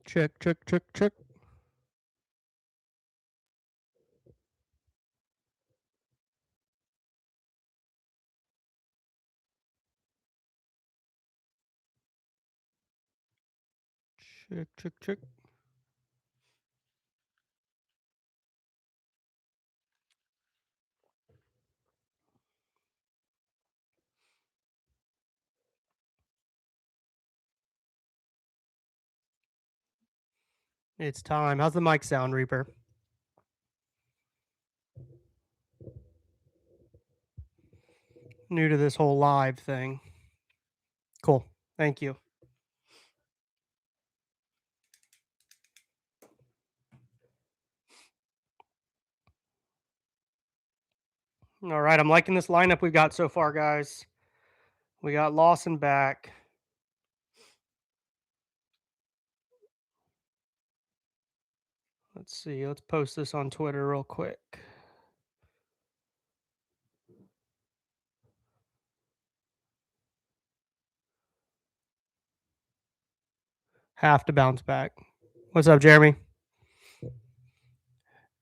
Check, check, check, check. Check, check, check. It's time. How's the mic sound, Reaper? New to this whole live thing. Cool. Thank you. All right, I'm liking this lineup we've got so far, guys. We got Lawson back. Let's see. Let's post this on Twitter real quick. Have to bounce back. What's up, Jeremy?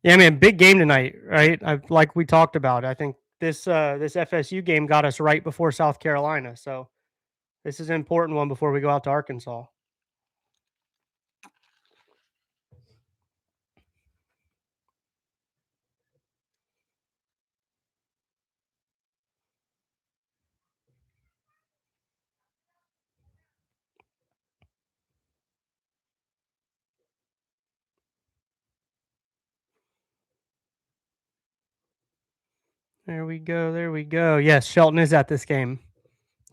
Yeah, man, big game tonight, right? Like we talked about. I think this FSU game got us right before South Carolina, so this is an important one before we go out to Arkansas. There we go. There we go. Yes, Shelton is at this game.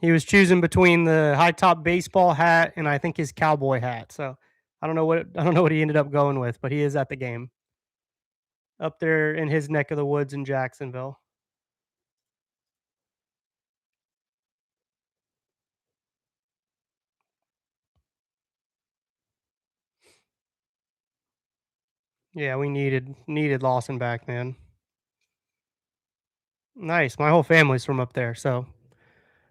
He was choosing between the high top baseball hat and I think his cowboy hat. So I don't know what he ended up going with, but he is at the game up there in his neck of the woods in Jacksonville. Yeah, we needed Lawson back, man. Nice. My whole family's from up there, so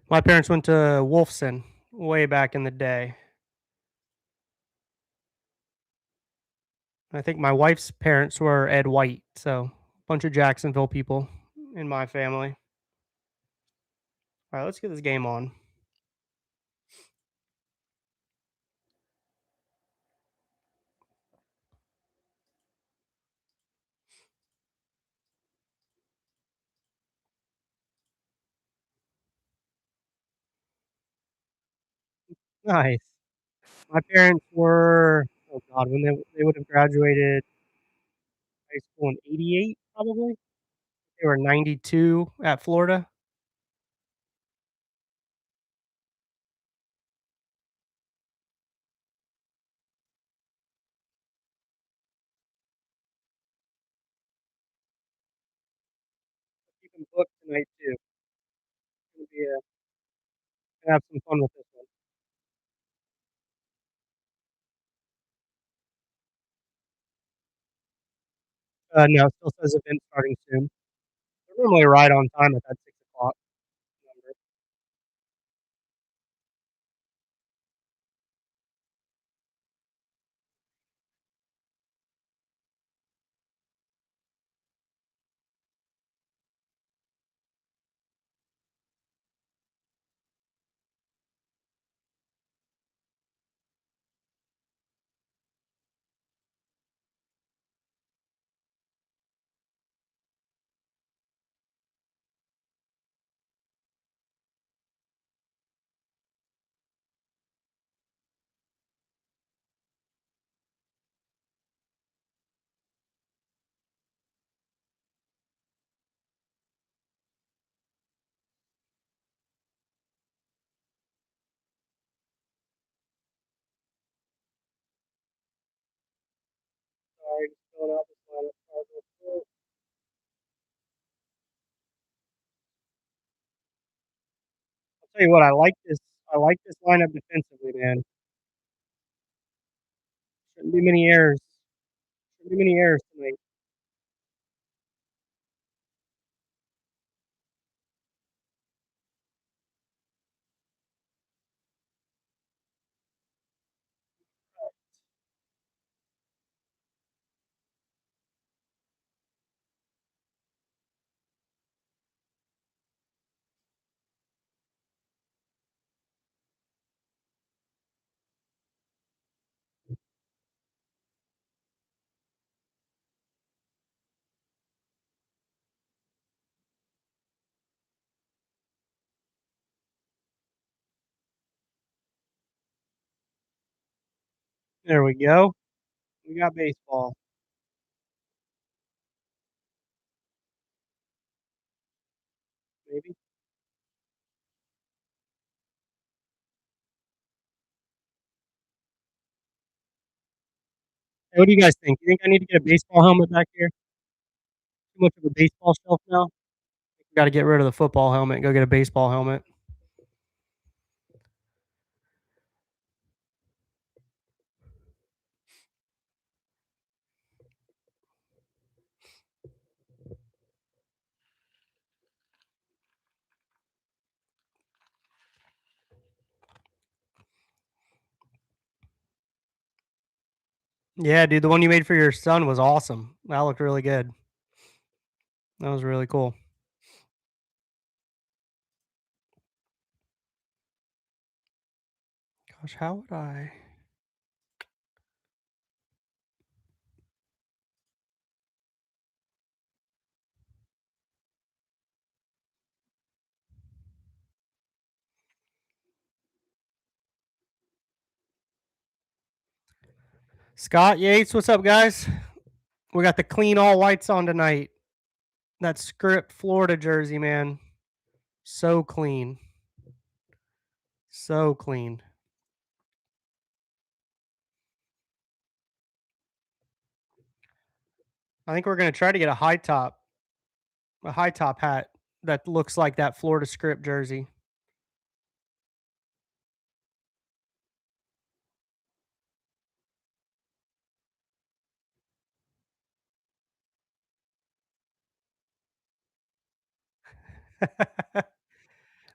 my parents went to Wolfson way back in the day. I think my wife's parents were Ed White, so a bunch of Jacksonville people in my family. All right, let's get this game on. Nice. My parents were, oh god, when they would have graduated high school in '88, probably. They were 92 at Florida. Keep them booked tonight too. Gonna be gonna have some fun with this one. No, it still says event starting soon. They're normally right on time at that 6 o'clock number. Sorry, just filling out this lineup card real quick. I'll tell you what, I like this lineup defensively, man. Shouldn't be many errors. Shouldn't be many errors tonight. There we go. We got baseball. Maybe. Hey, what do you guys think? You think I need to get a baseball helmet back here? Too much of a baseball shelf now? Gotta get rid of the football helmet and go get a baseball helmet. Yeah, dude, the one you made for your son was awesome. That looked really good. That was really cool. Gosh, how would I Scott Yates, what's up, guys? We got the clean all whites on tonight. That script Florida jersey, man. So clean. So clean. I think we're gonna try to get a high top hat that looks like that Florida script jersey.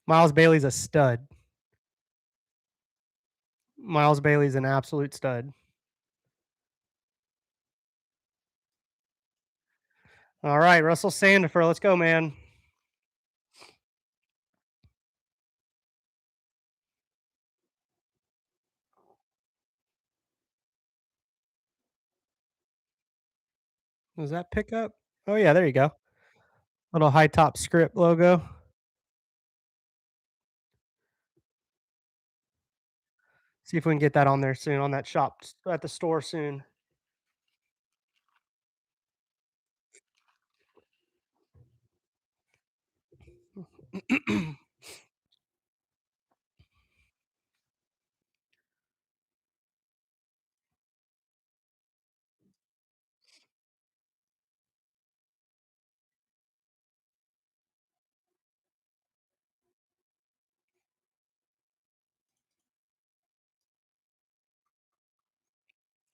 Miles Bailey's a stud. Miles Bailey's an absolute stud. All right, Russell Sandifer, let's go, man. Was that pickup? Oh yeah, there you go. Little high top script logo. See if we can get that on there soon on that shop at the store soon.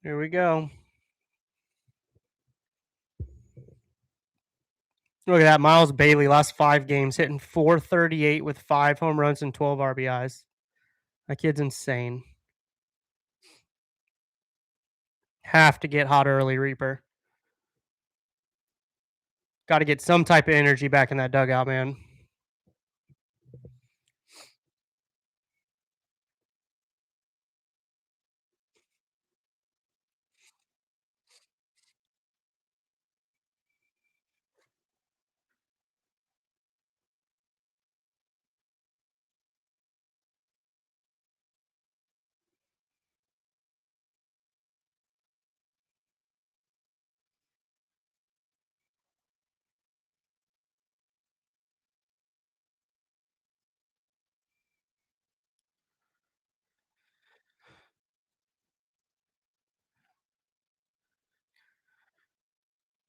Here we go. Look at that, Miles Bailey, last 5 games, hitting 438 with 5 home runs and 12 RBIs. That kid's insane. Have to get hot early, Reaper. Got to get some type of energy back in that dugout, man.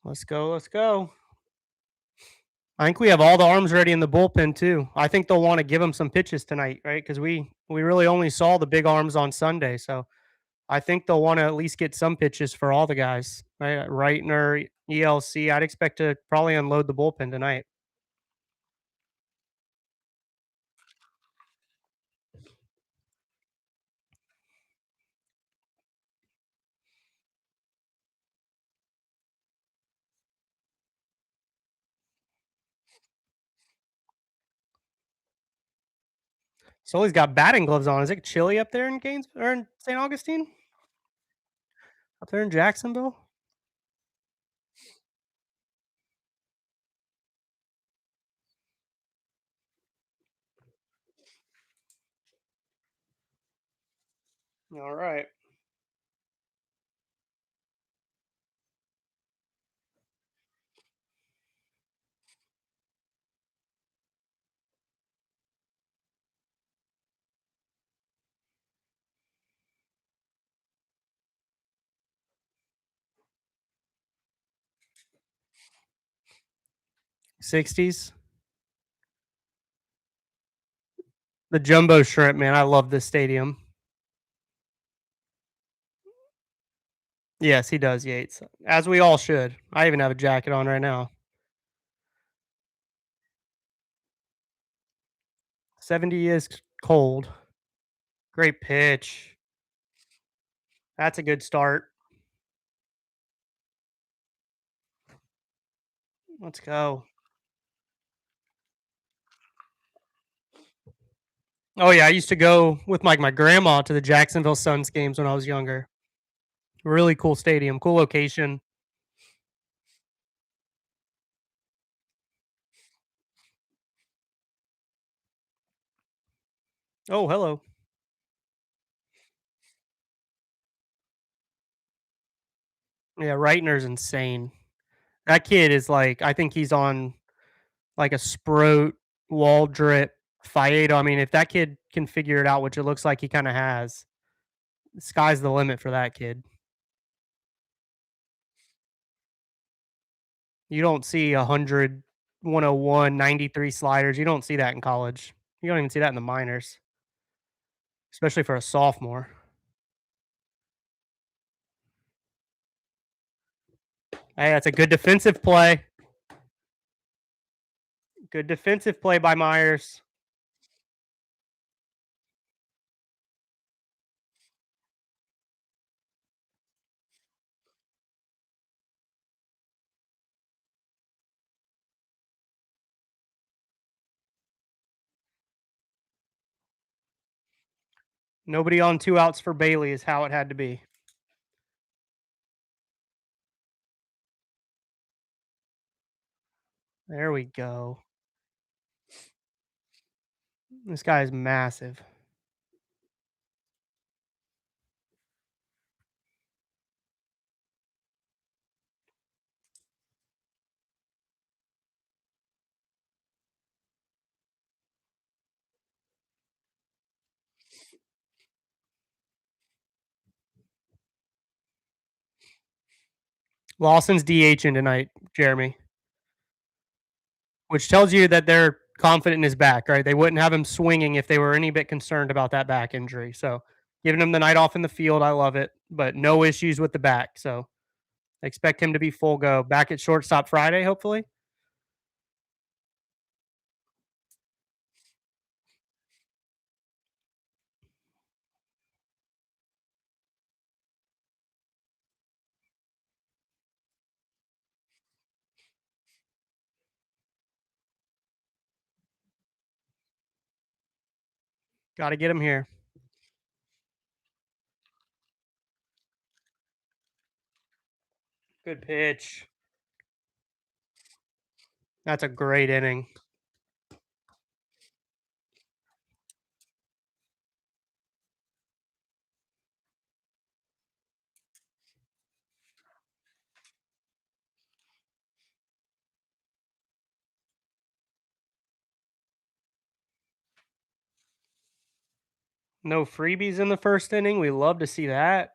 Let's go. Let's go. I think we have all the arms ready in the bullpen too. I think they'll want to give them some pitches tonight, right? Because we really only saw the big arms on Sunday, so I think they'll want to at least get some pitches for all the guys, right? Reitner, ELC. I'd expect to probably unload the bullpen tonight. Sully's got batting gloves on. Is it chilly up there in Gaines or in St. Augustine? Up there in Jacksonville? All right. 60s. The jumbo shrimp, man. I love this stadium. Yes, he does, Yates. As we all should. I even have a jacket on right now. 70 is cold. Great pitch. That's a good start. Let's go. Oh yeah, I used to go with like my grandma to the Jacksonville Suns games when I was younger. Really cool stadium, cool location. Oh, hello. Yeah, Reitner's insane. That kid is like, I think he's on like a Sproat, wall drip, Fiedo. I mean, if that kid can figure it out, which it looks like he kind of has, the sky's the limit for that kid. You don't see 100, 101, 93 sliders. You don't see that in college. You don't even see that in the minors, especially for a sophomore. Hey, that's a good defensive play. Good defensive play by Myers. Nobody on 2 outs for Bailey is how it had to be. There we go. This guy is massive. Lawson's DHing tonight, Jeremy, which tells you that they're confident in his back, right? They wouldn't have him swinging if they were any bit concerned about that back injury. So, giving him the night off in the field, I love it, but no issues with the back. So, expect him to be full go. Back at shortstop Friday, hopefully. Got to get him here. Good pitch. That's a great inning. No freebies in the first inning. We love to see that.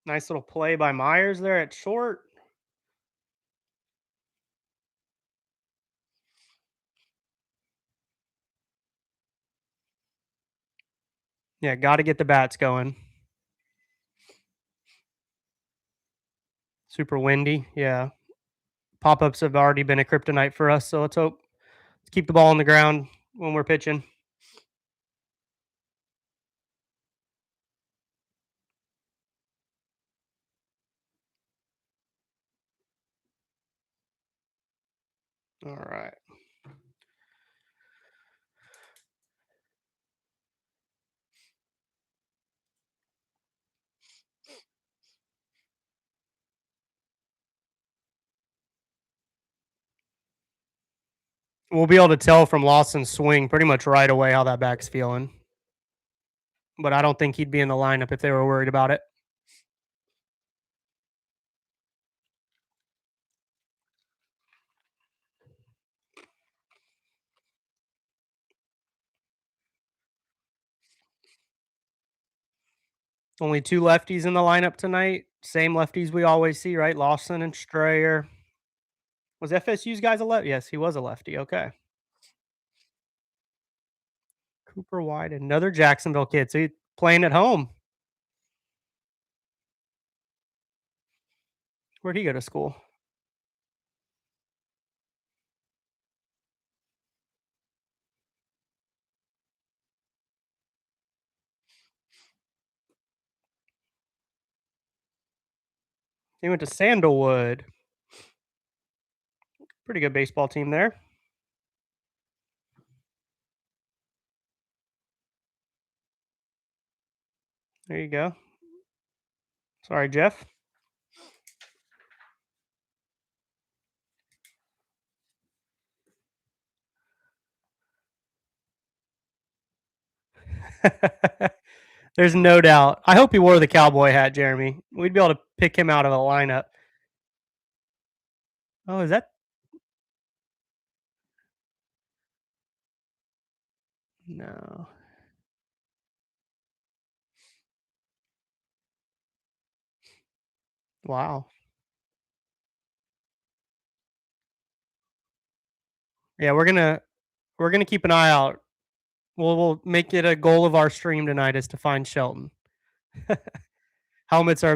Nice little play by Myers there at short. Yeah, got to get the bats going. Super windy. Yeah. Pop ups have already been a kryptonite for us. So let's hope. Let's keep the ball on the ground when we're pitching. All right. We'll be able to tell from Lawson's swing pretty much right away how that back's feeling. But I don't think he'd be in the lineup if they were worried about it. Only 2 lefties in the lineup tonight. Same lefties we always see, right? Lawson and Strayer. Was FSU's guys a lefty? Yes, he was a lefty. Okay. Cooper White, another Jacksonville kid. So he's playing at home. Where'd he go to school? He went to Sandalwood. Pretty good baseball team there. There you go. Sorry, Jeff. There's no doubt. I hope he wore the cowboy hat, Jeremy. We'd be able to pick him out of a lineup. Oh, is that? No. Wow. Yeah, we're gonna keep an eye out. We'll make it a goal of our stream tonight is to find Shelton. The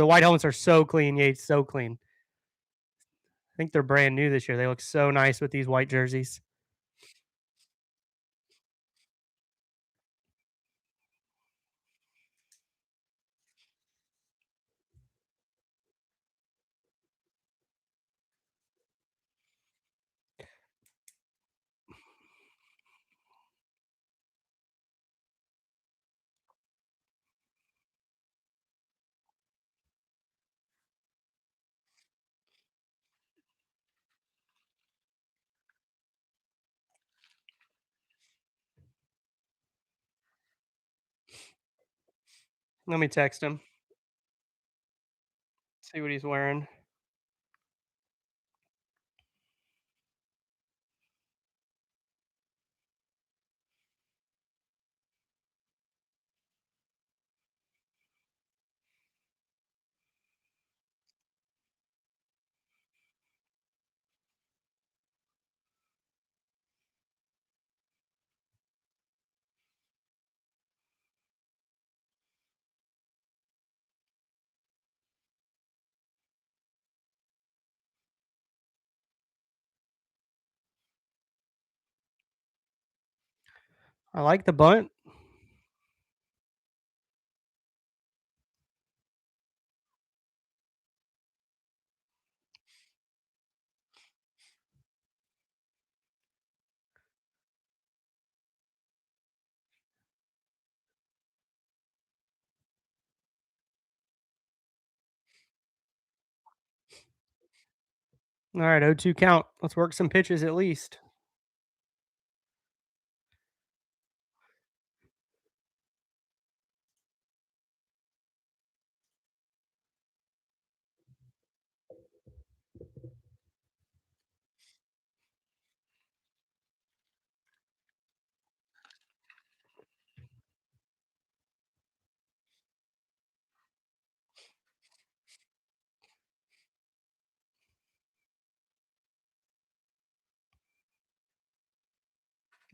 white helmets are so clean, Yates, so clean. I think they're brand new this year. They look so nice with these white jerseys. Let me text him. See what he's wearing. I like the bunt. All right, 0-2 count. Let's work some pitches at least.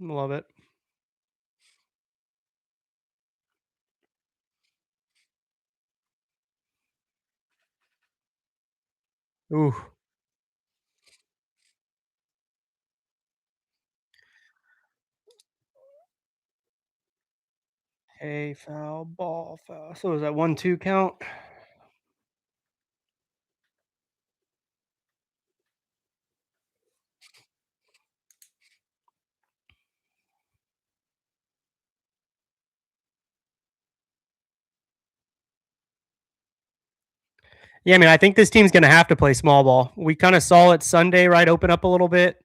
Love it. Ooh. Hey, foul, ball, foul. So is that 1-2 count? Yeah, I mean, I think this team's gonna have to play small ball. We kind of saw it Sunday, right? Open up a little bit.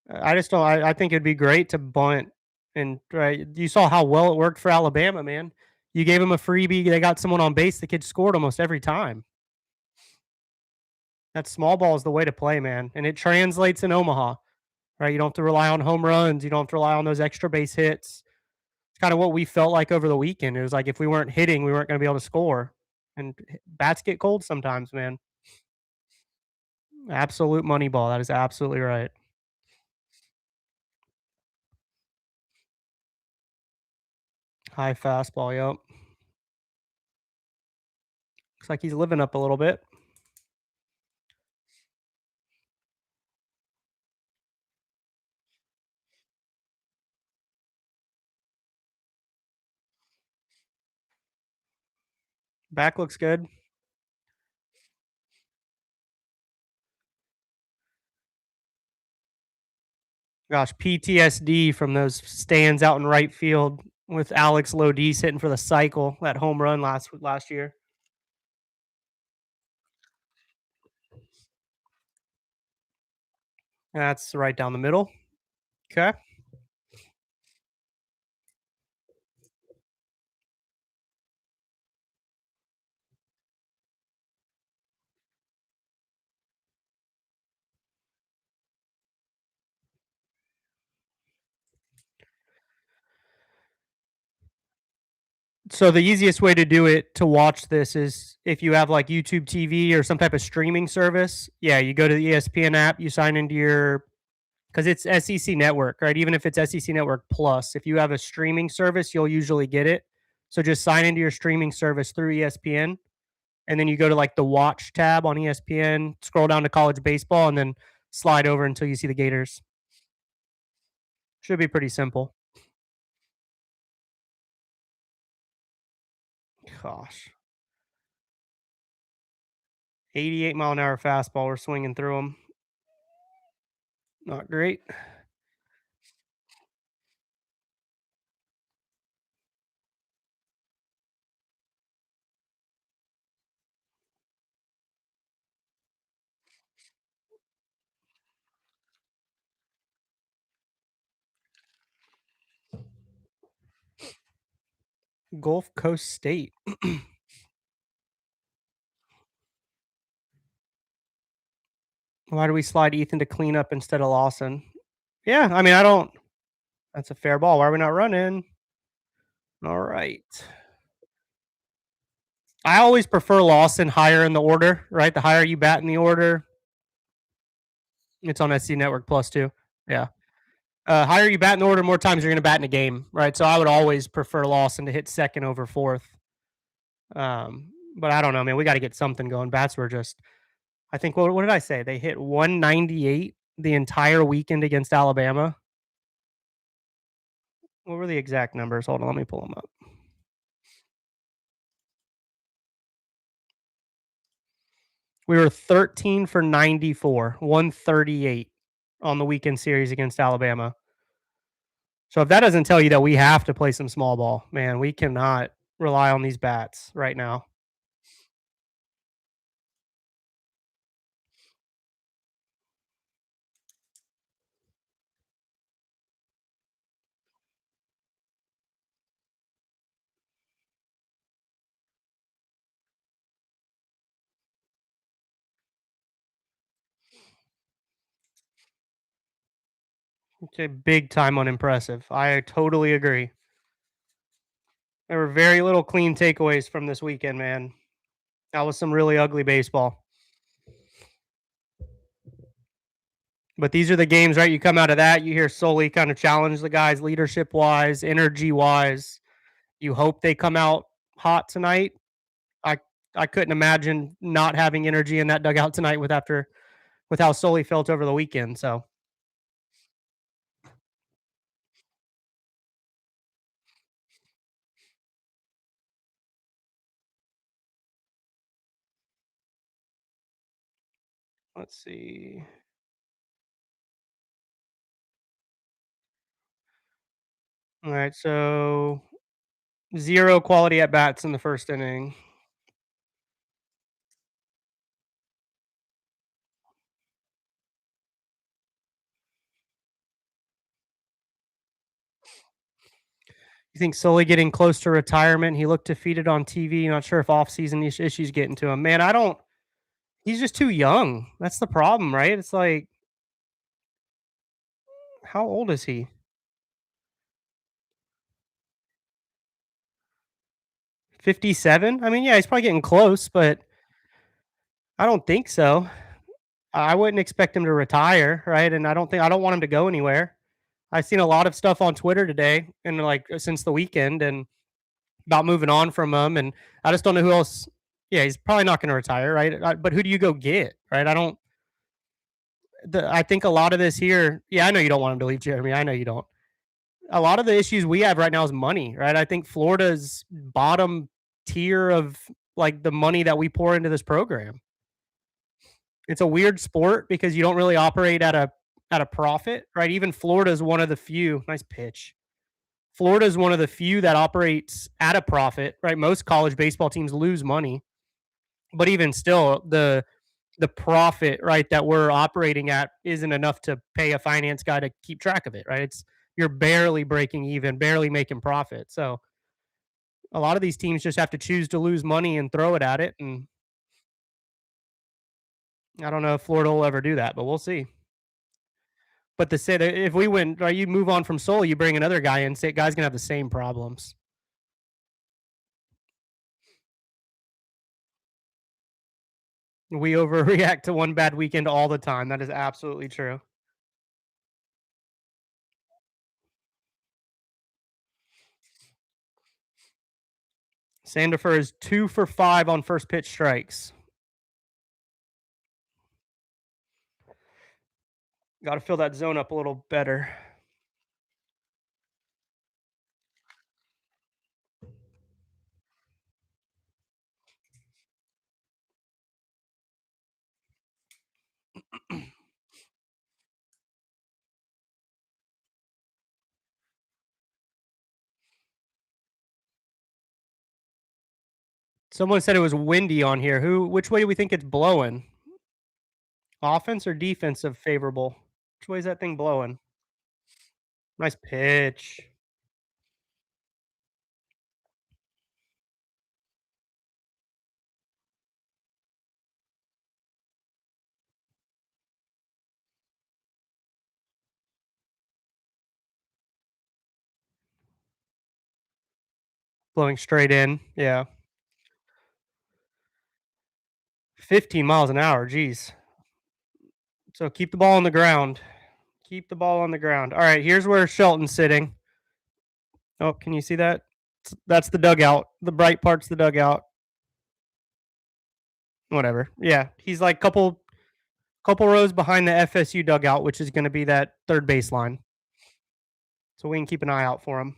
I just don't. I think it'd be great to bunt, and right. You saw how well it worked for Alabama, man. You gave them a freebie. They got someone on base. The kid scored almost every time. That small ball is the way to play, man, and it translates in Omaha, right? You don't have to rely on home runs. You don't have to rely on those extra base hits. It's Kinda what we felt like over the weekend. It was like if we weren't hitting, we weren't gonna be able to score, and bats get cold sometimes, man. Absolute money ball, that is absolutely right. High fastball, yep. Looks like he's living up a little bit. Back looks good. Gosh, PTSD from those stands out in right field with Alex Lodis hitting for the cycle, that home run last year. That's right down the middle. Okay. So the easiest way to do it to watch this is if you have like YouTube TV or some type of streaming service. Yeah, you go to the ESPN app, you sign into your because it's SEC Network, right? Even if it's SEC Network Plus, if you have a streaming service, you'll usually get it. So just sign into your streaming service through ESPN, and then you go to like the Watch tab on ESPN, scroll down to college baseball, and then slide over until you see the Gators. Should be pretty simple. Gosh, 88-mile-an-hour fastball. We're swinging through them. Not great. Gulf Coast State. Why do we slide Ethan to clean up instead of Lawson? Yeah, I mean, I don't. That's a fair ball. Why are we not running? All right. I always prefer Lawson higher in the order, right? The higher you bat in the order, it's on SC Network Plus too. Yeah. Higher you bat in the order, more times you're going to bat in a game, right? So I would always prefer Lawson to hit second over fourth. But I don't know, man. We got to get something going. Bats were just, I think, what did I say? They hit 198 the entire weekend against Alabama. What were the exact numbers? Hold on, let me pull them up. We were 13 for 94, 138 on the weekend series against Alabama. So if that doesn't tell you that we have to play some small ball, man, we cannot rely on these bats right now. Okay, big time unimpressive. I totally agree. There were very little clean takeaways from this weekend, man. That was some really ugly baseball. But these are the games, right? You come out of that, you hear Sully kind of challenge the guys leadership wise, energy wise. You hope they come out hot tonight. I I couldn't imagine not having energy in that dugout tonight with how Sully felt over the weekend. So let's see. All right, so zero quality at bats in the first inning. You think Sully getting close to retirement? He looked defeated on TV. Not sure if offseason issues getting to him. Man, I don't. He's just too young. That's the problem, right? It's like, how old is he? 57? I mean, yeah, he's probably getting close, but I don't think so. I wouldn't expect him to retire, right? And I don't want him to go anywhere. I've seen a lot of stuff on Twitter today and like since the weekend and about moving on from him. And I just don't know who else. Yeah, he's probably not going to retire, right? But who do you go get, right? I don't. I think a lot of this here. Yeah, I know you don't want him to leave, Jeremy. I know you don't. A lot of the issues we have right now is money, right? I think Florida's bottom tier of like the money that we pour into this program. It's a weird sport because you don't really operate at a profit, right? Even Florida is one of the few. Nice pitch. Florida is one of the few that operates at a profit, right? Most college baseball teams lose money, but even still, the profit, right, that we're operating at isn't enough to pay a finance guy to keep track of it, right? It's you're barely breaking even, barely making profit. So a lot of these teams just have to choose to lose money and throw it at it. And I don't know if Florida will ever do that, but we'll see. But to say that if we win, right, you move on from Soul, you bring another guy in, say guy's gonna have the same problems. We overreact to one bad weekend all the time. That is absolutely true. Sandifer is 2 for 5 on first pitch strikes. Got to fill that zone up a little better. Someone said it was windy on here. Which way do we think it's blowing? Offense or defensive favorable? Which way is that thing blowing? Nice pitch. Blowing straight in. Yeah. 15 miles an hour. Geez. So keep the ball on the ground. Keep the ball on the ground. All right. Here's where Shelton's sitting. Oh, can you see that? That's the dugout. The bright part's the dugout. Whatever. Yeah. He's like couple rows behind the FSU dugout, which is going to be that third baseline. So we can keep an eye out for him.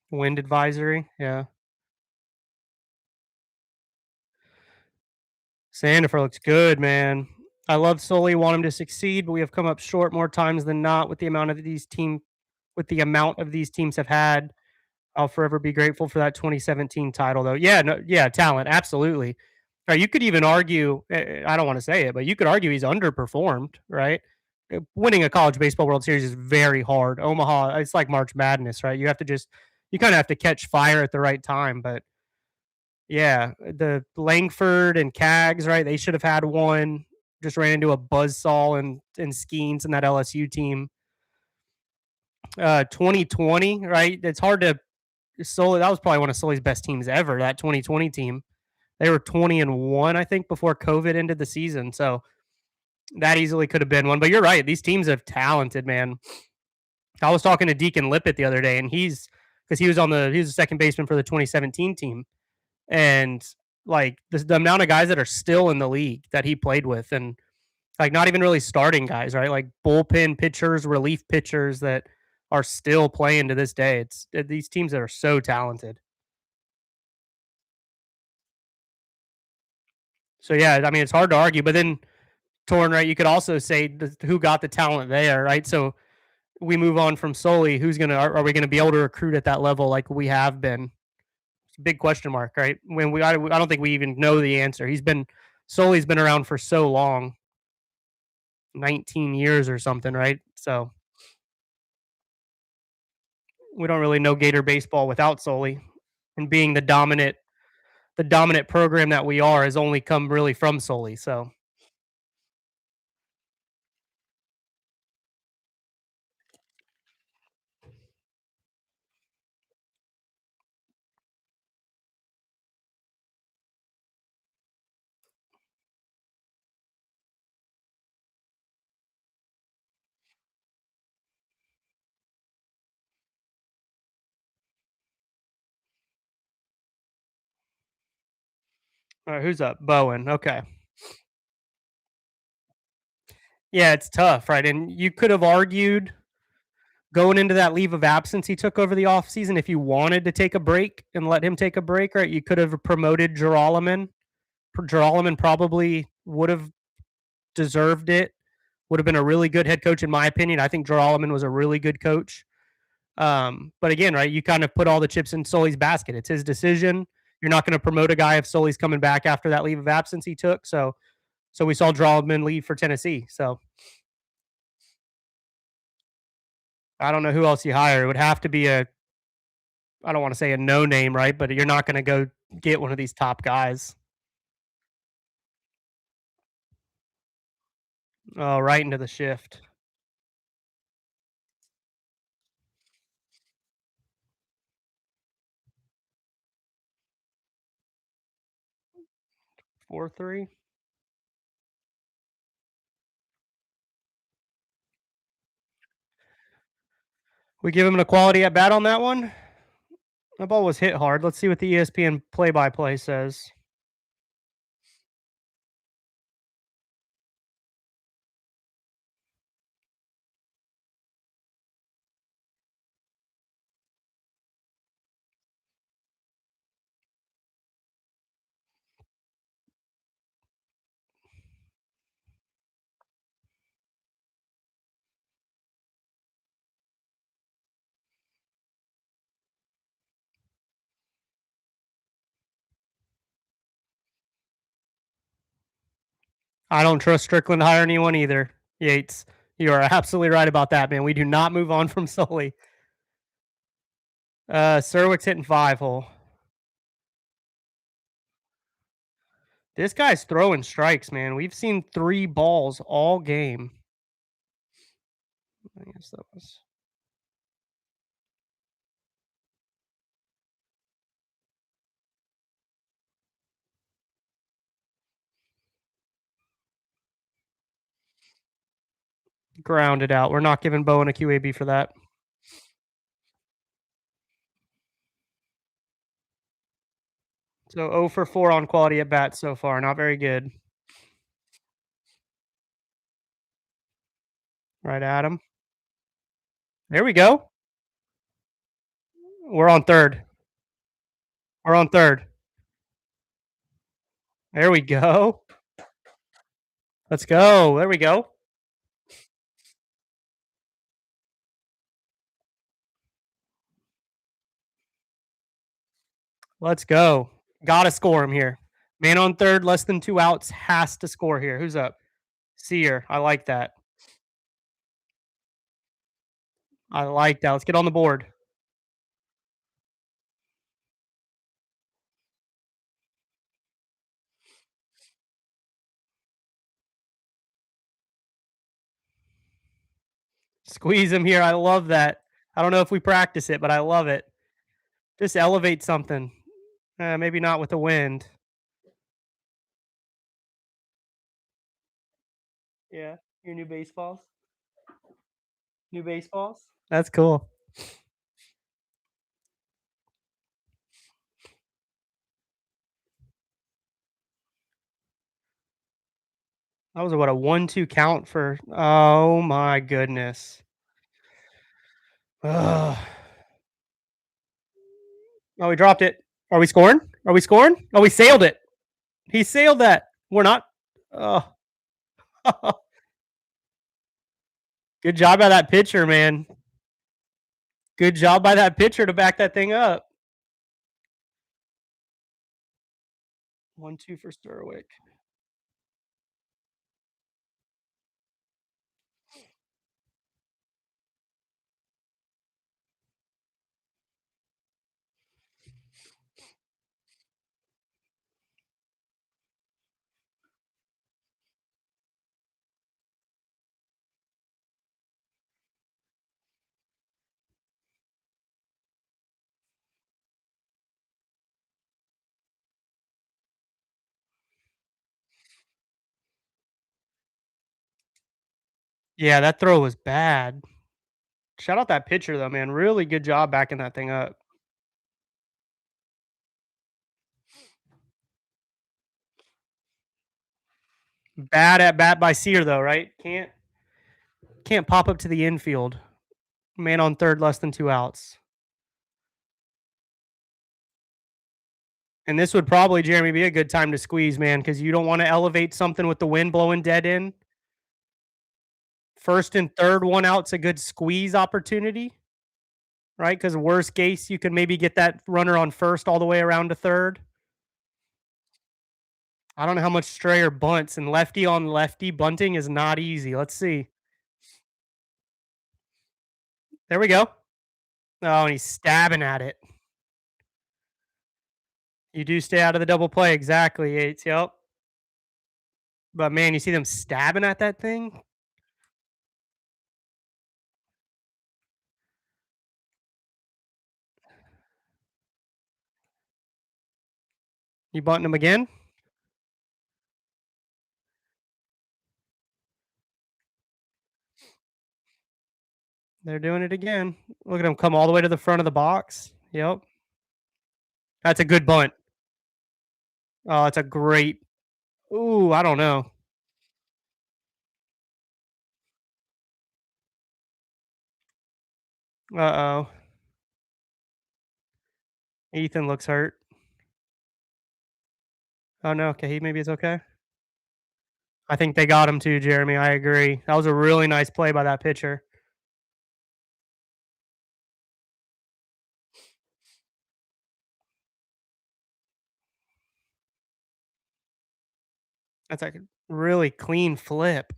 Wind advisory. Yeah. Sandifer looks good, man. I love Sully, want him to succeed, but we have come up short more times than not with the amount of these teams have had. I'll forever be grateful for that 2017 title, though. Yeah, no, yeah, talent, absolutely. You could even argue. I don't want to say it, but you could argue he's underperformed, right? Winning a college baseball World Series is very hard. Omaha, it's like March Madness, right? You kind of have to catch fire at the right time. But yeah, the Langford and Cags, right? They should have had one. Just ran into a buzzsaw and Skeens and that LSU team. 2020, right? It's hard to Sully. That was probably one of Sully's best teams ever. That 2020 team. They were 20-1, I think, before COVID ended the season. So that easily could have been one. But you're right. These teams have talented, man. I was talking to Deacon Lippett the other day, and because he was the second baseman for the 2017 team, and like the amount of guys that are still in the league that he played with, and like not even really starting guys, right? Like bullpen pitchers, relief pitchers that are still playing to this day. It's these teams that are so talented. So yeah, I mean it's hard to argue, but then Torn, right? You could also say who got the talent there, right? So we move on from Sully, who's gonna are we gonna be able to recruit at that level like we have been? Big question mark, right? When I don't think we even know the answer. Sully's been around for so long, 19 years or something, right? So we don't really know Gator baseball without Sully, and being the dominant program that we are has only come really from Sully. So all right, who's up? Bowen. Okay. Yeah, it's tough, right? And you could have argued going into that leave of absence he took over the offseason, if you wanted to take a break and let him take a break, right? You could have promoted Geralman. Geralman probably would have deserved it. Would have been a really good head coach, in my opinion. I think Geralman was a really good coach. But again, right, you kind of put all the chips in Sully's basket. It's his decision. You're not going to promote a guy if Sully's coming back after that leave of absence he took. So we saw Geralman leave for Tennessee. So I don't know who else you hire. It would have to be a I don't want to say a no name, right? But you're not going to go get one of these top guys. Oh, right into the shift. 4-3. We give him an equality at bat on that one. That ball was hit hard. Let's see what the ESPN play by play says. I don't trust Strickland to hire anyone either. Yates, you are absolutely right about that, man. We do not move on from Sully. Serwick's hitting 5 hole. This guy's throwing strikes, man. We've seen 3 balls all game. I guess that was grounded out. We're not giving Bowen a QAB for that. So 0 for 4 on quality at bat so far. Not very good. Right at him. There we go. We're on third. We're on third. There we go. Let's go. There we go. Let's go. Gotta score him here. Man on third, less than 2 outs, has to score here. Who's up? Sear. I like that. I like that. Let's get on the board. Squeeze him here. I love that. I don't know if we practice it, but I love it. Just elevate something. Maybe not with the wind. Yeah. Your new baseballs? New baseballs? That's cool. That was what a 1-2 count for. Oh my goodness. Ugh. Oh, we dropped it. Are we scoring? Are we scoring? Oh, we sailed it. He sailed that. We're not. Oh, Good job by that pitcher, man. Good job by that pitcher to back that thing up. 1-2 for Sterwick. Yeah, that throw was bad. Shout out that pitcher though, man. Really good job backing that thing up. Bad at bat by Sear though, right? Can't pop up to the infield. Man on third, less than 2 outs. And this would probably, Jeremy, be a good time to squeeze, man, because you don't want to elevate something with the wind blowing dead in. First and third, 1 out's a good squeeze opportunity, right? Because worst case, you can maybe get that runner on first all the way around to third. I don't know how much Strayer bunts, and lefty on lefty bunting is not easy. Let's see. There we go. Oh, and he's stabbing at it. You do stay out of the double play, exactly, Yates. Yep. But man, you see them stabbing at that thing? You bunting him again? They're doing it again. Look at him come all the way to the front of the box. Yep. That's a good bunt. Oh, it's a great. Ooh, I don't know. Uh-oh. Ethan looks hurt. Oh, no. Okay, he maybe is okay. I think they got him too, Jeremy. I agree. That was a really nice play by that pitcher. That's like a really clean flip.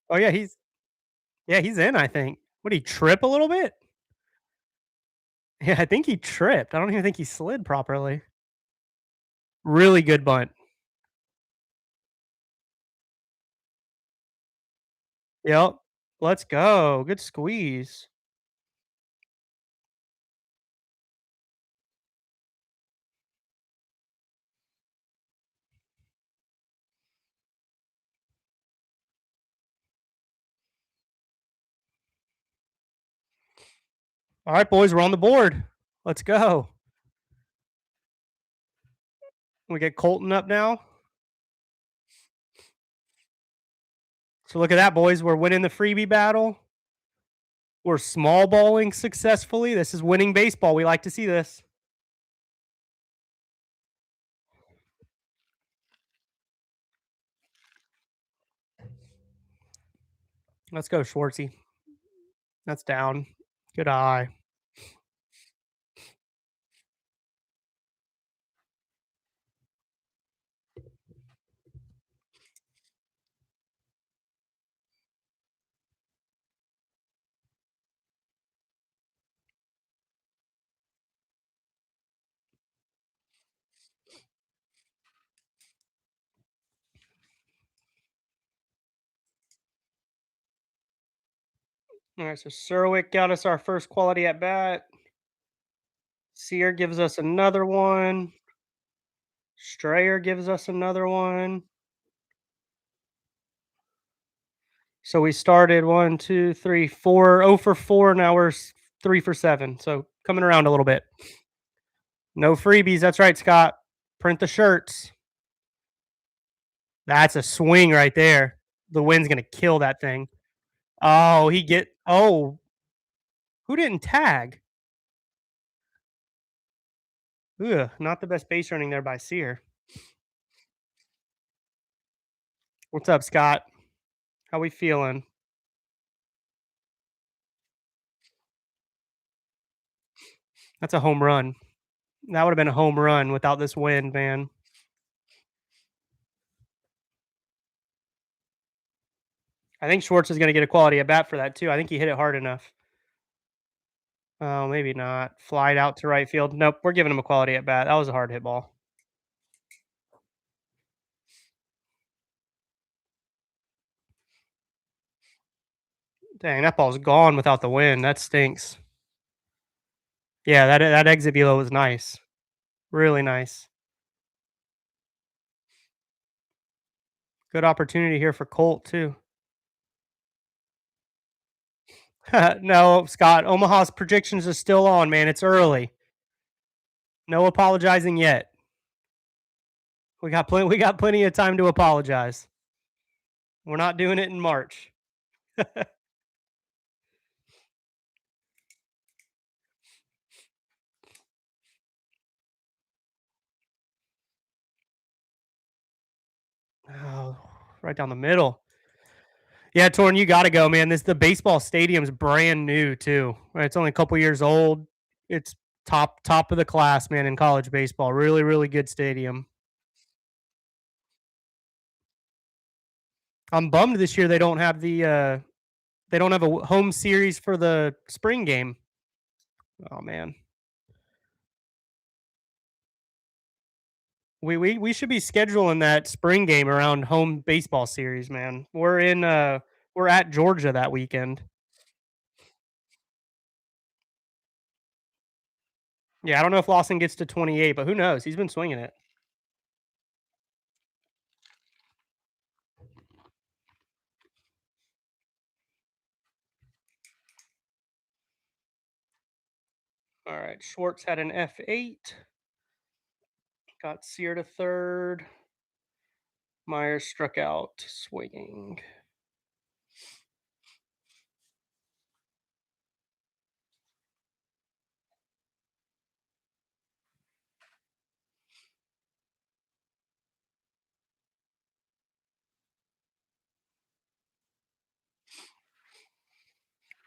Oh, yeah, he's in, I think. Would he trip a little bit? Yeah, I think he tripped. I don't even think he slid properly. Really good bunt. Yep. Let's go. Good squeeze. All right, boys, we're on the board. Let's go. We get Colton up now. So look at that, boys. We're winning the freebie battle. We're small balling successfully. This is winning baseball. We like to see this. Let's go, Schwartzy. That's down. Good eye. All right, so Serwick got us our first quality at bat. Sear gives us another one. Strayer gives us another one. So we started 1, 2, 3, 4, 0 for 4. Now we're 3 for 7. So coming around a little bit. No freebies. That's right, Scott. Print the shirts. That's a swing right there. The wind's gonna kill that thing. Oh, who didn't tag? Ugh, not the best base running there by Sear. What's up, Scott? How we feeling? That's a home run. That would have been a home run without this wind, man. I think Schwartz is going to get a quality at bat for that too. I think he hit it hard enough. Oh, maybe not. Fly it out to right field. Nope, we're giving him a quality at bat. That was a hard hit ball. Dang, that ball's gone without the wind. That stinks. Yeah, that exit velo was nice. Really nice. Good opportunity here for Colt too. No, Scott. Omaha's predictions are still on, man. It's early. No apologizing yet. We got plenty of time to apologize. We're not doing it in March. Oh, right down the middle. Yeah, Torn, you got to go, man. The baseball stadium's brand new too. Right, it's only a couple years old. It's top of the class, man, in college baseball. Really, really good stadium. I'm bummed this year they don't have a home series for the spring game. Oh man. We should be scheduling that spring game around home baseball series, man. We're at Georgia that weekend. Yeah, I don't know if Lawson gets to 28, but who knows? He's been swinging it. All right, Schwartz had an F8. Got Sear to third. Myers struck out swinging.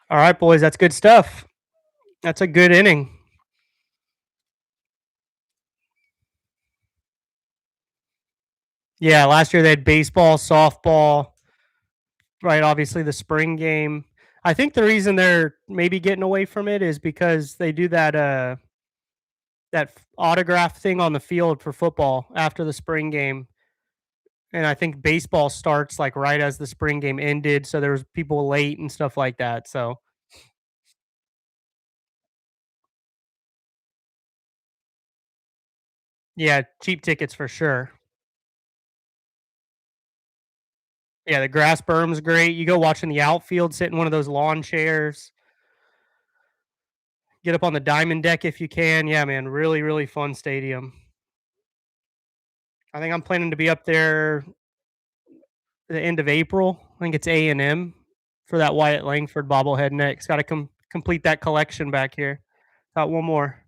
All right, boys, that's good stuff. That's a good inning. Yeah, last year they had baseball, softball, right? Obviously, the spring game. I think the reason they're maybe getting away from it is because they do that autograph thing on the field for football after the spring game. And I think baseball starts like right as the spring game ended, so there was people late and stuff like that. So yeah, cheap tickets for sure. Yeah, the grass berm's great. You go watch in the outfield, sit in one of those lawn chairs, get up on the diamond deck if you can. Yeah, man, really, really fun stadium. I think I'm planning to be up there the end of April. I think it's A&M for that Wyatt Langford bobblehead next. Got to complete that collection back here. Got one more.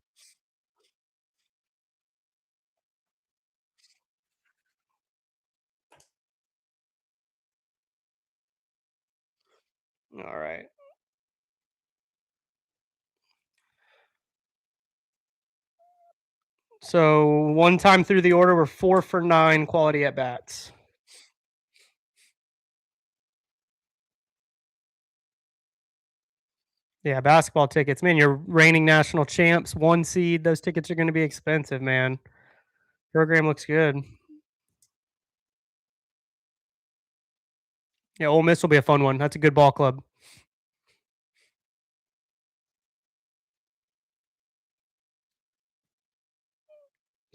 All right. So one time through the order, we're 4 for 9 quality at bats. Yeah, basketball tickets, man. You're reigning national champs, 1 seed. Those tickets are going to be expensive, man. Program looks good. Yeah, Ole Miss will be a fun one. That's a good ball club.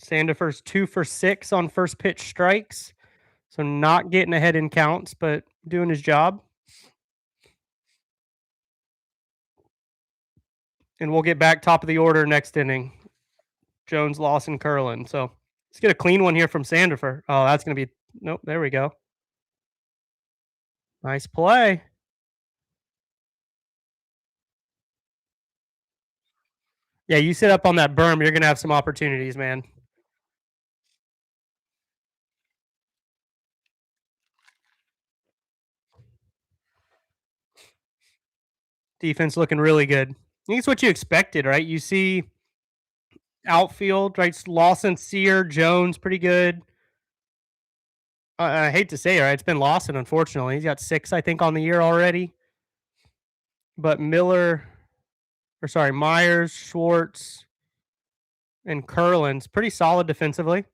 Sandifer's 2 for 6 on first pitch strikes. So not getting ahead in counts, but doing his job. And we'll get back top of the order next inning. Jones, Lawson, Curlin. So let's get a clean one here from Sandifer. Oh, that's going to be nope. There we go. Nice play. Yeah, you sit up on that berm, you're going to have some opportunities, man. Defense looking really good. I think it's what you expected, right? You see outfield, right? Lawson, Sear, Jones, pretty good. I hate to say it, right? It's been Lawson, unfortunately. He's got 6, I think, on the year already. But Myers, Schwartz, and Curlin's pretty solid defensively.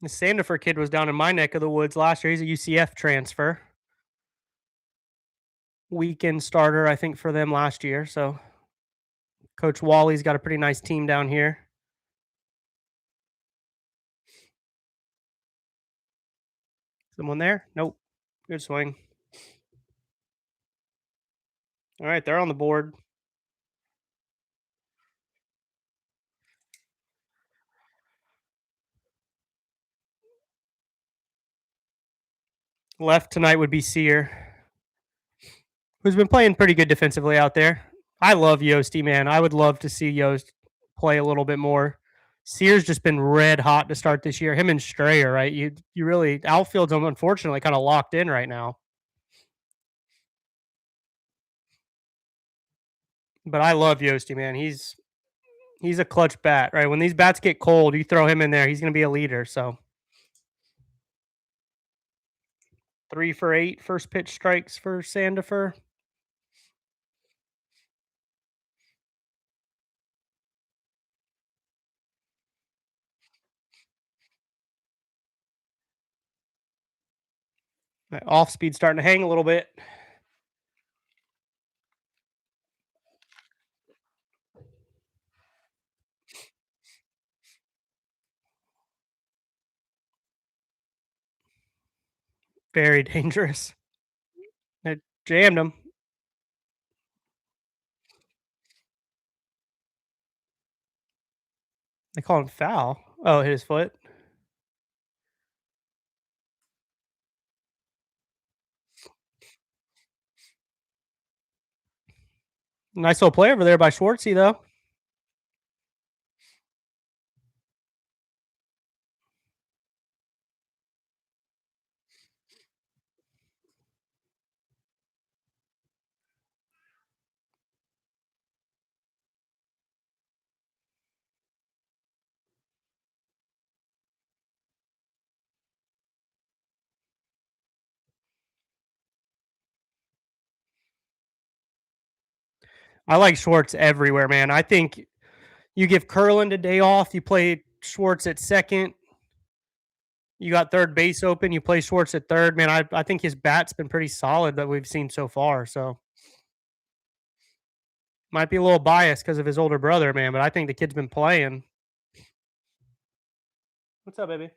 The Sandifer kid was down in my neck of the woods last year. He's a UCF transfer. Weekend starter, I think, for them last year. So Coach Wally's got a pretty nice team down here. Someone there? Nope. Good swing. All right, they're on the board. Left tonight would be Sear, who's been playing pretty good defensively out there. I love Yosty, man. I would love to see Yost play a little bit more. Sear's just been red hot to start this year. Him and Strayer, right? You really outfield's unfortunately kind of locked in right now. But I love Yosty, man. He's a clutch bat, right? When these bats get cold, you throw him in there, he's going to be a leader. So 3 for 8 first pitch strikes for Sandifer. That off speed starting to hang a little bit. Very dangerous. It jammed him. They call him foul. Oh, hit his foot. Nice little play over there by Schwartzy, though. I like Schwartz everywhere, man. I think you give Curland a day off, you play Schwartz at second. You got third base open, you play Schwartz at third. Man, I think his bat's been pretty solid that we've seen so far. So might be a little biased because of his older brother, man, but I think the kid's been playing. What's up, baby?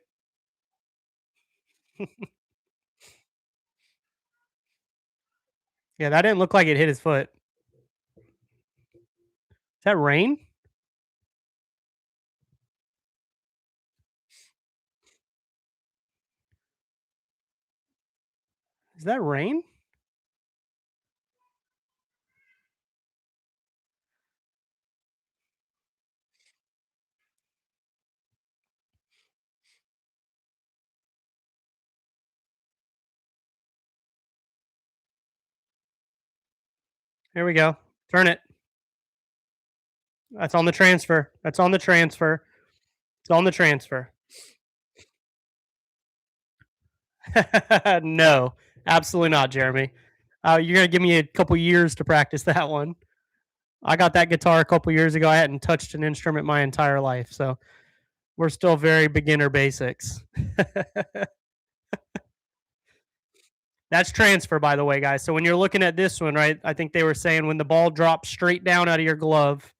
Yeah, that didn't look like it hit his foot. Is that rain? Is that rain? Here we go. Turn it. That's on the transfer. That's on the transfer. It's on the transfer. No, absolutely not, Jeremy. You're gonna give me a couple years to practice that one. I got that guitar a couple years ago. I hadn't touched an instrument my entire life, so we're still very beginner basics. That's transfer, by the way, guys. So when you're looking at this one, right, I think they were saying when the ball drops straight down out of your glove,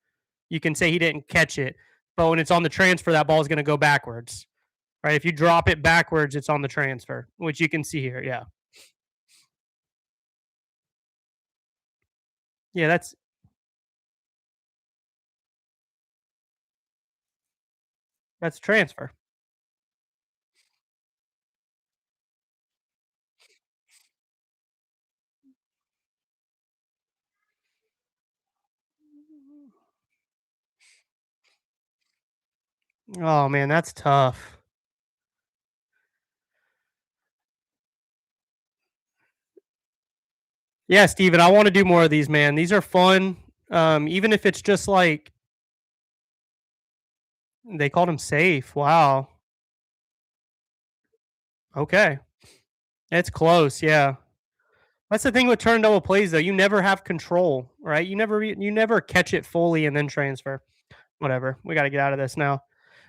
you can say he didn't catch it. But when it's on the transfer, that ball is going to go backwards, right? If you drop it backwards, it's on the transfer, which you can see here. Yeah. Yeah, that's transfer. Oh man, that's tough. Yeah, Steven, I want to do more of these, man. These are fun. Even if it's just like they called him safe. Wow. Okay. It's close. Yeah. That's the thing with turn double plays, though. You never have control, right? You never catch it fully and then transfer. Whatever. We got to get out of this now.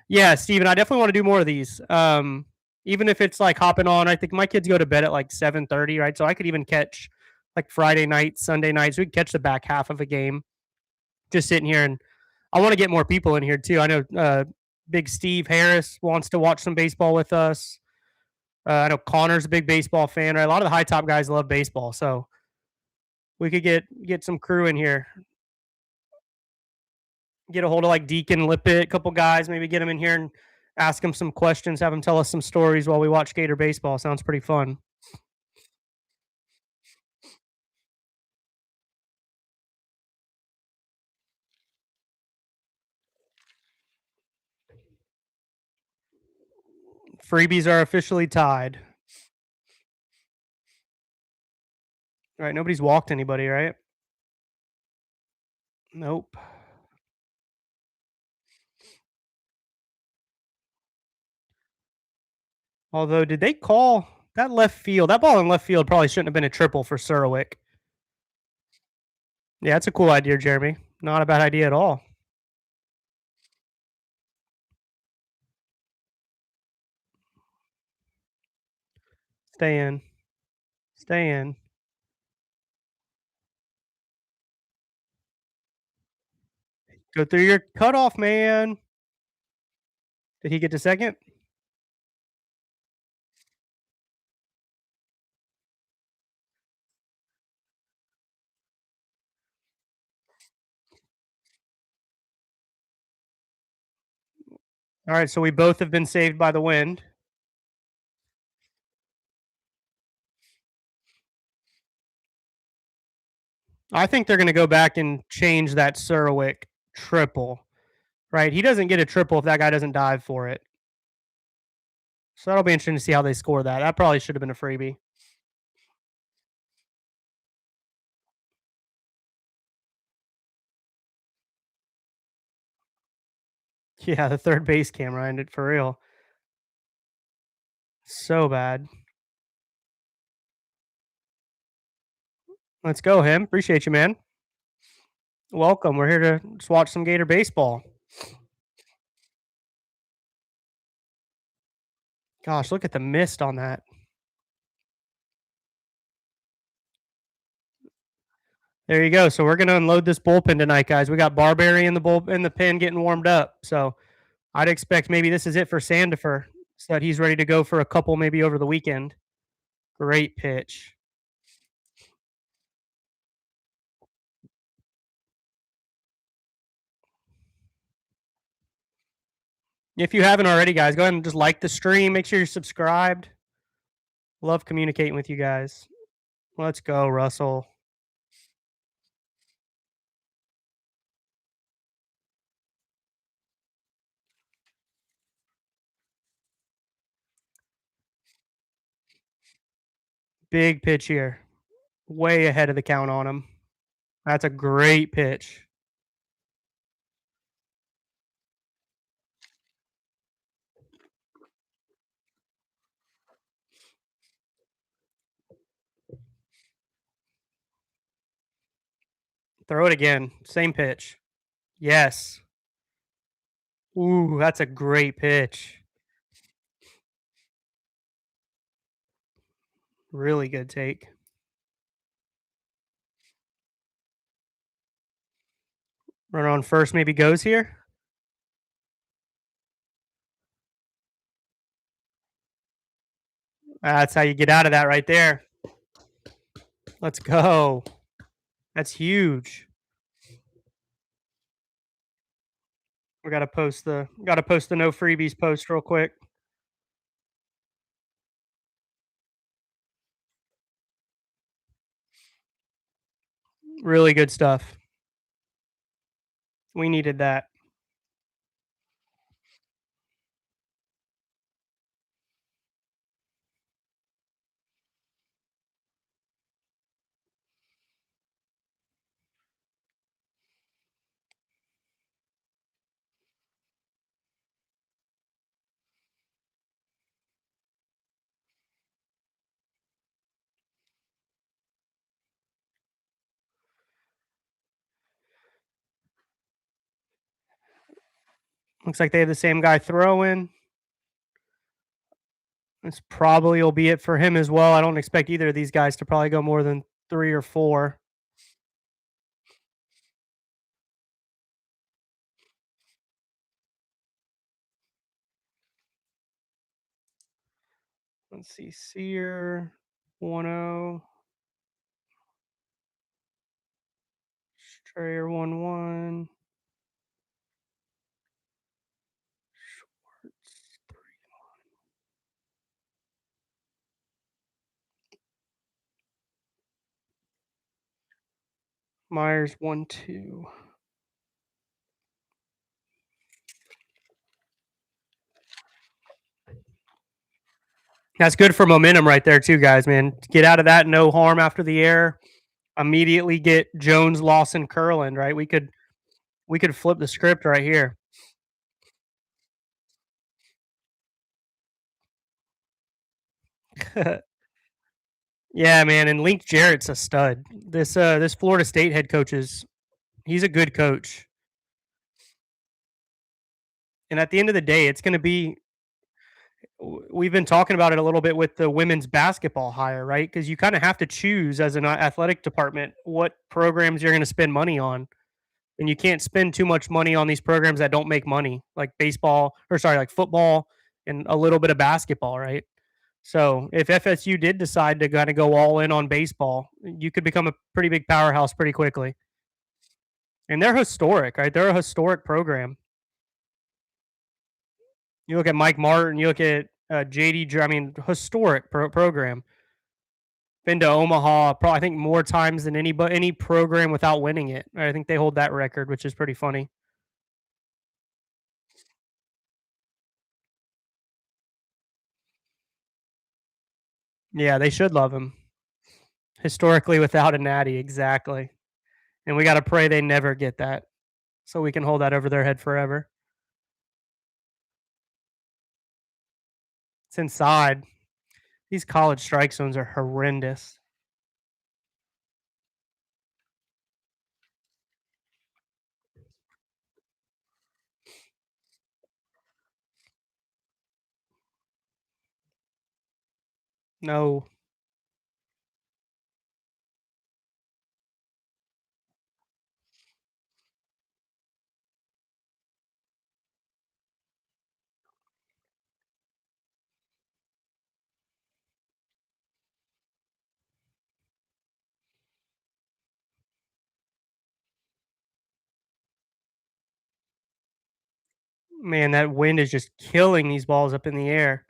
Yeah, Steven, I definitely want to do more of these. Even if it's like hopping on, I think my kids go to bed at like 7:30, right? So I could even catch like Friday nights, Sunday nights. We could catch the back half of a game just sitting here, and I want to get more people in here too. I know Big Steve Harris wants to watch some baseball with us. I know Connor's a big baseball fan, right? A lot of the high top guys love baseball, so we could get some crew in here. Get a hold of like Deacon Lippett, a couple guys, maybe get them in here and ask them some questions, have them tell us some stories while we watch Gator baseball. Sounds pretty fun. Freebies are officially tied. Right? Nobody's walked anybody, right? Nope. Although, did they call that left field? That ball in left field probably shouldn't have been a triple for Surwick. Yeah, that's a cool idea, Jeremy. Not a bad idea at all. Stay in. Stay in. Go through your cutoff, man. Did he get to second? All right, so we both have been saved by the wind. I think they're going to go back and change that Surwick triple, right? He doesn't get a triple if that guy doesn't dive for it. So that'll be interesting to see how they score that. That probably should have been a freebie. Yeah, the third base camera ended for real. So bad. Let's go, him. Appreciate you, man. Welcome. We're here to just watch some Gator baseball. Gosh, look at the mist on that. There you go. So we're gonna unload this bullpen tonight, guys. We got Barberry in the pen getting warmed up. So I'd expect maybe this is it for Sandifer, so that he's ready to go for a couple maybe over the weekend. Great pitch. If you haven't already, guys, go ahead and just like the stream. Make sure you're subscribed. Love communicating with you guys. Let's go, Russell. Big pitch here. Way ahead of the count on him. That's a great pitch. Throw it again. Same pitch. Yes. Ooh, that's a great pitch. Really good take. Runner on first maybe goes here. That's how you get out of that right there. Let's go. That's huge. We gotta post the no freebies post real quick. Really good stuff. We needed that. Looks like they have the same guy throwing. This probably will be it for him as well. I don't expect either of these guys to probably go more than 3 or 4. Let's see, Sear, 1-0, Strayer 1-1, Myers 1-2. That's good for momentum right there too, guys, man. Get out of that no harm after the air. Immediately get Jones, Lawson, Curland, right? We could flip the script right here. Yeah, man, and Link Jarrett's a stud. This Florida State head coach he's a good coach. And at the end of the day, it's going to be we've been talking about it a little bit with the women's basketball hire, right? Because you kind of have to choose as an athletic department what programs you're going to spend money on, and you can't spend too much money on these programs that don't make money, like baseball or sorry, like football and a little bit of basketball, right? So if FSU did decide to kind of go all in on baseball, you could become a pretty big powerhouse pretty quickly. And they're historic, right? They're a historic program. You look at Mike Martin, you look at JD. I mean, historic program. Been to Omaha, probably I think more times than any program without winning it. I think they hold that record, which is pretty funny. Yeah, they should love him. Historically, without a natty, exactly. And we got to pray they never get that, so we can hold that over their head forever. It's inside. These college strike zones are horrendous. No, man, that wind is just killing these balls up in the air.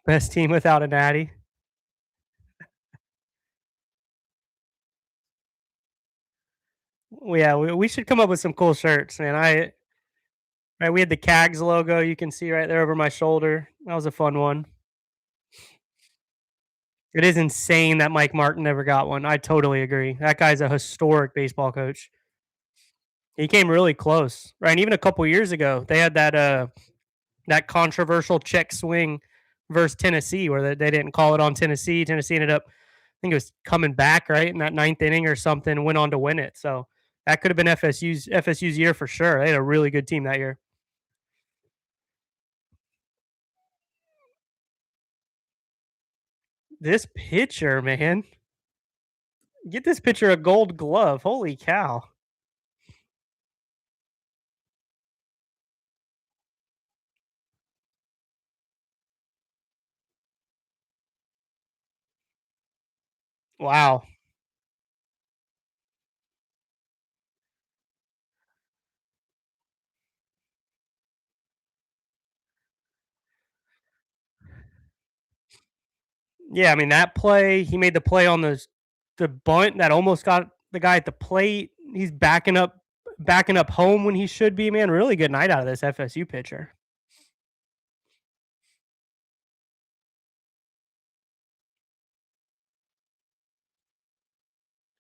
Best team without a natty. Well, yeah, we should come up with some cool shirts, man. Right, we had the CAGS logo you can see right there over my shoulder. That was a fun one. It is insane that Mike Martin never got one. I totally agree. That guy's a historic baseball coach. He came really close, right? And even a couple years ago, they had that controversial check swing versus Tennessee where they didn't call it on Tennessee. Tennessee ended up, I think it was coming back right in that ninth inning or something, went on to win it. So that could have been FSU's year for sure. They had a really good team that year. This pitcher, man, get this pitcher a Gold Glove. Holy cow! Wow. Yeah, I mean that play. He made the play on the bunt that almost got the guy at the plate. He's backing up home when he should be. Man, really good night out of this FSU pitcher.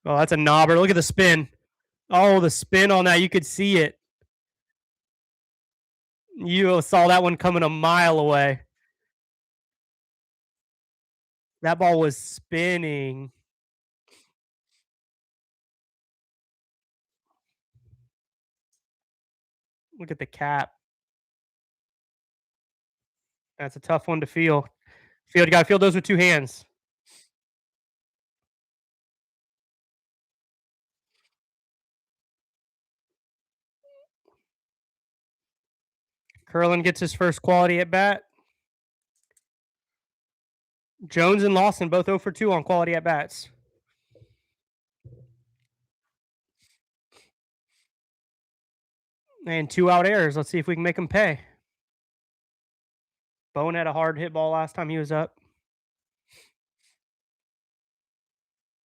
Oh, that's a knobber. Look at the spin. Oh, the spin on that. You could see it. You saw that one coming a mile away. That ball was spinning. Look at the cap. That's a tough one to feel. You got to feel those with two hands. Curlin gets his first quality at bat. Jones and Lawson both 0 for 2 on quality at bats. And 2 out errors. Let's see if we can make them pay. Bone had a hard hit ball last time he was up.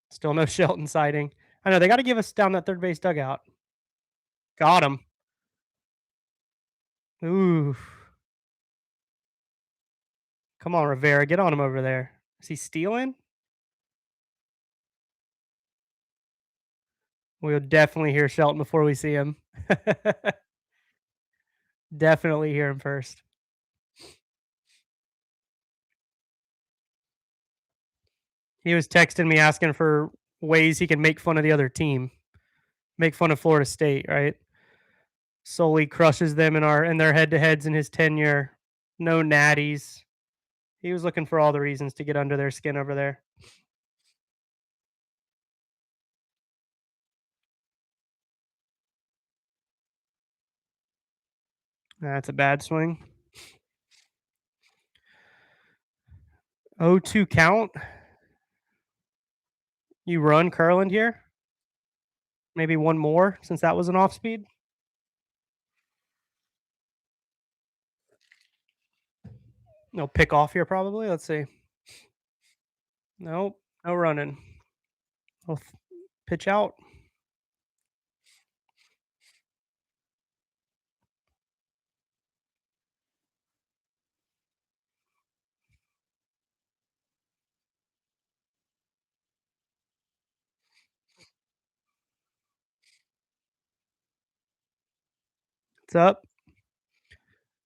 Still no Shelton sighting. I know they got to give us down that third base dugout. Got him. Ooh. Come on, Rivera. Get on him over there. Is he stealing? We'll definitely hear Shelton before we see him. Definitely hear him first. He was texting me asking for ways he can make fun of the other team, make fun of Florida State, right? Solely crushes them in their head to heads in his tenure. No natties. He was looking for all the reasons to get under their skin over there. That's a bad swing. 0-2 count. You run Curland here. Maybe one more since that was an off speed. No pick off here probably. Let's see. Nope. No running. We'll pitch out. It's up.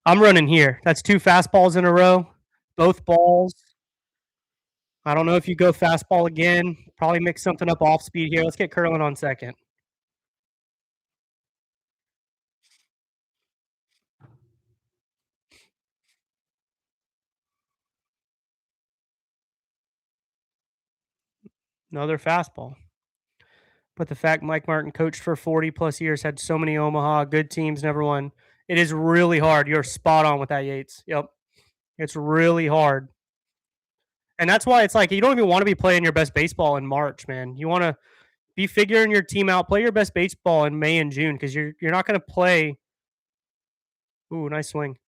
I'm running here. That's 2 fastballs in a row. Both balls. I don't know if you go fastball again. Probably mix something up off speed here. Let's get Curlin on second. Another fastball. But the fact Mike Martin coached for 40 plus years, had so many Omaha good teams, never won. It is really hard. You're spot on with that, Yates. Yep. It's really hard. And that's why it's like you don't even want to be playing your best baseball in March, man. You want to be figuring your team out, play your best baseball in May and June because you're not going to play. Ooh, nice swing.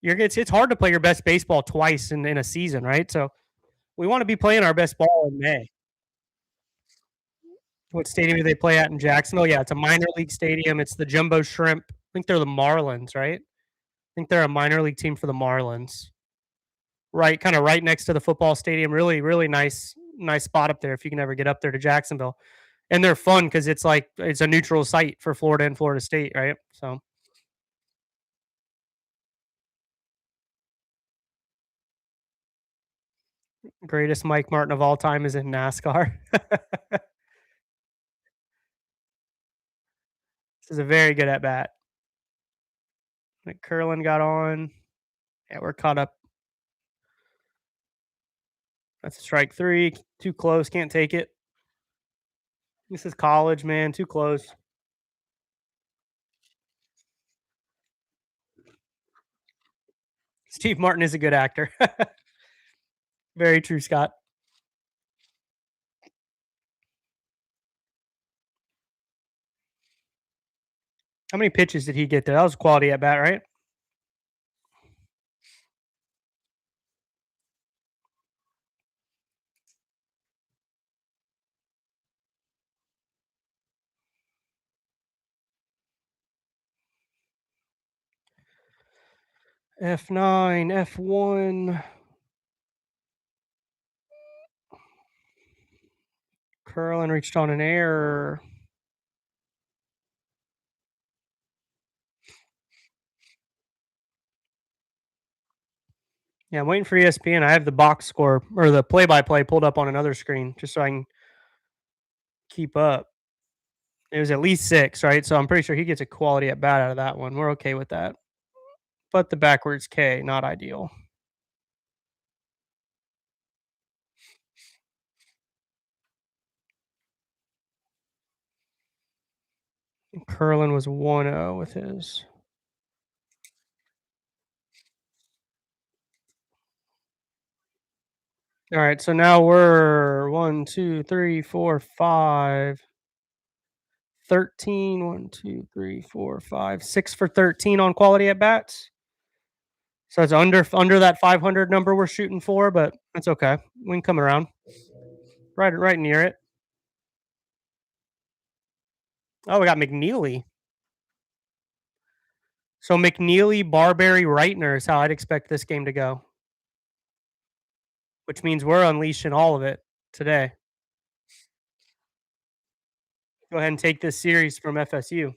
It's hard to play your best baseball twice in a season, right? So we want to be playing our best ball in May. What stadium do they play at in Jacksonville? Yeah, it's a minor league stadium. It's the Jumbo Shrimp. I think they're the Marlins, right? I think they're a minor league team for the Marlins. Right, kind of right next to the football stadium. Really, really nice spot up there if you can ever get up there to Jacksonville. And they're fun because it's like it's a neutral site for Florida and Florida State, right? So greatest Mike Martin of all time is in NASCAR. This is a very good at bat. Like Curlin got on. Yeah, we're caught up. That's strike 3. Too close. Can't take it. This is college, man. Too close. Steve Martin is a good actor. Very true, Scott. How many pitches did he get there? That was quality at bat, right? F9, F1. Curlin reached on an error. Yeah, I'm waiting for ESPN. I have the box score or the play-by-play pulled up on another screen just so I can keep up. It was at least 6, right? So I'm pretty sure he gets a quality at bat out of that one. We're okay with that. But the backwards K, not ideal. Curlin was 1-0 with his. All right, so now we're 1, 2, 3, 4, 5, 13. 1, 2, 3, 4, 5, 6 for 13 on quality at bats. So it's under that 500 number we're shooting for, but that's okay. We can come around. Right near it. Oh, we got McNeely. So McNeely, Barberry, Reitner is how I'd expect this game to go, which means we're unleashing all of it today. Go ahead and take this series from FSU.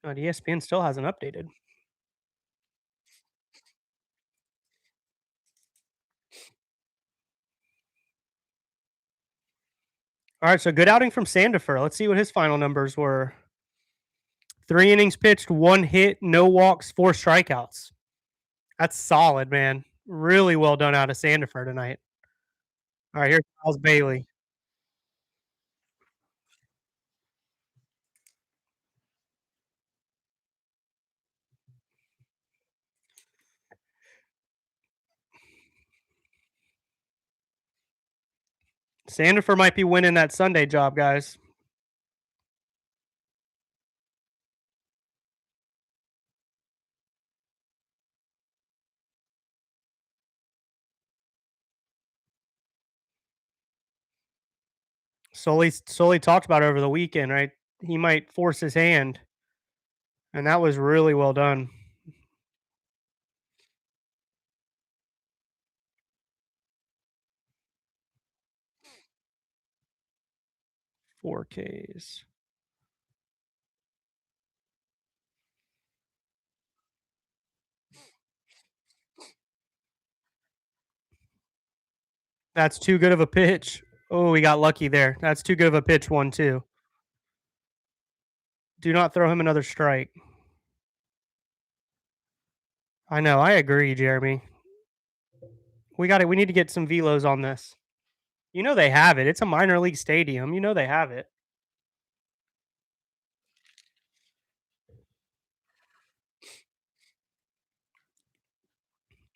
But ESPN still hasn't updated. All right, so good outing from Sandifer. Let's see what his final numbers were. 3 innings pitched, 1 hit, no walks, 4 strikeouts. That's solid, man. Really well done out of Sandifer tonight. All right, here's Miles Bailey. Sandifer might be winning that Sunday job, guys. Sully talked about it over the weekend, right? He might force his hand, and that was really well done. 4 Ks. That's too good of a pitch. Oh, we got lucky there. That's too good of a pitch, 1-2. Do not throw him another strike. I know. I agree, Jeremy. We got it. We need to get some velos on this. You know they have it. It's a minor league stadium. You know they have it.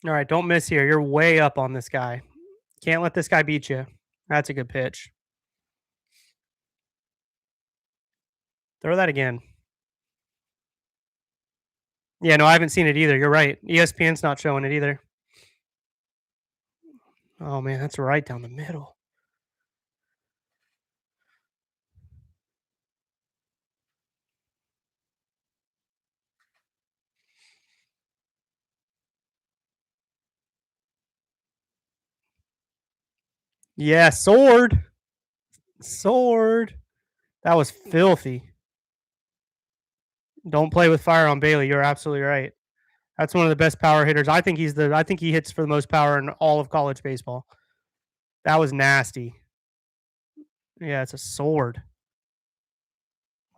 All right, don't miss here. You're way up on this guy. Can't let this guy beat you. That's a good pitch. Throw that again. Yeah, no, I haven't seen it either. You're right. ESPN's not showing it either. Oh man, that's right down the middle. Yeah, sword. Sword. That was filthy. Don't play with fire on Bailey. You're absolutely right. That's one of the best power hitters. I think he hits for the most power in all of college baseball. That was nasty. Yeah, it's a sword.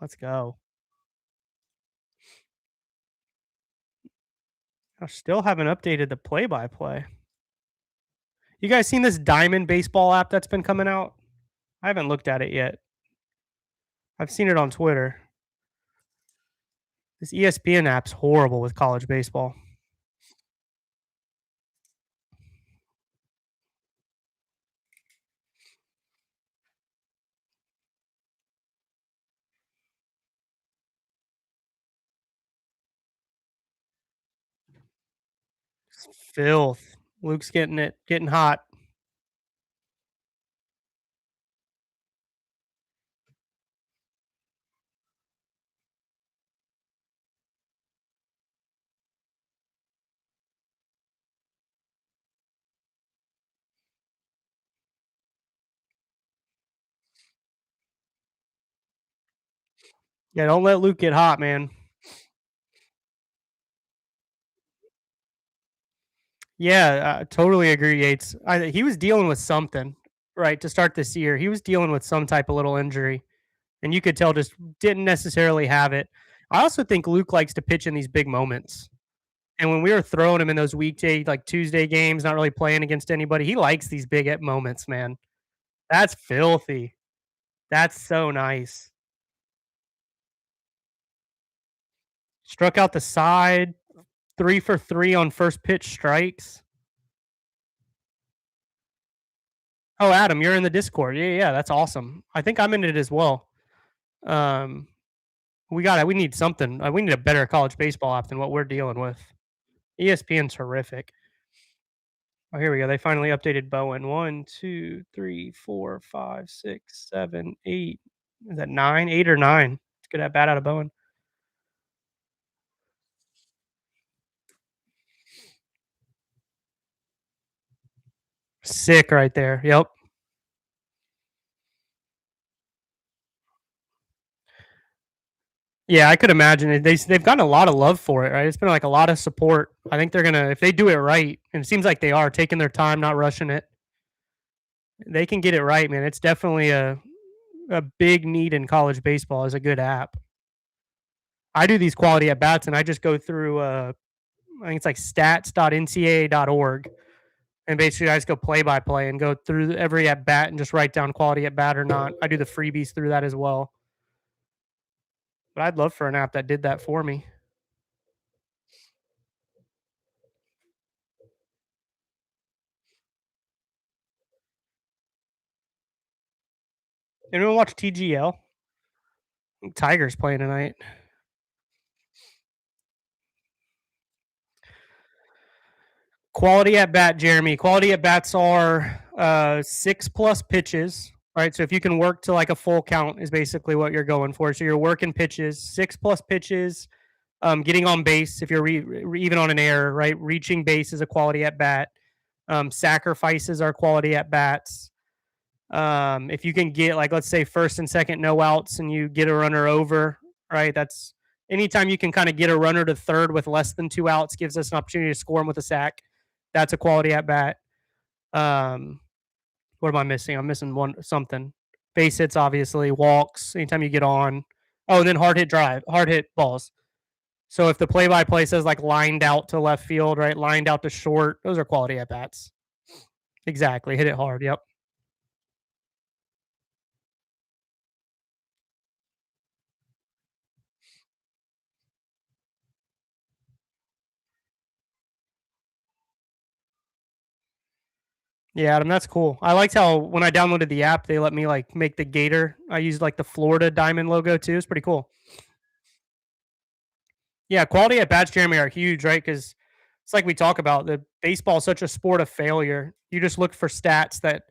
Let's go. I still haven't updated the play by play. You guys seen this Diamond baseball app that's been coming out? I haven't looked at it yet. I've seen it on Twitter. This ESPN app's horrible with college baseball. Filth. Luke's getting hot. Yeah, don't let Luke get hot, man. Yeah, I totally agree, Yates. He was dealing with something, right, to start this year. He was dealing with some type of little injury, and you could tell just didn't necessarily have it. I also think Luke likes to pitch in these big moments. And when we were throwing him in those weekday, like Tuesday games, not really playing against anybody, he likes these big moments, man. That's filthy. That's so nice. Struck out the side, 3 for 3 on first pitch strikes. Oh, Adam, you're in the Discord. Yeah, yeah, that's awesome. I think I'm in it as well. Um, we need something. We need a better college baseball app than what we're dealing with. ESPN's horrific. Oh, here we go. They finally updated Bowen. One, two, three, four, five, six, seven, eight. Is that nine? Eight or nine? Let's get that bat out of Bowen. Sick right there. Yep. Yeah, I could imagine it. They've gotten a lot of love for it, right? It's been like a lot of support. I think they're gonna if they do it right, and it seems like they are taking their time, not rushing it. They can get it right, man. It's definitely a big need in college baseball is a good app. I do these quality at bats, and I just go through. I think it's like stats.ncaa.org, and basically I just go play by play and go through every at bat and just write down quality at bat or not. I do the freebies through that as well. But I'd love for an app that did that for me. Anyone watch TGL? Tigers playing tonight. Quality at bat, Jeremy. Quality at bats are 6+ pitches. Right. So if you can work to like a full count is basically what you're going for. So you're working pitches, 6+ pitches, getting on base if you're even on an error, right? Reaching base is a quality at bat. Sacrifices are quality at bats. If you can get like let's say first and second no outs and you get a runner over, right? That's anytime you can kind of get a runner to third with less than 2 outs gives us an opportunity to score him with a sack. That's a quality at bat. Um, what am I missing? I'm missing one something. Base hits, obviously, walks. Anytime you get on. Oh, and then hard hit balls. So if the play by play says like lined out to left field, right, lined out to short, those are quality at bats. Exactly, hit it hard. Yep. Yeah, Adam, that's cool. I liked how when I downloaded the app, they let me like make the gator. I used like the Florida diamond logo too. It's pretty cool. Yeah, quality at bats, Jeremy, are huge, right? Because it's like we talk about the baseball is such a sport of failure. You just look for stats that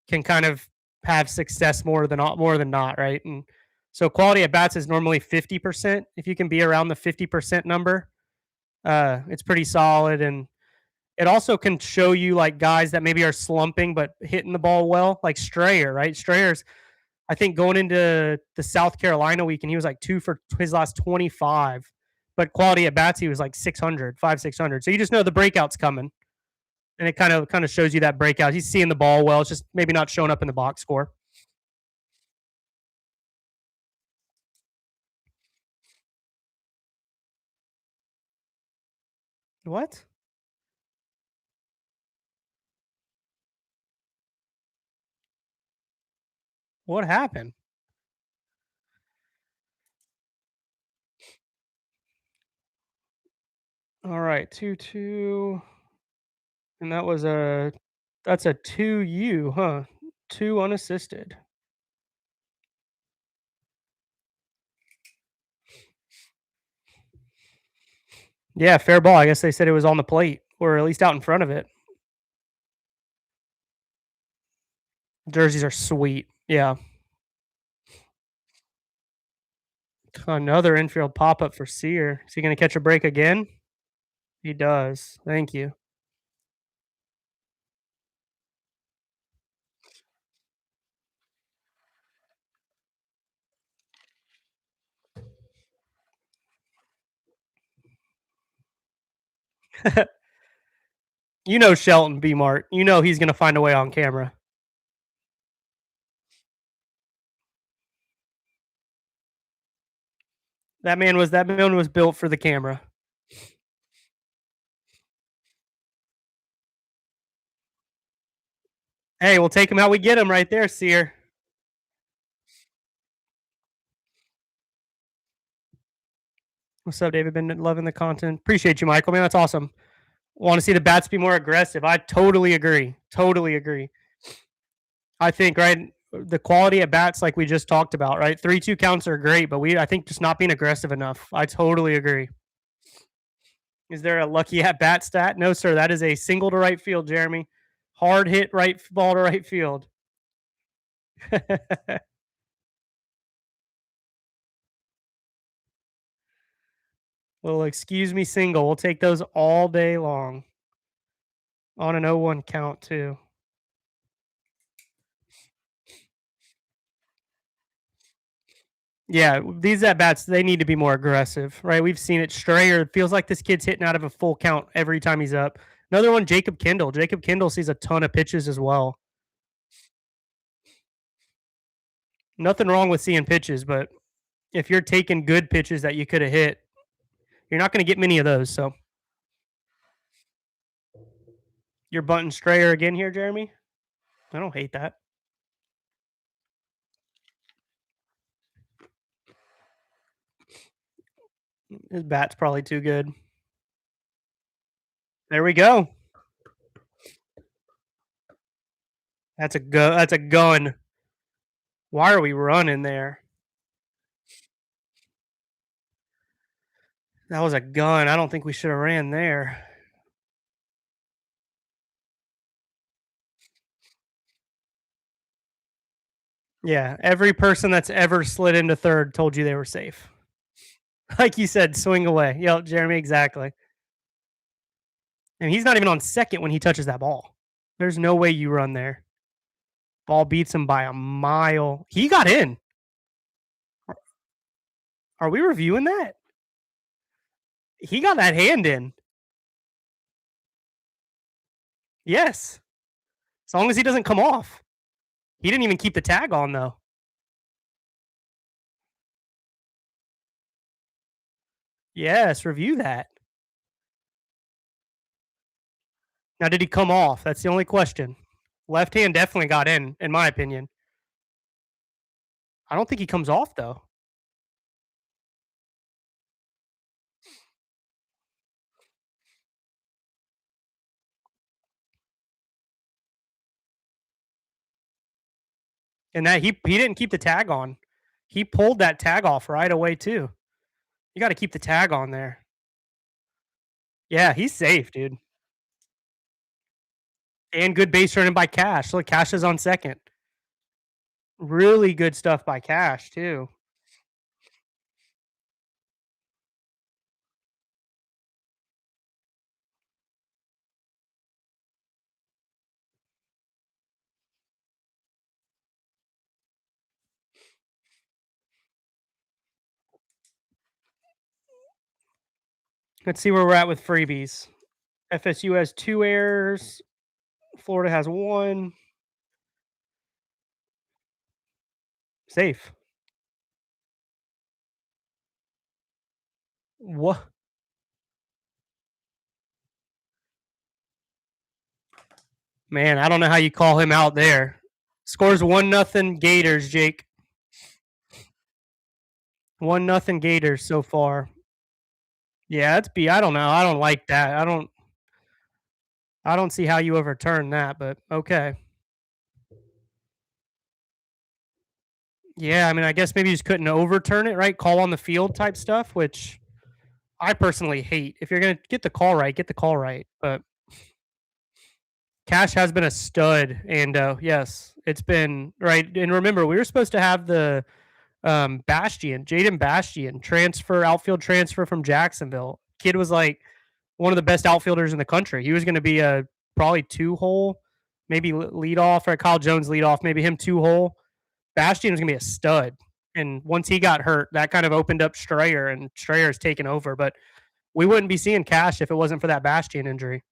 can kind of have success more than not, right? And so quality at bats is normally 50%. If you can be around the 50% number, it's pretty solid. And it also can show you like guys that maybe are slumping but hitting the ball well, like Strayer, right? Strayer's I think going into the South Carolina week, and he was like 2 for his last 25. But quality at bats, he was like 600, 600. So you just know the breakout's coming, and it kind of shows you that breakout. He's seeing the ball well. It's just maybe not showing up in the box score. What? What happened? All right, 2-2, and that's a 2U, huh? Two unassisted. Yeah, fair ball. I guess they said it was on the plate or at least out in front of it. Jerseys are sweet. Yeah. Another infield pop up for Sear. Is he going to catch a break again? He does. Thank you. You know Shelton B. Mart. You know he's gonna find a way on camera. That man was built for the camera. Hey, we'll take him how we get him right there, Sear. What's up, David? Been loving the content. Appreciate you, Michael. Man, that's awesome. Want to see the bats be more aggressive. I totally agree. Totally agree. I think, right, the quality at bats like we just talked about, right? 3-2 counts are great, but I think just not being aggressive enough. I totally agree. Is there a lucky at bat stat? No, sir. That is a single to right field, Jeremy. Hard hit right ball to right field. Well, excuse me, single. We'll take those all day long on an 0-1 count, too. Yeah, these at bats, they need to be more aggressive, right? We've seen it. Strayer feels like this kid's hitting out of a full count every time he's up. Another one, Jacob Kindle. Jacob Kindle sees a ton of pitches as well. Nothing wrong with seeing pitches, but if you're taking good pitches that you could have hit, you're not going to get many of those. So you're bunting Strayer again here, Jeremy. I don't hate that. His bat's probably too good. There we go. That's a go. That's a gun. Why are we running there? That was a gun. I don't think we should have ran there. Yeah, every person that's ever slid into third told you they were safe. Like you said, swing away. Yep, Jeremy, exactly. And he's not even on second when he touches that ball. There's no way you run there. Ball beats him by a mile. He got in. Are we reviewing that? He got that hand in. Yes. As long as he doesn't come off. He didn't even keep the tag on, though. Yes, review that. Now, did he come off? That's the only question. Left hand definitely got in my opinion. I don't think he comes off, though. And that he didn't keep the tag on. He pulled that tag off right away, too. You got to keep the tag on there. Yeah, he's safe, dude. And good base running by Cash. Look, Cash is on second. Really good stuff by Cash, too. Let's see where we're at with freebies. FSU has 2 errors. Florida has 1. Safe. What? Man, I don't know how you call him out there. Scores 1-0 Gators, Jake. 1-0 Gators so far. Yeah, that's B. I don't know. I don't like that. I don't see how you overturn that, but okay. Yeah, I mean, I guess maybe you just couldn't overturn it, right? Call on the field type stuff, which I personally hate. If you're gonna get the call right, get the call right. But Cash has been a stud, and yes, it's been right. And remember, we were supposed to have the Jaden Bastian outfield transfer from Jacksonville. Kid was like one of the best outfielders in the country. He was going to be a probably 2-hole, maybe lead off, or Kyle Jones lead off, maybe him 2-hole. Bastian was going to be a stud. And once he got hurt, that kind of opened up Strayer, and Strayer's taken over. But We wouldn't be seeing Cash if it wasn't for that Bastian injury.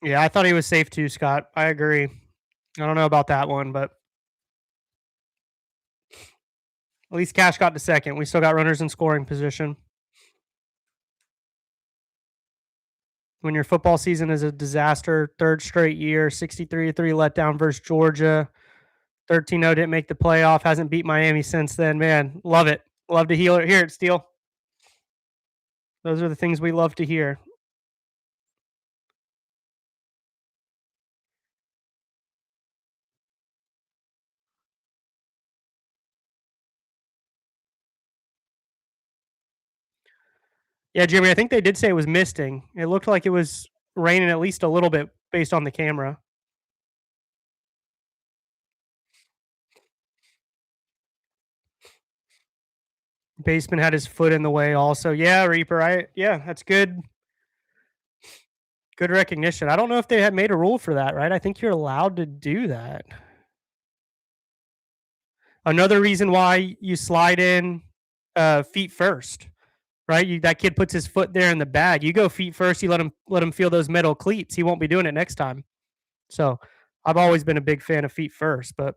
Yeah, I thought he was safe too, Scott. I agree. I don't know about that one, but at least Cash got to second. We still got runners in scoring position. When your football season is a disaster, third straight year, 63-3 letdown versus Georgia, 13-0 didn't make the playoff, hasn't beat Miami since then. Man, love it. Love to hear it, Steele. Those are the things we love to hear. Yeah, Jimmy, I think they did say it was misting. It looked like it was raining at least a little bit based on the camera. Baseman had his foot in the way also. Yeah, Reaper. That's good. Good recognition. I don't know if they had made a rule for that, right? I think you're allowed to do that. Another reason why you slide in feet first, right? That kid puts his foot there in the bag. You go feet first. You let him feel those metal cleats. He won't be doing it next time. So I've always been a big fan of feet first, but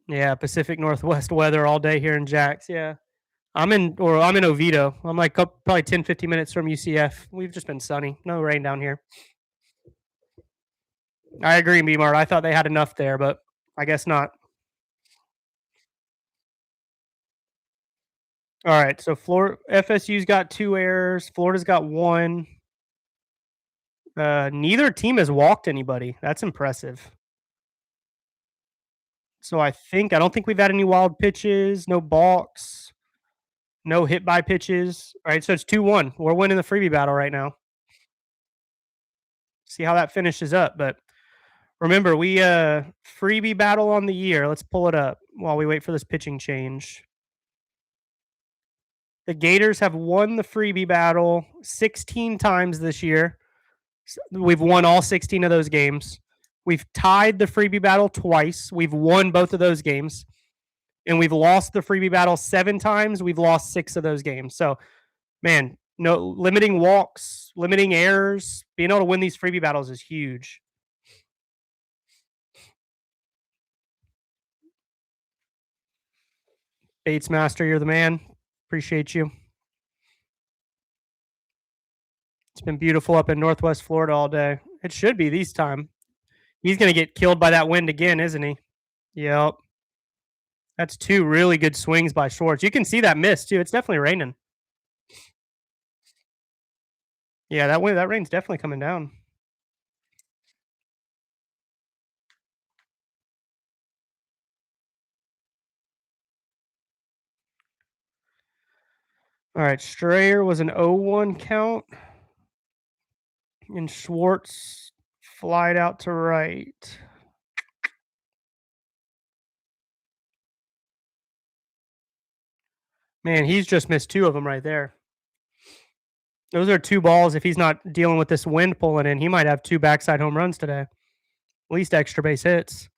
yeah, Pacific Northwest weather all day here in Jax. Yeah. I'm in Oviedo. I'm like probably 10, 15 minutes from UCF. We've just been sunny. No rain down here. I agree, B-Mart. I thought they had enough there, but I guess not. All right. So FSU's got 2 errors. Florida's got 1. Neither team has walked anybody. That's impressive. So I don't think we've had any wild pitches, no balks, no hit by pitches. All right. So it's 2-1. We're winning the freebie battle right now. See how that finishes up. But remember, we freebie battle on the year. Let's pull it up while we wait for this pitching change. The Gators have won the freebie battle 16 times this year. We've won all 16 of those games. We've tied the freebie battle twice. We've won both of those games. And we've lost the freebie battle 7 times. We've lost 6 of those games. So, man, no limiting walks, limiting errors, being able to win these freebie battles is huge. Bates Master, you're the man. Appreciate you. It's been beautiful up in Northwest Florida all day. It should be this time. He's going to get killed by that wind again, isn't he? Yep. That's 2 really good swings by Schwartz. You can see that mist too. It's definitely raining. Yeah, that rain's definitely coming down. All right, Strayer was an 0-1 count, and Schwartz flied out to right. Man, he's just missed 2 of them right there. Those are 2 balls. If he's not dealing with this wind pulling in, he might have 2 backside home runs today. At least extra base hits.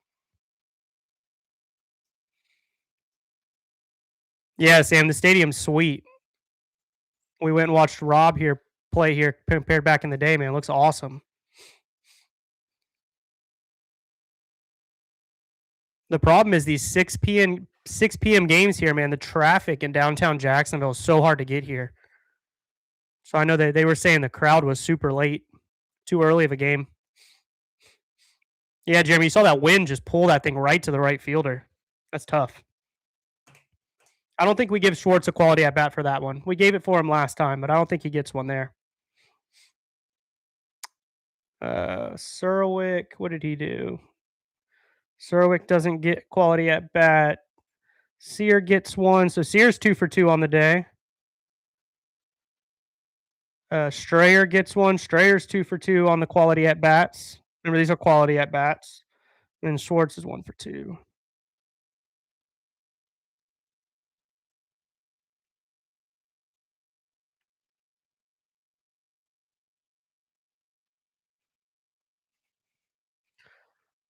Yeah, Sam, the stadium's sweet. We went and watched Rob here play here compared back in the day, man. It looks awesome. The problem is these 6 p.m. games here, man. The traffic in downtown Jacksonville is so hard to get here. So I know that they were saying the crowd was super late, too early of a game. Yeah, Jeremy, you saw that wind just pull that thing right to the right fielder. That's tough. I don't think we give Schwartz a quality at bat for that one. We gave it for him last time, but I don't think he gets one there. Serwick, what did he do? Serwick doesn't get quality at bat. Sear gets one, so Sear's 2 for 2 on the day. Strayer gets one. Strayer's 2 for 2 on the quality at bats. Remember, these are quality at bats. And Schwartz is 1 for 2.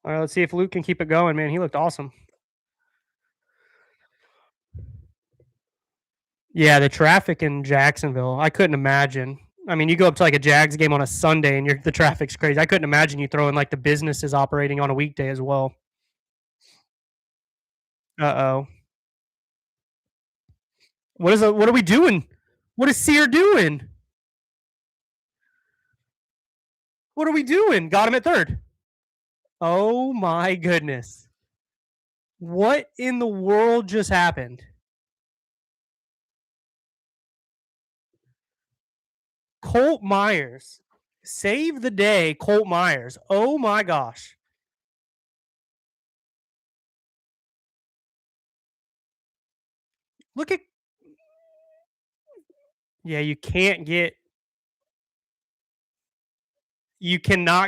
All right, let's see if Luke can keep it going, man. He looked awesome. Yeah, the traffic in Jacksonville, I couldn't imagine. I mean, you go up to like a Jags game on a Sunday and the traffic's crazy. I couldn't imagine you throwing like the businesses operating on a weekday as well. Uh-oh. What are we doing? What is Sear doing? What are we doing? Got him at third. Oh my goodness. What in the world just happened? Colt Myers. Save the day, Colt Myers. Oh my gosh. Look at Yeah, you cannot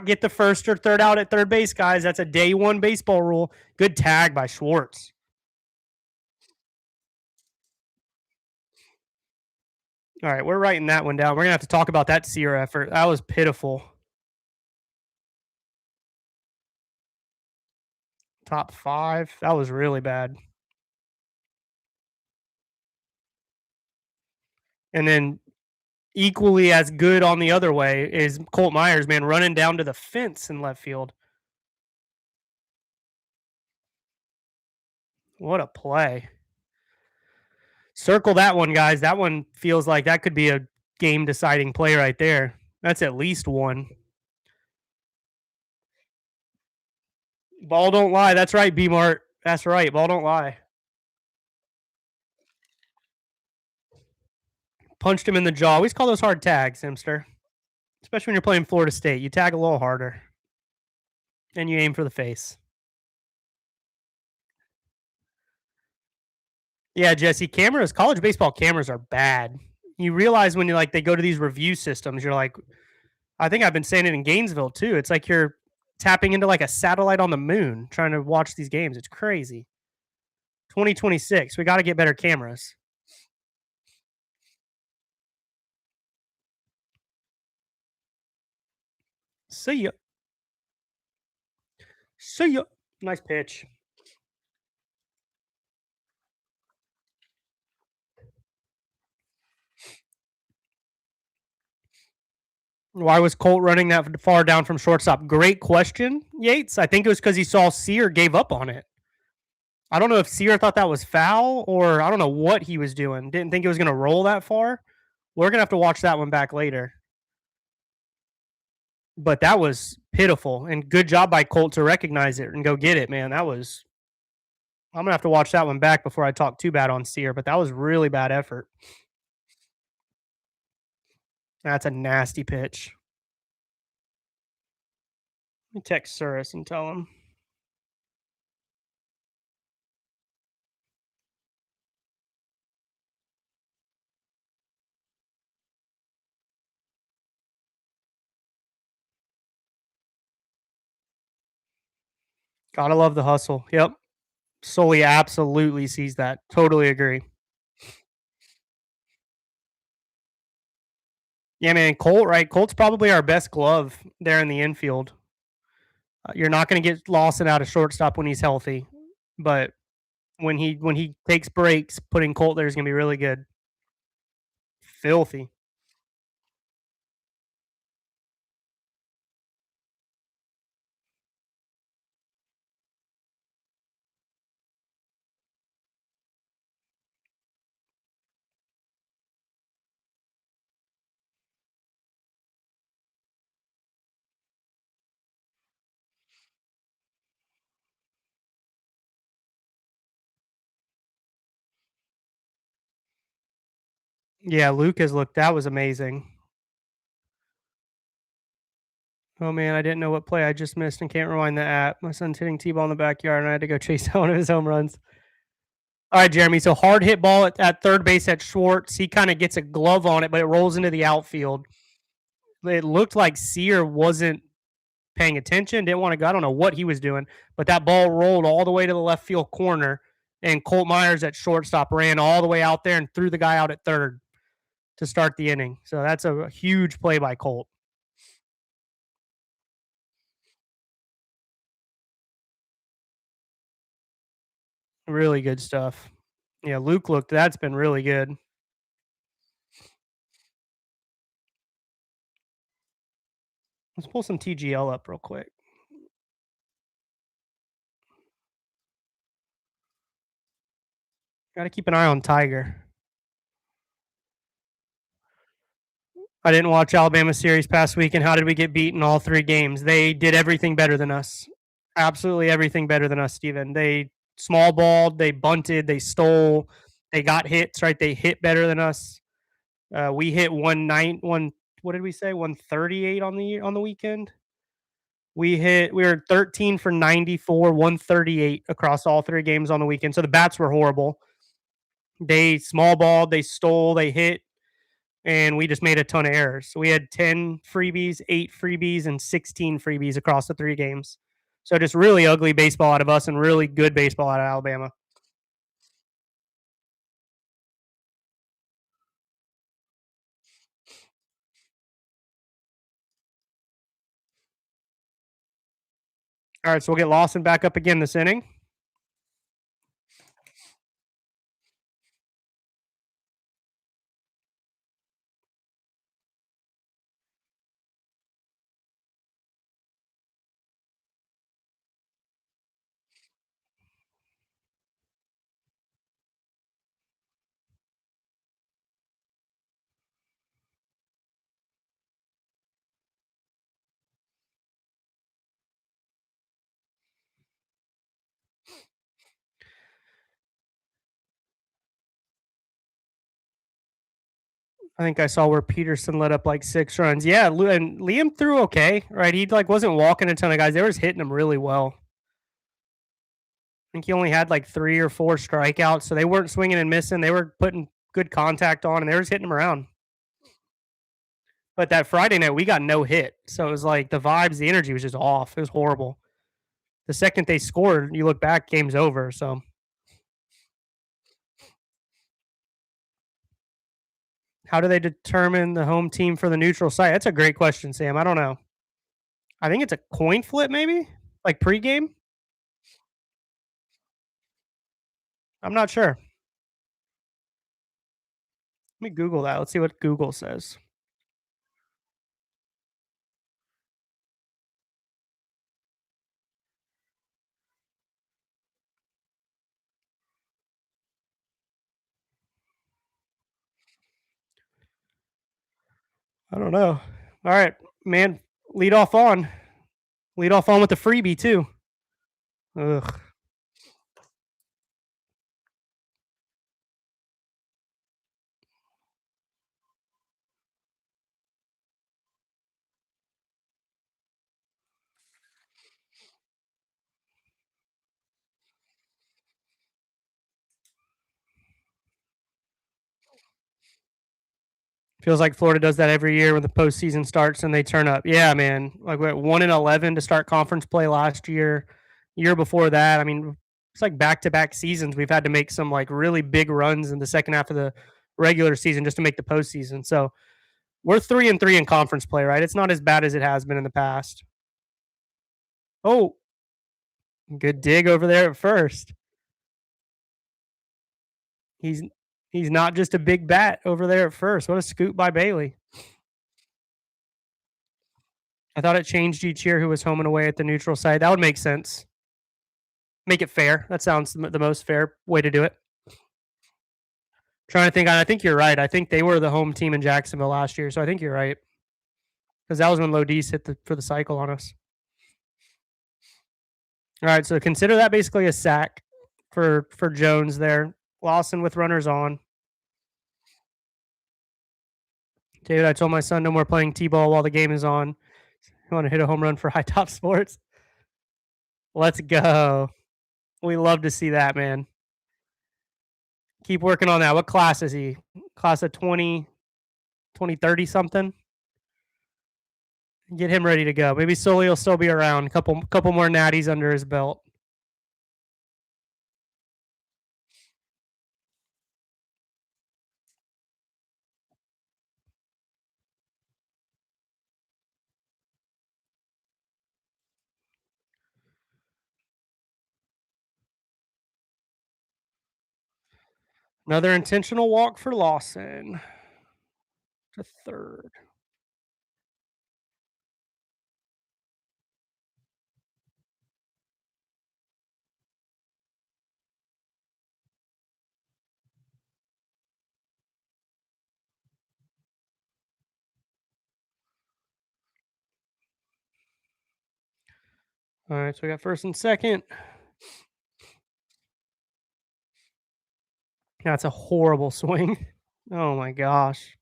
get the first or third out at third base, guys. That's a day one baseball rule. Good tag by Schwartz. All right, we're writing that one down. We're gonna have to talk about that Sear effort. That was pitiful. Top five. That was really bad. And then equally as good on the other way is Colt Myers, man, running down to the fence in left field. What a play. Circle that one, guys. That one feels like that could be a game deciding play right there. That's at least one. Ball don't lie. That's right, B Mart. That's right. Ball don't lie. Punched him in the jaw. We always call those hard tags, Himster. Especially when you're playing Florida State. You tag a little harder. And you aim for the face. Yeah, Jesse, cameras, college baseball cameras are bad. You realize when you like they go to these review systems, you're like, I think I've been saying it in Gainesville too. It's like you're tapping into like a satellite on the moon trying to watch these games. It's crazy. 2026, we got to get better cameras. See ya. See ya. Nice pitch. Why was Colt running that far down from shortstop? Great question, Yates. I think it was because he saw Sear gave up on it. I don't know if Sear thought that was foul or I don't know what he was doing. Didn't think it was going to roll that far. We're going to have to watch that one back later. But that was pitiful and good job by Colt to recognize it and go get it, man. That was I'm gonna have to watch that one back before I talk too bad on Sear, but that was really bad effort. That's a nasty pitch. Let me text Suris and tell him. Gotta love the hustle. Yep. Sully absolutely sees that. Totally agree. Yeah, man. Colt, right? Colt's probably our best glove there in the infield. You're not going to get Lawson out of shortstop when he's healthy, but when he takes breaks, putting Colt there is going to be really good. Filthy. Yeah, Lucas looked. That was amazing. Oh man, I didn't know what play I just missed and can't rewind the app. My son's hitting T-ball in the backyard, and I had to go chase down one of his home runs. All right, Jeremy. So hard hit ball at third base at Schwartz. He kind of gets a glove on it, but it rolls into the outfield. It looked like Sear wasn't paying attention, didn't want to go. I don't know what he was doing, but that ball rolled all the way to the left field corner, and Colt Myers at shortstop ran all the way out there and threw the guy out at third to start the inning. So that's a huge play by Colt. Really good stuff. Yeah, Luke looked that's been really good. Let's pull some TGL up real quick. Gotta keep an eye on Tiger. I didn't watch Alabama series past week, and how did we get beaten all 3 games? They did everything better than us. Absolutely everything better than us, Steven. They small balled, they bunted, they stole, they got hits, right? They hit better than us. We hit one what did we say? 138 on the weekend. We were 13 for 94, 138 across all 3 games on the weekend. So the bats were horrible. They small balled, they stole, they hit, and we just made a ton of errors. So we had 10 freebies, 8 freebies, and 16 freebies across the 3 games. So just really ugly baseball out of us and really good baseball out of Alabama. All right, so we'll get Lawson back up again this inning. I think I saw where Peterson let up like 6 runs. Yeah, and Liam threw okay, right? He like wasn't walking a ton of guys. They were just hitting him really well. I think he only had like 3 or 4 strikeouts, so they weren't swinging and missing. They were putting good contact on, and they were just hitting him around. But that Friday night, we got no hit, so it was like the vibes, the energy was just off. It was horrible. The second they scored, you look back, game's over. So how do they determine the home team for the neutral site? That's a great question, Sam. I don't know. I think it's a coin flip, maybe like pregame. I'm not sure. Let me Google that. Let's see what Google says. I don't know. All right, man. Lead off on. Lead off on with the freebie too. Ugh. Feels like Florida does that every year when the postseason starts and they turn up. Yeah, man. Like we 1-11 to start conference play last year. Year before that, I mean, it's like back-to-back seasons. We've had to make some like really big runs in the second half of the regular season just to make the postseason. So we're 3-3 in conference play, right? It's not as bad as it has been in the past. Oh, good dig over there at first. He's he's not just a big bat over there at first. What a scoop by Bailey. I thought it changed each year who was home and away at the neutral site. That would make sense. Make it fair. That sounds the most fair way to do it. Trying to think, I think you're right. I think they were the home team in Jacksonville last year, so I think you're right because that was when Lodis hit for the cycle on us. All right, so consider that basically a sack for Jones there. Lawson with runners on. David, I told my son no more playing t-ball while the game is on. You want to hit a home run for Hightop Sports? Let's go. We love to see that, man. Keep working on that. What class is he? Class of 2030 something? Get him ready to go. Maybe Sully will still be around. Couple more natties under his belt. Another intentional walk for Lawson to third. All right, so we got first and second. That's a horrible swing. Oh my gosh.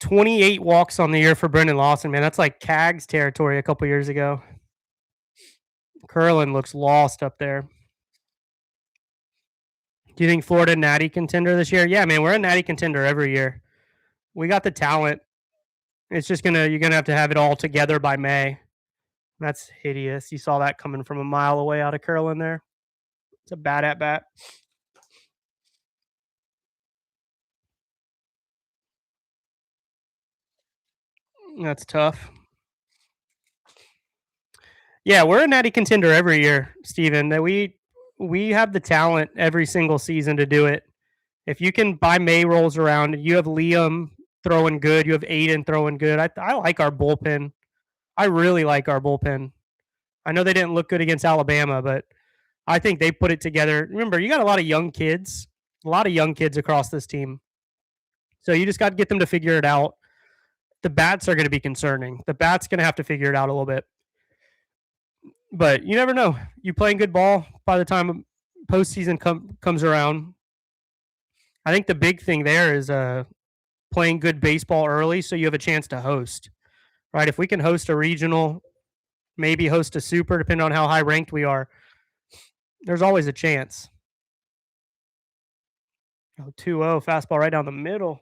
28 walks on the year for Brendan Lawson, man. That's like Cags territory a couple years ago. Curlin looks lost up there. Do you think Florida natty contender this year? Yeah, man, we're a natty contender every year. We got the talent. It's just you're gonna have it all together by May. That's hideous. You saw that coming from a mile away out of Curlin there. It's a bad at bat. That's tough. Yeah, we're a natty contender every year, Steven. That we have the talent every single season to do it. If you can by May rolls around, you have Liam throwing good, you have Aiden throwing good. I like our bullpen. I really like our bullpen. I know they didn't look good against Alabama, but I think they put it together. Remember, you got a lot of young kids across this team. So you just got to get them to figure it out. The bats are going to be concerning. The bats going to have to figure it out a little bit. But you never know. You playing good ball by the time postseason comes around. I think the big thing there is playing good baseball early so you have a chance to host. Right? If we can host a regional, maybe host a super, depending on how high ranked we are, there's always a chance. Oh, 2-0 fastball right down the middle.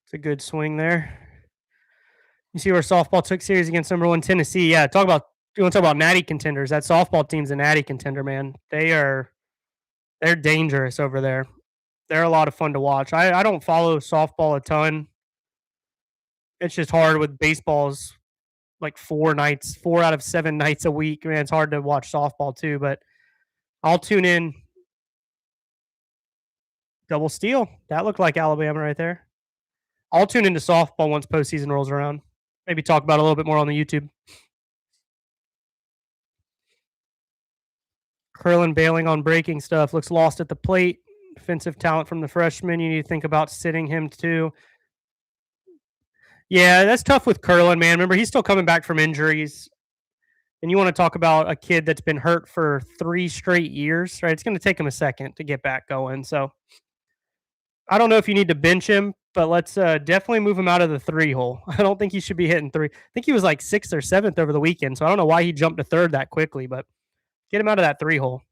It's a good swing there. You see where softball took series against number one Tennessee. Yeah, you want to talk about natty contenders. That softball team's a natty contender, man. They're dangerous over there. They're a lot of fun to watch. I don't follow softball a ton. It's just hard with baseball's like 4 nights, 4 out of 7 nights a week. Man, it's hard to watch softball too, but I'll tune in. Double steal. That looked like Alabama right there. I'll tune into softball once postseason rolls around. Maybe talk about it a little bit more on the YouTube. Curlin bailing on breaking stuff. Looks lost at the plate. Defensive talent from the freshman. You need to think about sitting him too. Yeah, that's tough with Curlin, man. Remember, he's still coming back from injuries. And you want to talk about a kid that's been hurt for 3 straight years, right? It's going to take him a second to get back going. So I don't know if you need to bench him, but let's definitely move him out of the 3 hole. I don't think he should be hitting three. I think he was like 6th or 7th over the weekend. So I don't know why he jumped to third that quickly, but get him out of that 3 hole.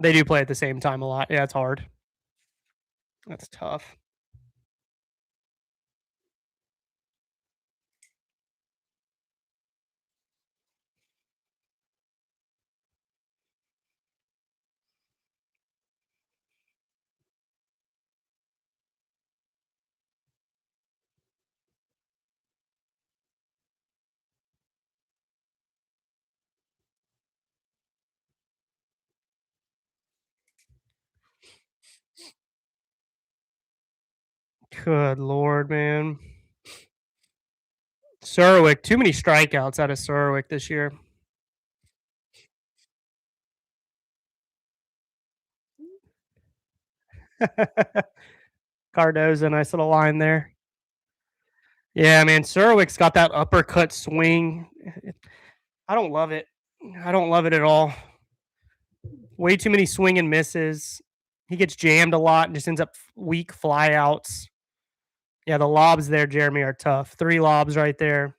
They do play at the same time a lot. Yeah, it's hard. That's tough. Good lord, man. Surwick, too many strikeouts out of Surwick this year. Cardoza, nice little line there. Yeah, man, Surwick's got that uppercut swing. I don't love it. I don't love it at all. Way too many swing and misses. He gets jammed a lot and just ends up weak flyouts. Yeah, the lobs there, Jeremy, are tough. 3 lobs right there.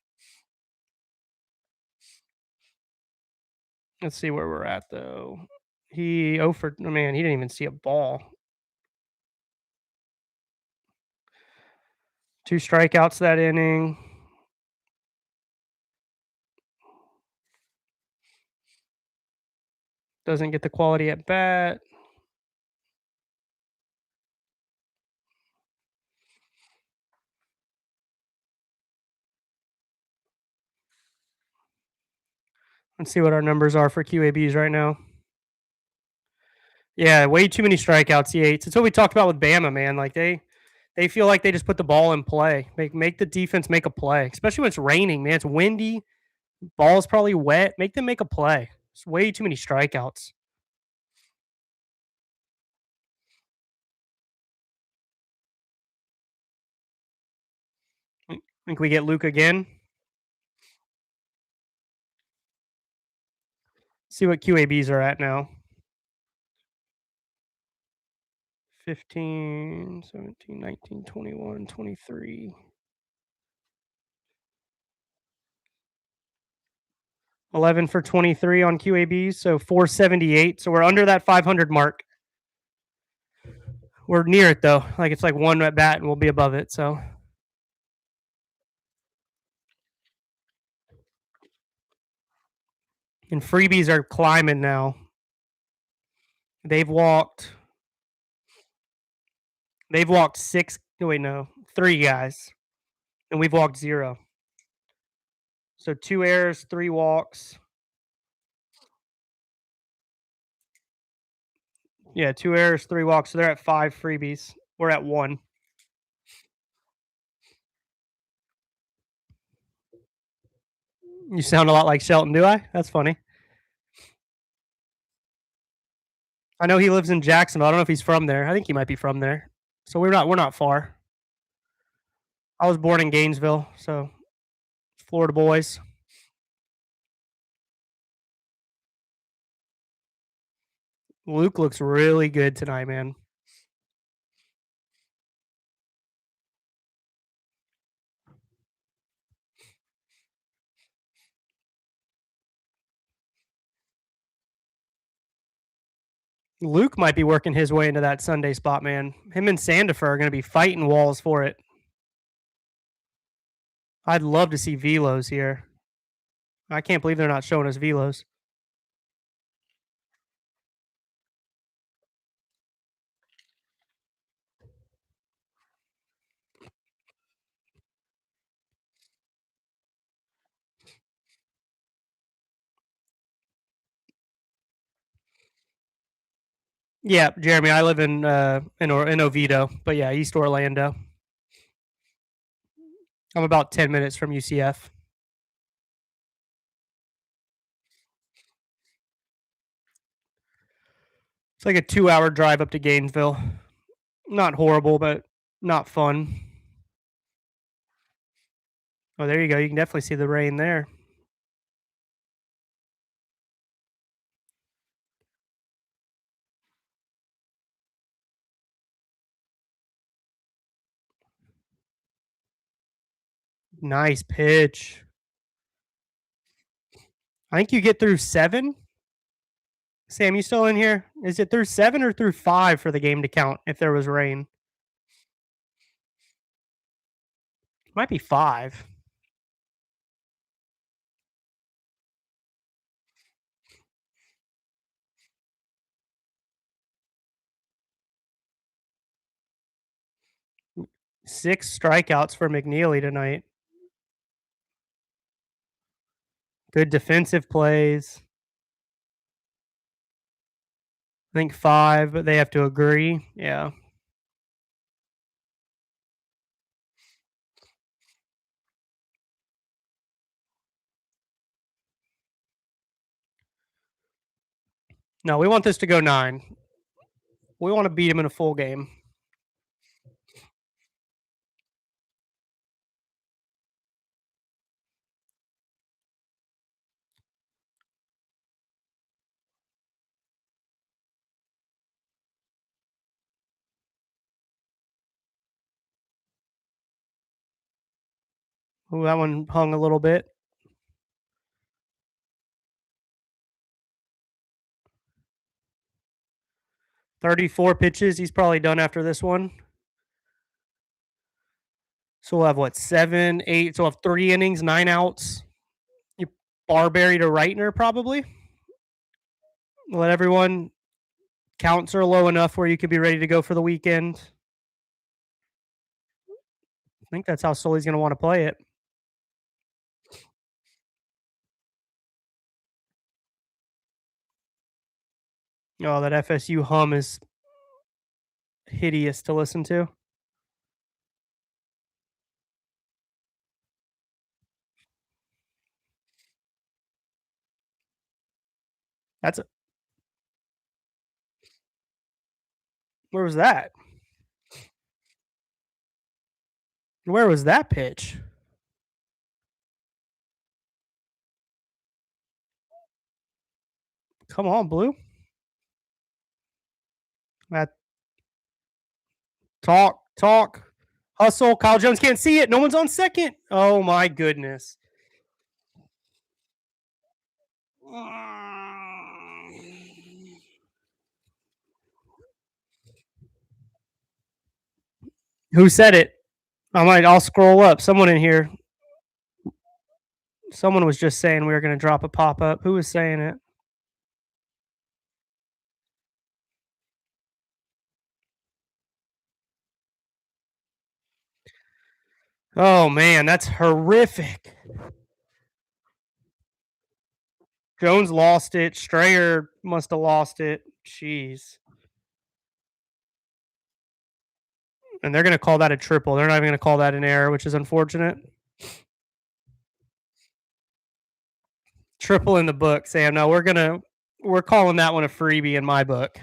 Let's see where we're at though. He 0 for oh, man, he didn't even see a ball. 2 strikeouts that inning. Doesn't get the quality at bat. Let's see what our numbers are for QABs right now. Yeah, way too many strikeouts, he hates. It's what we talked about with Bama, man. Like they feel like they just put the ball in play. Make the defense make a play, especially when it's raining, man. It's windy, ball's probably wet. Make them make a play. It's way too many strikeouts. Think we get Luke again. See what QABs are at now. 15, 17, 19, 21, 23. 11 for 23 on QABs, so 478. So we're under that 500 mark. We're near it though. Like it's like one at bat and we'll be above it. So and freebies are climbing now. They've walked 6 no wait, no, 3 guys. And we've walked 0. So 2 errors, 3 walks. Yeah, 2 errors, 3 walks. So they're at 5 freebies. We're at 1. You sound a lot like Shelton, do I? That's funny. I know he lives in Jacksonville. I don't know if he's from there. I think he might be from there. So we're not far. I was born in Gainesville, so Florida boys. Luke looks really good tonight, man. Luke might be working his way into that Sunday spot, man. Him and Sandifer are going to be fighting walls for it. I'd love to see velos here. I can't believe they're not showing us velos. Yeah, Jeremy, I live in Oviedo, but yeah, East Orlando. I'm about 10 minutes from UCF. It's like a 2-hour drive up to Gainesville. Not horrible, but not fun. Oh, there you go. You can definitely see the rain there. Nice pitch. I think you get through 7. Sam, you still in here? Is it through 7 or through 5 for the game to count if there was rain? Might be 5. Six strikeouts for McNeely tonight. Good defensive plays. I think 5, but they have to agree. Yeah. No, we want this to go 9. We want to beat him in a full game. Ooh, that one hung a little bit. 34 pitches. He's probably done after this one. So we'll have what, 7, 8. So we'll have 3 innings, 9 outs. You Barberry to Reitner probably. Let everyone counts are low enough where you could be ready to go for the weekend. I think that's how Sully's going to want to play it. Oh, that FSU hum is hideous to listen to. That's a, where was that? Where was that pitch? Come on, Blue. That talk, hustle. Kyle Jones can't see it. No one's on second. Oh my goodness. Who said it? I'll scroll up. Someone in here. Someone was just saying we were going to drop a pop up. Who was saying it? Oh man, that's horrific. Jones lost it. Strayer must have lost it. Jeez. And they're going to call that a triple. They're not even going to call that an error, which is unfortunate. Triple in the book, Sam. No, we're calling that one a freebie in my book.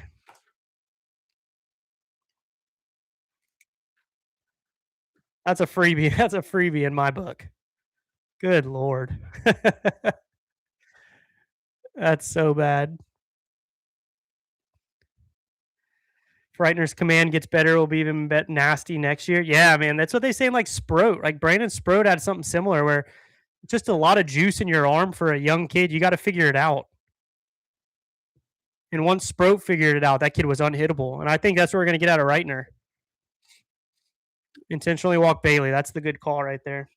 That's a freebie. That's a freebie in my book. Good Lord. That's so bad. Reitner's command gets better, will be even nasty next year. Yeah, man, that's what they say. Like Sproat, like Brandon Sproat had something similar where just a lot of juice in your arm for a young kid. You got to figure it out. And once Sproat figured it out, that kid was unhittable. And I think that's what we're going to get out of Reitner. Intentionally walk Bailey. That's the good call right there.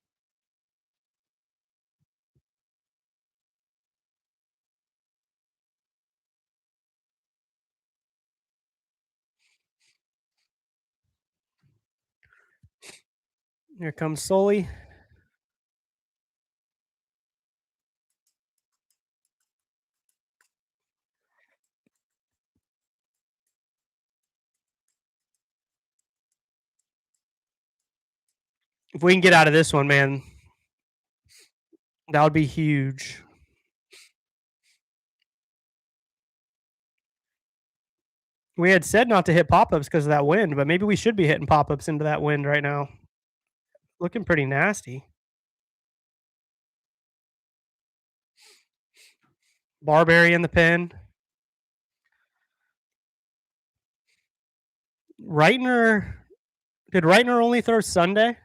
Here comes Sully. If we can get out of this one, man, that would be huge. We had said not to hit pop ups because of that wind, but maybe we should be hitting pop ups into that wind right now. Looking pretty nasty. Barberry in the pen. Reitner. Did Reitner only throw Sunday?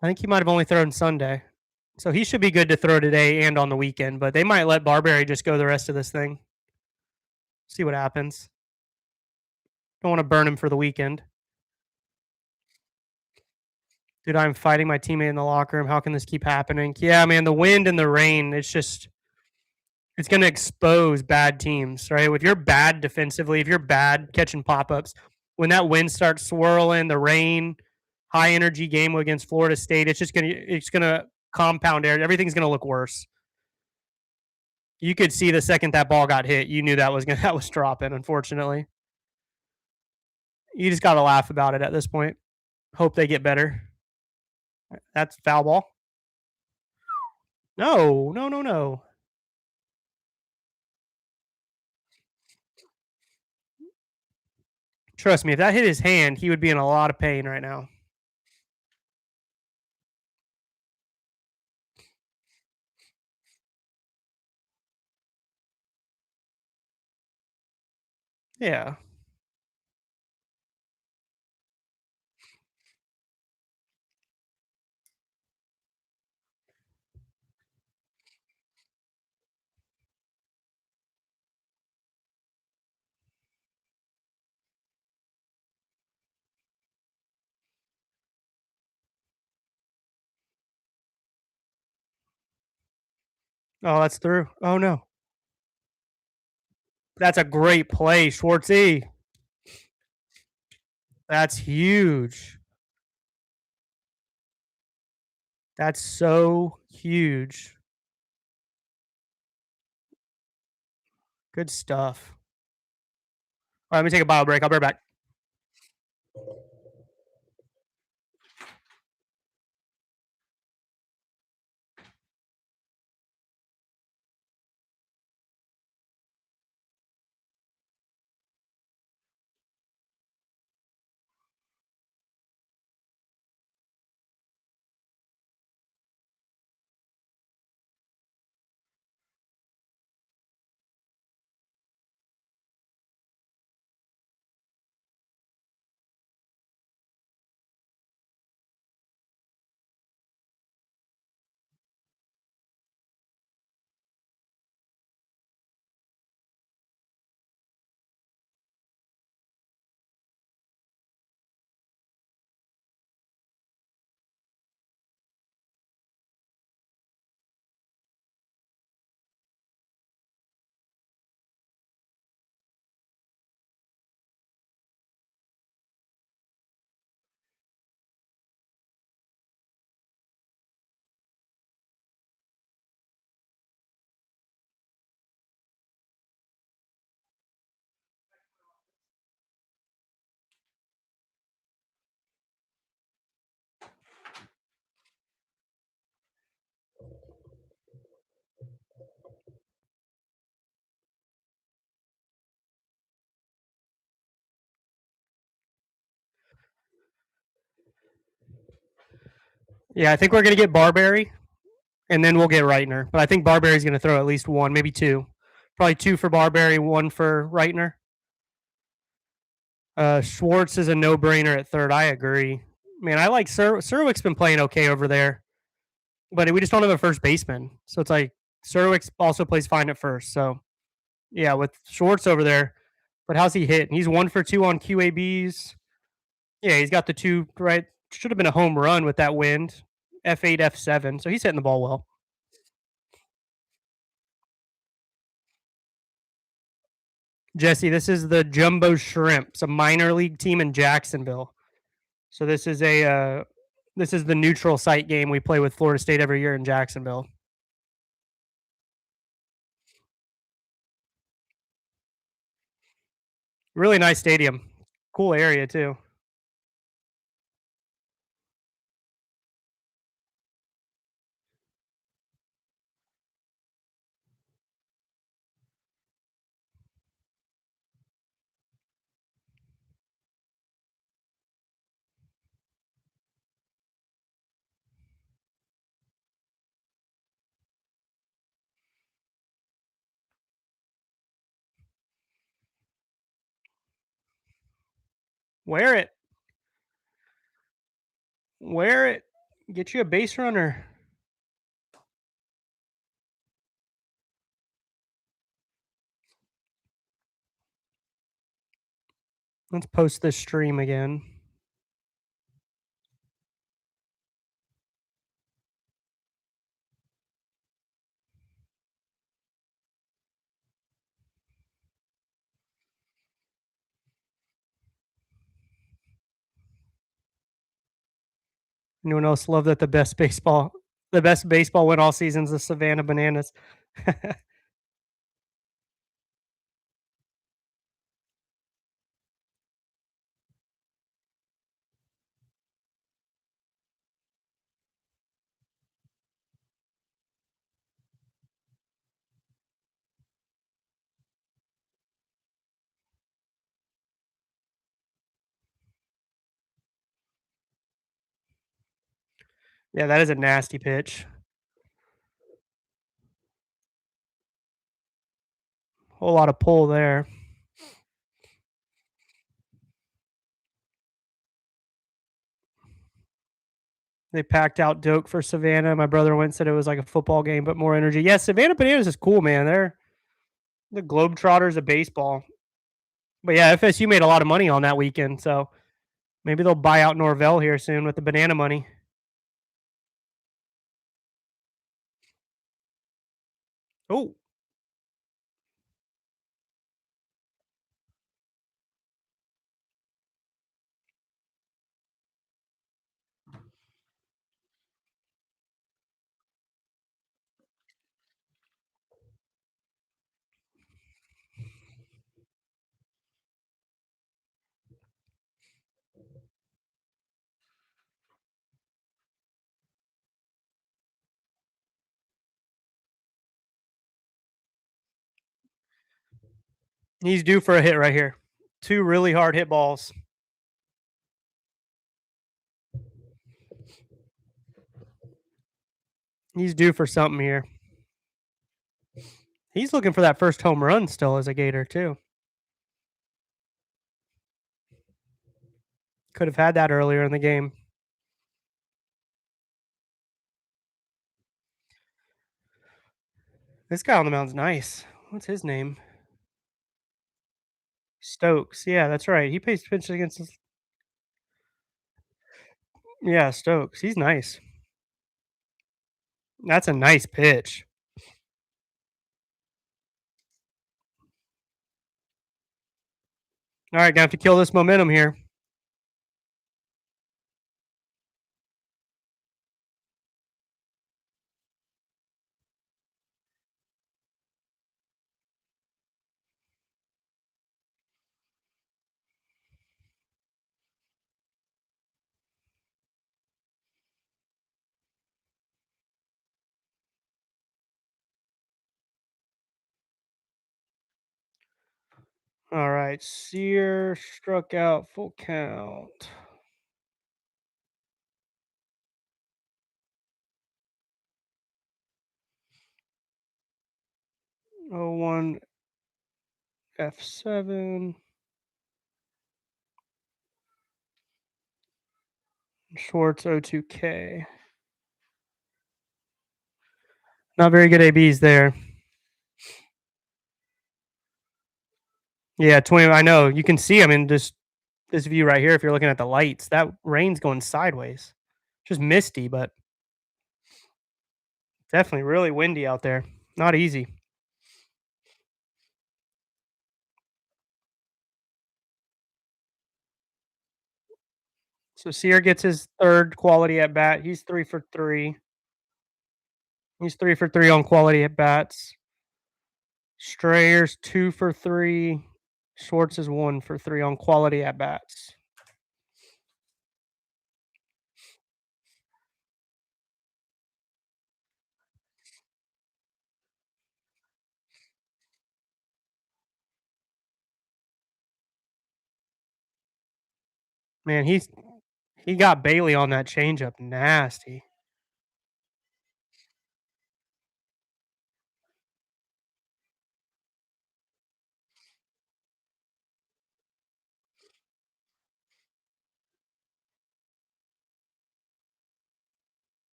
I think he might have only thrown Sunday. So he should be good to throw today and on the weekend, but they might let Barberry just go the rest of this thing. See what happens. Don't want to burn him for the weekend. Dude, I'm fighting my teammate in the locker room. How can this keep happening? Yeah, man, the wind and the rain, it's going to expose bad teams, right? If you're bad defensively, if you're bad catching pop-ups, when that wind starts swirling, the rain, high energy game against Florida State, it's going to compound air. Everything's going to look worse. You could see the second that ball got hit, you knew that was dropping, unfortunately. You just got to laugh about it at this point. Hope they get better. That's foul ball. No. Trust me, if that hit his hand, he would be in a lot of pain right now. Yeah. Oh, that's through. Oh no. That's a great play, Schwartzy. That's huge. That's so huge. Good stuff. All right, let me take a bio break. I'll be right back. Yeah, I think we're gonna get Barberry, and then we'll get Reitner. But I think Barberry's gonna throw at least one, maybe two. Probably two for Barberry, one for Reitner. Schwartz is a no-brainer at third. I agree. Man, I like Serwick's been playing okay over there, but we just don't have a first baseman. So it's like Serwick also plays fine at first. So yeah, with Schwartz over there, but how's he hitting? He's 1 for 2 on QABs. Yeah, he's got the two right. Should have been a home run with that wind. F8, F7. So he's hitting the ball well. Jesse, this is the Jumbo Shrimps, a minor league team in Jacksonville. So this is the neutral site game we play with Florida State every year in Jacksonville. Really nice stadium. Cool area too. Wear it. Wear it. Get you a base runner. Let's post this stream again. Anyone else love that the best baseball win all seasons the Savannah Bananas. Yeah, that is a nasty pitch. Whole lot of pull there. They packed out Doak for Savannah. My brother went and said it was like a football game, but more energy. Yeah, Savannah Bananas is cool, man. They're the Globetrotters of baseball. But yeah, FSU made a lot of money on that weekend, so maybe they'll buy out Norvell here soon with the banana money. Oh, he's due for a hit right here. Two really hard hit balls. He's due for something here. He's looking for that first home run still as a Gator, too. Could have had that earlier in the game. This guy on the mound's nice. What's his name? Stokes. Yeah, that's right. He plays pitch against us. Yeah, Stokes. He's nice. That's a nice pitch. All right, gonna have to kill this momentum here. All right, Sear struck out, full count. 0-1 F7. Schwartz 0-2K. Not very good ABs there. Yeah, 20. I know. You can see him in this view right here if you're looking at the lights. That rain's going sideways. Just misty, but definitely really windy out there. Not easy. So Sear gets his third quality at bat. He's 3 for 3. He's 3 for 3 on quality at bats. Strayer's 2 for 3. Schwartz is 1 for 3 on quality at bats. Man, he got Bailey on that changeup nasty.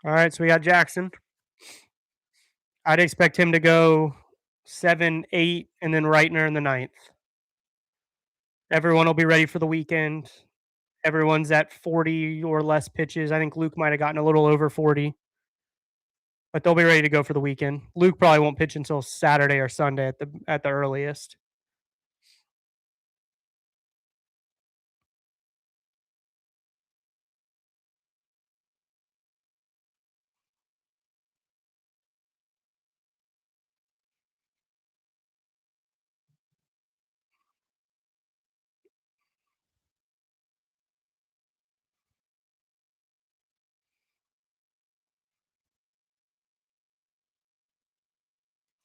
All right, so we got Jackson. I'd expect him to go 7, 8, and then Reitner in the ninth. Everyone will be ready for the weekend. Everyone's at 40 or less pitches. I think Luke might have gotten a little over 40, but they'll be ready to go for the weekend. Luke probably won't pitch until Saturday or Sunday at the earliest.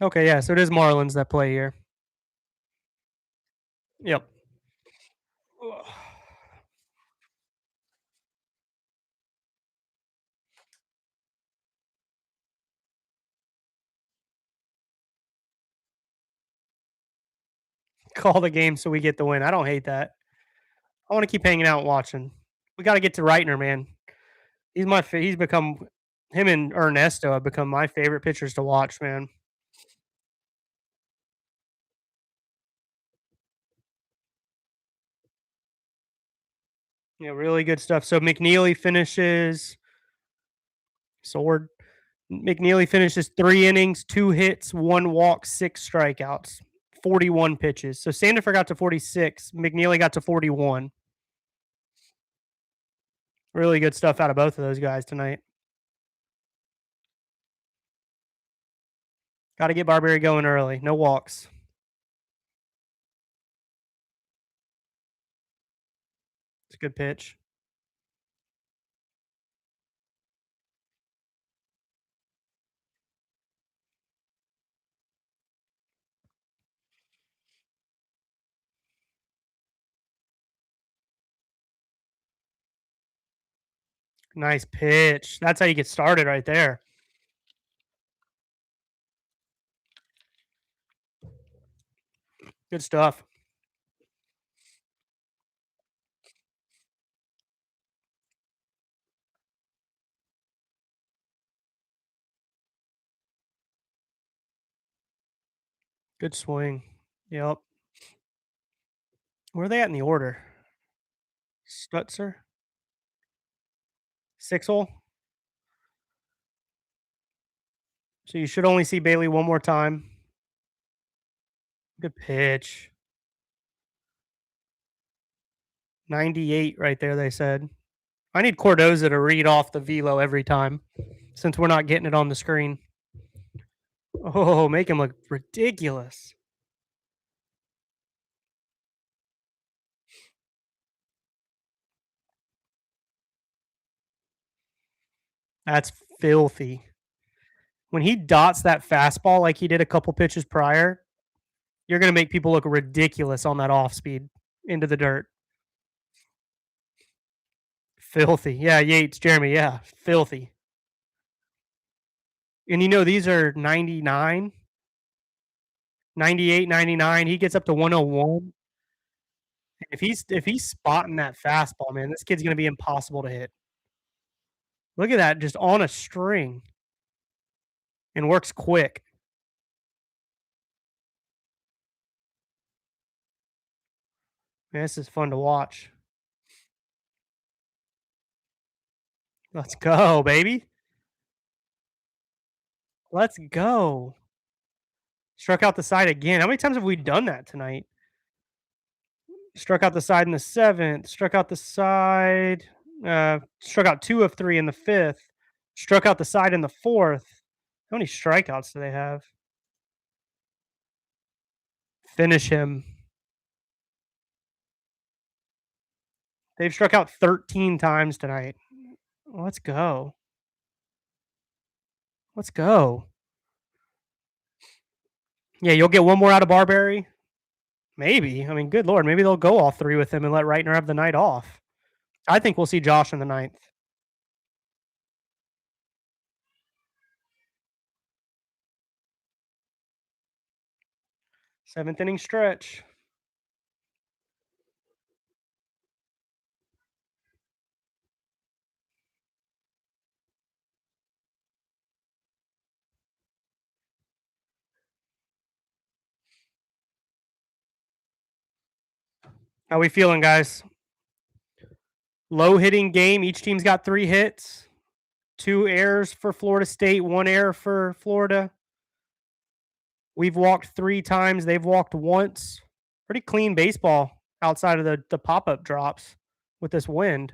Okay, yeah, so it is Marlins that play here. Yep. Call the game so we get the win. I don't hate that. I want to keep hanging out and watching. We got to get to Reitner, man. He's become him and Ernesto have become my favorite pitchers to watch, man. Yeah, really good stuff. So McNeely finishes sword. McNeely finishes 3 innings, 2 hits, 1 walk, 6 strikeouts, 41 pitches. So Sandifer got to 46. McNeely got to 41. Really good stuff out of both of those guys tonight. Got to get Barberry going early. No walks. It's a good pitch. Nice pitch. That's how you get started right there. Good stuff. Good swing. Yep. Where are they at in the order? Stutzer? 6 hole? So you should only see Bailey one more time. Good pitch. 98 right there, they said. I need Cordoza to read off the velo every time since we're not getting it on the screen. Oh, make him look ridiculous. That's filthy. When he dots that fastball like he did a couple pitches prior, you're going to make people look ridiculous on that off speed into the dirt. Filthy. Yeah, Yates, Jeremy. Yeah, filthy. And these are 99, 98, 99. He gets up to 101. If he's spotting that fastball, man, this kid's going to be impossible to hit. Look at that, just on a string and works quick. Man, this is fun to watch. Let's go, baby. Let's go. Struck out the side again. How many times have we done that tonight? Struck out the side in the 7th. Struck out the side. Struck out 2 of 3 in the 5th. Struck out the side in the 4th. How many strikeouts do they have? Finish him. They've struck out 13 times tonight. Let's go. Let's go. Yeah, you'll get one more out of Barberry. Maybe. I mean, good Lord. Maybe they'll go all 3 with him and let Reitner have the night off. I think we'll see Josh in the 9th. 7th inning stretch. How we feeling, guys? Low hitting game. Each team's got 3 hits. 2 errors for Florida State, 1 error for Florida. We've walked 3 times. They've walked once. Pretty clean baseball outside of the pop-up drops with this wind.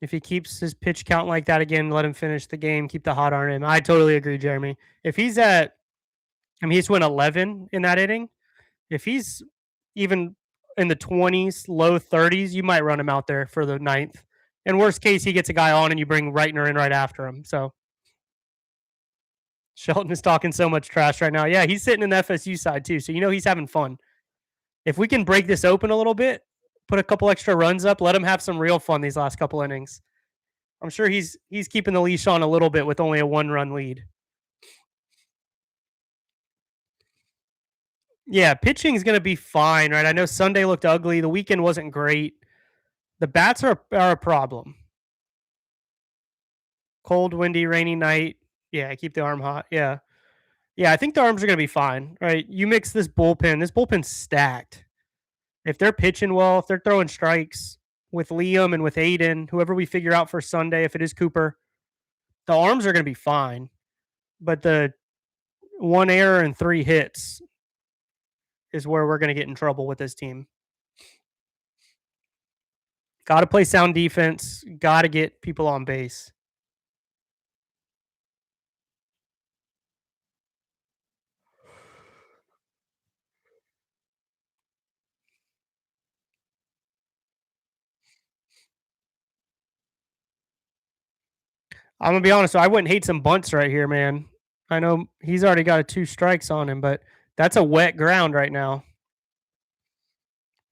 If he keeps his pitch count like that again, let him finish the game, keep the hot on him. I totally agree, Jeremy. If he's he's went 11 in that inning. If he's even in the 20s, low 30s, you might run him out there for the 9th. In worst case, he gets a guy on and you bring Reitner in right after him. So Shelton is talking so much trash right now. Yeah, he's sitting in the FSU side too. So he's having fun. If we can break this open a little bit, put a couple extra runs up, let him have some real fun these last couple innings. I'm sure he's keeping the leash on a little bit with only a 1-run lead. Yeah, pitching is going to be fine, right? I know Sunday looked ugly. The weekend wasn't great. The bats are a problem. Cold, windy, rainy night. Yeah, keep the arm hot. Yeah. Yeah, I think the arms are going to be fine, right? You mix this bullpen. This bullpen's stacked. If they're pitching well, if they're throwing strikes with Liam and with Aiden, whoever we figure out for Sunday, if it is Cooper, the arms are going to be fine. But the one error and 3 hits is where we're going to get in trouble with this team. Got to play sound defense. Got to get people on base. I'm gonna be honest. I wouldn't hate some bunts right here, man. I know he's already got 2 strikes on him, but that's a wet ground right now.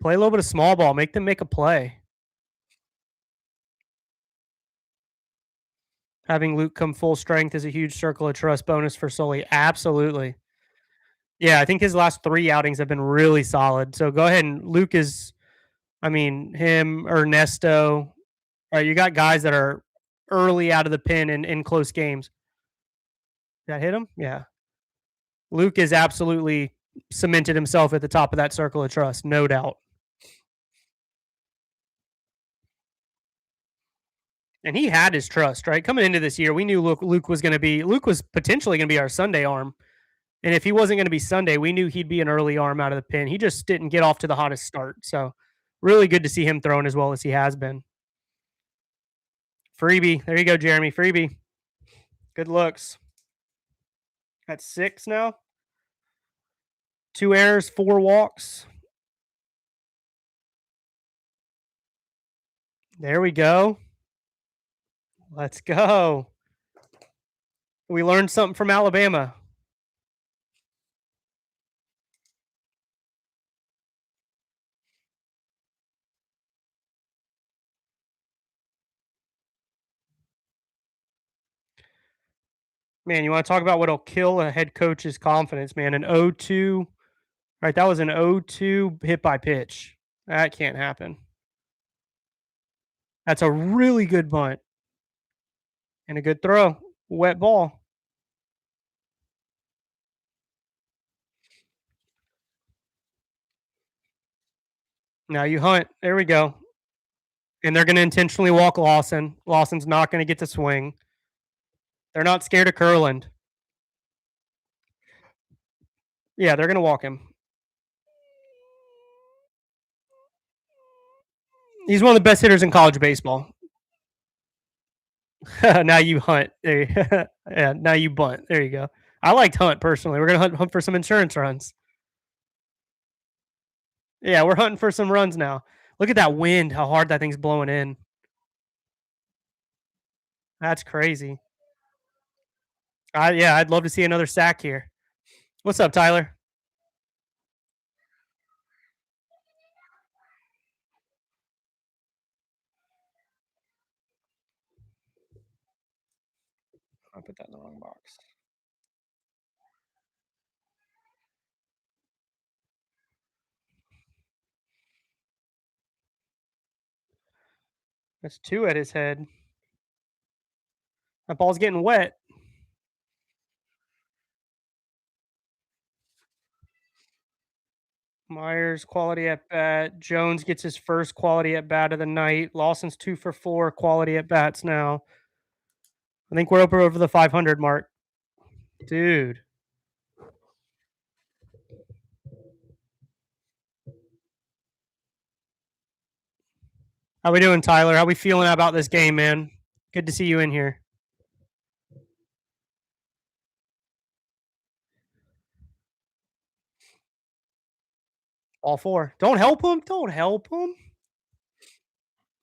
Play a little bit of small ball. Make them make a play. Having Luke come full strength is a huge circle of trust bonus for Sully. Absolutely. Yeah, I think his last 3 outings have been really solid. So go ahead and Luke is, I mean, him, Ernesto. Right, you got guys that are early out of the pen in close games. Did that hit him? Yeah. Luke is absolutely cemented himself at the top of that circle of trust, no doubt. And he had his trust, right? Coming into this year, we knew Luke was going to be, Luke was potentially going to be our Sunday arm. And if he wasn't going to be Sunday, we knew he'd be an early arm out of the pen. He just didn't get off to the hottest start. So really good to see him throwing as well as he has been. Freebie. There you go, Jeremy. Freebie. Good looks. That's 6 now. 2 errors, 4 walks. There we go. Let's go. We learned something from Alabama. Man, you want to talk about what'll kill a head coach's confidence, man? An 0-2. Right, that was an 0-2 hit by pitch. That can't happen. That's a really good bunt and a good throw. Wet ball. Now you hunt. There we go. And they're going to intentionally walk Lawson. Lawson's not going to get to swing. They're not scared of Curland. Yeah, they're going to walk him. He's one of the best hitters in college baseball. Now you hunt. There yeah, now you bunt. There you go. I liked Hunt personally. We're gonna hunt for some insurance runs. Yeah, we're hunting for some runs now. Look at that wind, how hard that thing's blowing in. That's crazy. Yeah, I'd love to see another sack here. What's up, Tyler? I put that in the wrong box. That's 2 at his head. That ball's getting wet. Myers, quality at bat. Jones gets his first quality at bat of the night. Lawson's 2 for 4 quality at bats now. I think we're over the 500 mark. Dude. How we doing, Tyler? How we feeling about this game, man? Good to see you in here. All 4. Don't help him. Don't help him.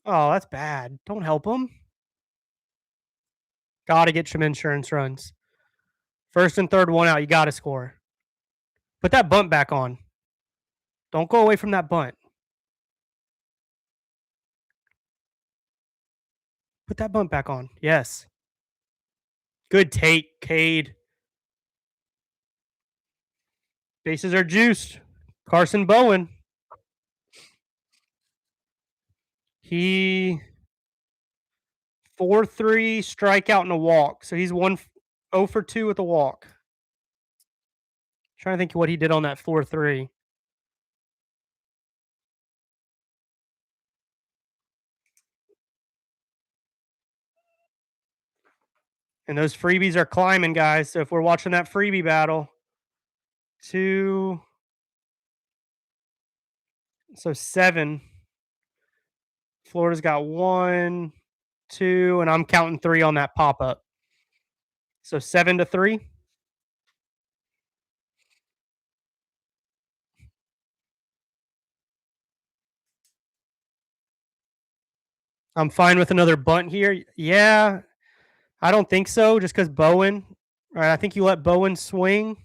Oh, that's bad. Don't help him. Gotta get some insurance runs. First and third, 1 out. You gotta score. Put that bunt back on. Don't go away from that bunt. Put that bunt back on. Yes. Good take, Cade. Bases are juiced. Carson Bowen. He 4-3 strikeout and a walk. So he's 0 for 2 with a walk. Trying to think what he did on that 4-3. And those freebies are climbing, guys. So if we're watching that freebie battle, 2, so 7. Florida's got 1, 2, and I'm counting 3 on that pop up. So 7-3. I'm fine with another bunt here. Yeah, I don't think so. Just because Bowen, right? I think you let Bowen swing.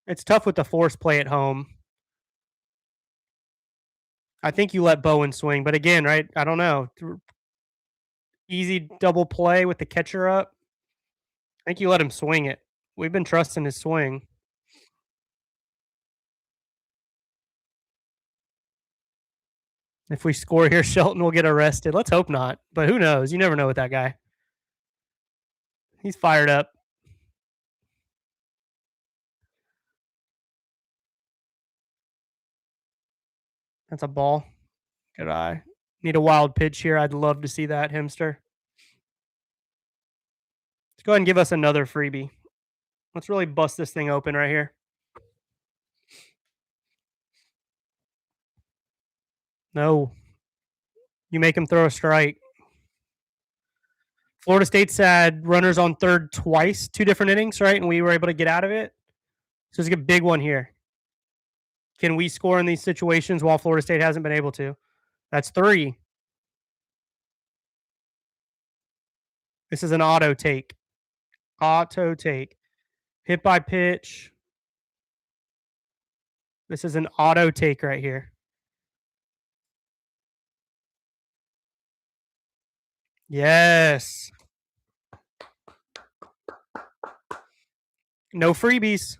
It's tough with the force play at home. I think you let Bowen swing, but again, right? I don't know. Easy double play with the catcher up. I think you let him swing it. We've been trusting his swing. If we score here, Shelton will get arrested. Let's hope not, but who knows? You never know with that guy. He's fired up. That's a ball. Good eye. Need a wild pitch here. I'd love to see that, Hemster. Let's go ahead and give us another freebie. Let's really bust this thing open right here. No. You make him throw a strike. Florida State's had runners on third twice, 2 different innings, right? And we were able to get out of it. So it's a big one here. Can we score in these situations while Florida State hasn't been able to? That's 3. This is an auto take. Auto take. Hit by pitch. This is an auto take right here. Yes. No freebies.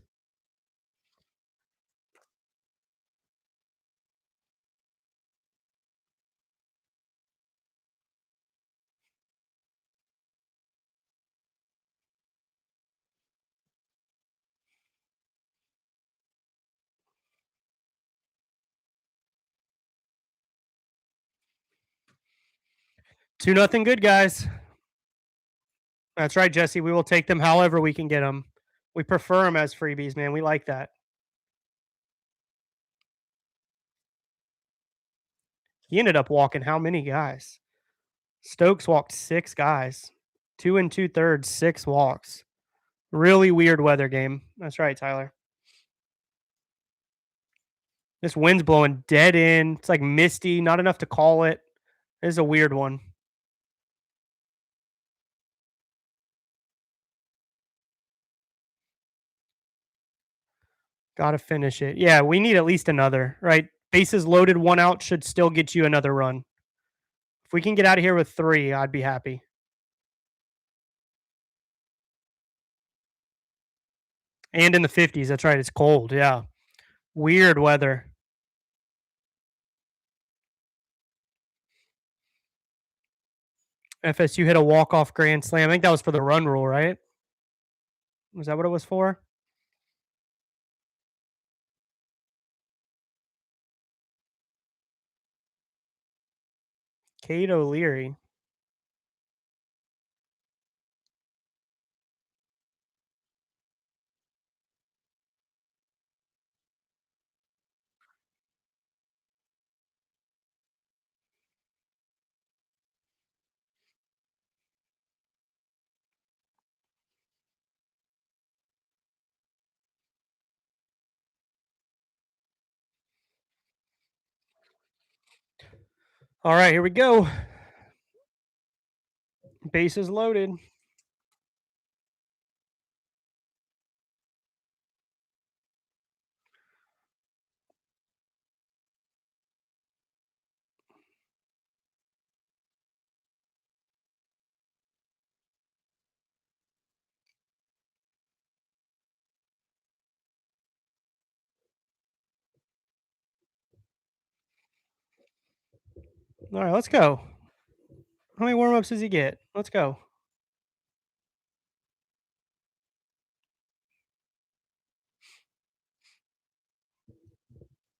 Two nothing good, guys. That's right, Jesse. We will take them however we can get them. We prefer them as freebies, man. We like that. He ended up walking how many guys? Stokes walked 6 guys. 2 2/3, 6 walks. Really weird weather game. That's right, Tyler. This wind's blowing dead in. It's like misty, not enough to call it. This is a weird one. Gotta finish it. Yeah, we need at least another, right? Bases loaded, 1 out should still get you another run. If we can get out of here with 3, I'd be happy. And in the 50s, that's right. It's cold. Yeah. Weird weather. FSU hit a walk-off grand slam. I think that was for the run rule, right? Was that what it was for? Cade O'Leary. All right, here we go. Bases loaded. All right, let's go. How many warm ups does he get? Let's go.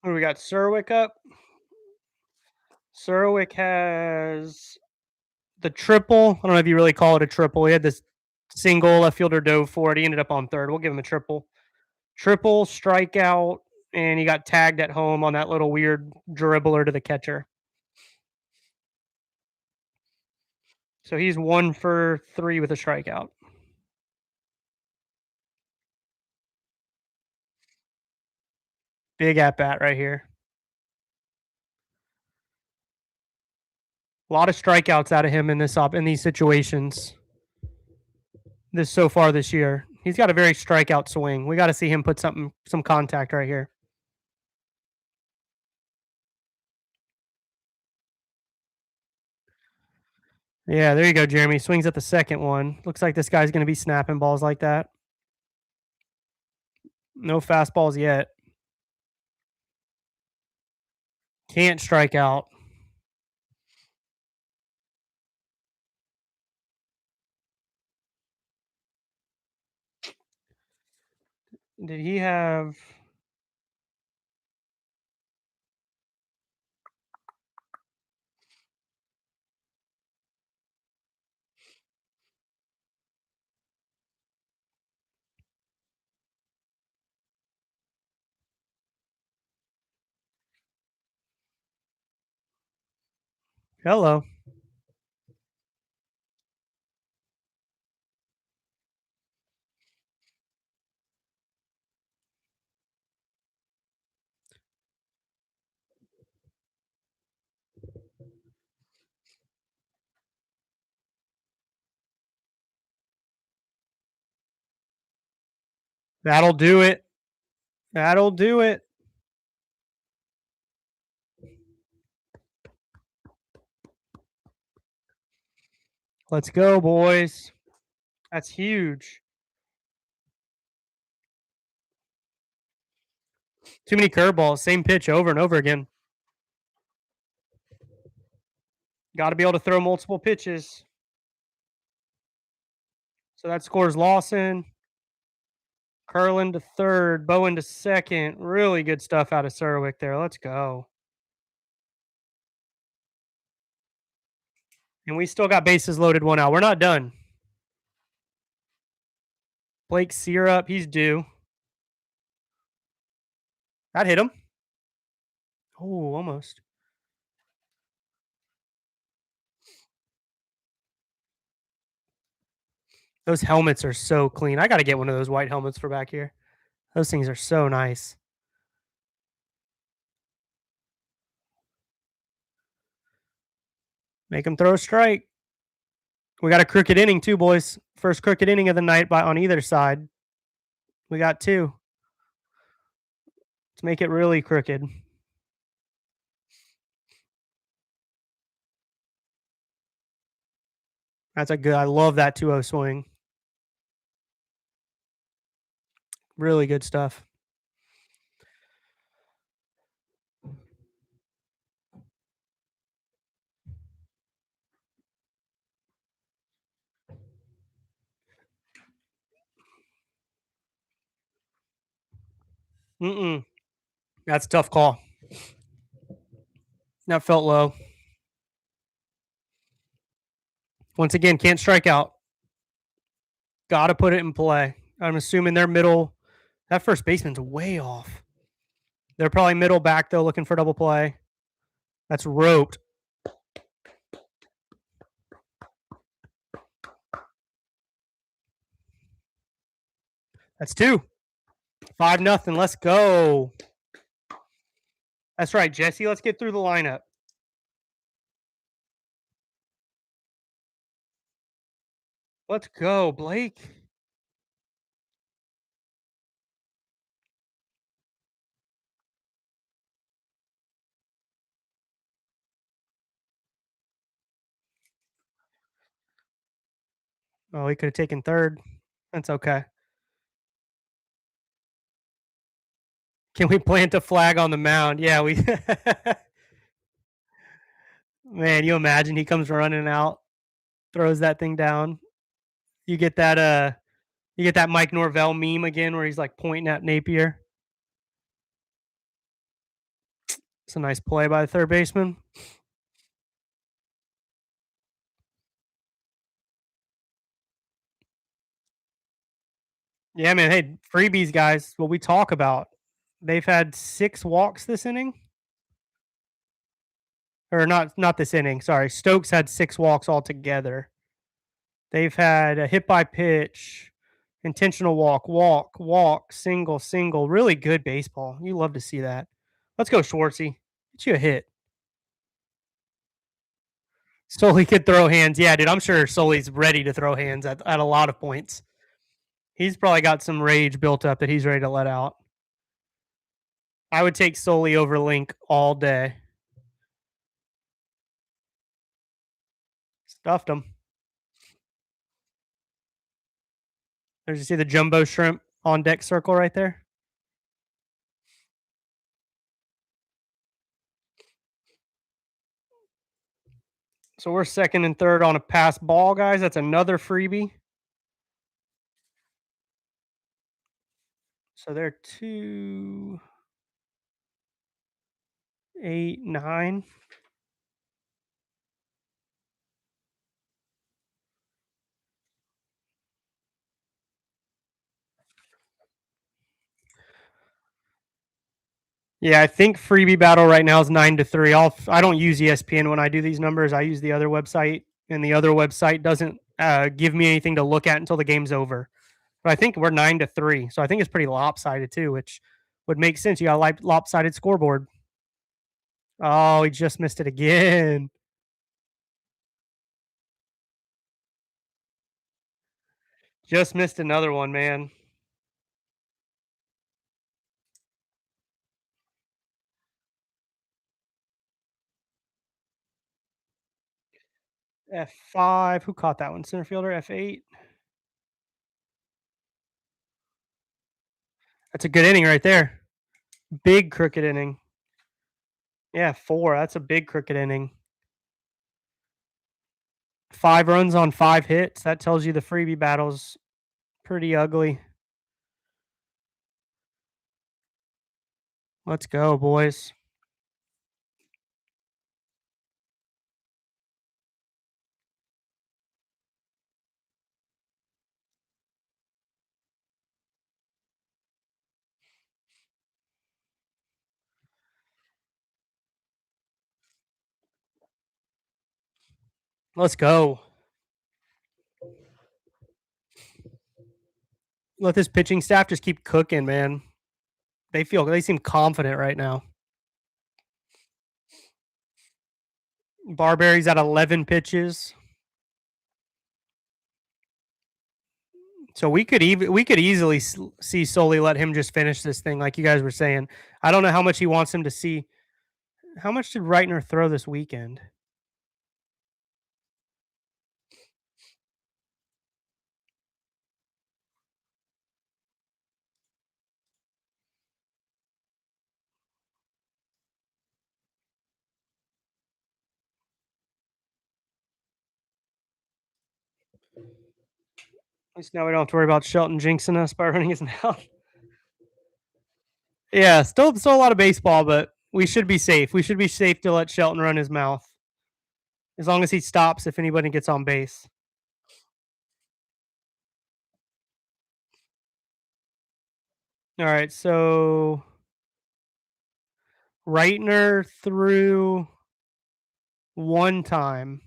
What do we got? Serwick up. Serwick has the triple. I don't know if you really call it a triple. He had this single. Left fielder dove for it. He ended up on third. We'll give him a triple. Triple, strikeout, and he got tagged at home on that little weird dribbler to the catcher. So he's 1 for 3 with a strikeout. Big at bat right here. A lot of strikeouts out of him in these situations. This so far this year. He's got a very strikeout swing. We got to see him put some contact right here. Yeah, there you go, Jeremy. Swings at the second one. Looks like this guy's going to be snapping balls like that. No fastballs yet. Can't strike out. Did he have hello? That'll do it. That'll do it. Let's go, boys. That's huge. Too many curveballs. Same pitch over and over again. Got to be able to throw multiple pitches. So that scores Lawson. Curlin to third. Bowen to second. Really good stuff out of Serwick there. Let's go. And we still got bases loaded, 1 out. We're not done. Blake Syrup, he's due. That hit him. Oh, almost. Those helmets are so clean. I got to get one of those white helmets for back here. Those things are so nice. Make him throw a strike. We got a crooked inning too, boys. First crooked inning of the night on either side. We got 2. Let's make it really crooked. That's a good. I love that 2-0 swing. Really good stuff. That's a tough call. That felt low. Once again, can't strike out. Got to put it in play. I'm assuming they're middle. That first baseman's way off. They're probably middle back, though, looking for double play. That's roped. That's 2. 5-0. Let's go. That's right, Jesse. Let's get through the lineup. Let's go, Blake. Oh, he could have taken third. That's okay. Can we plant a flag on the mound? Yeah, we. Man, you imagine he comes running out, throws that thing down. You get that. You get that Mike Norvell meme again, where he's like pointing at Napier. It's a nice play by the third baseman. Yeah, man. Hey, freebies, guys. What we talk about. They've had 6 walks this inning, or not this inning. Sorry, Stokes had 6 walks altogether. They've had a hit by pitch, intentional walk, walk, walk, single, single. Really good baseball. You love to see that. Let's go, Schwartzy. Get you a hit. Sully could throw hands. Yeah, dude, I'm sure Sully's ready to throw hands at a lot of points. He's probably got some rage built up that he's ready to let out. I would take Sully over Link all day. Stuffed him. There's you see the jumbo shrimp on deck circle right there. So we're second and third on a pass ball, guys. That's another freebie. So they're 2, 8, 9. Yeah, I think freebie battle right now is 9-3. I don't use ESPN when I do these numbers. I use the other website, and the other website doesn't give me anything to look at until the game's over. But I think we're 9-3, so I think it's pretty lopsided too, which would make sense. You got a lopsided scoreboard. Oh, he just missed it again. Just missed another one, man. F5. Who caught that one? Center fielder. F8. That's a good inning right there. Big crooked inning. Yeah, 4. That's a big crooked inning. 5 runs on 5 hits. That tells you the freebie battle's pretty ugly. Let's go, boys. Let's go. Let this pitching staff just keep cooking, man. They seem confident right now. Barberry's at 11 pitches. So we could easily see Sully let him just finish this thing, like you guys were saying. I don't know how much he wants him to see. How much did Reitner throw this weekend? At least now we don't have to worry about Shelton jinxing us by running his mouth. Yeah, still a lot of baseball, but we should be safe. We should be safe to let Shelton run his mouth as long as he stops if anybody gets on base. All right, so Reitner threw one time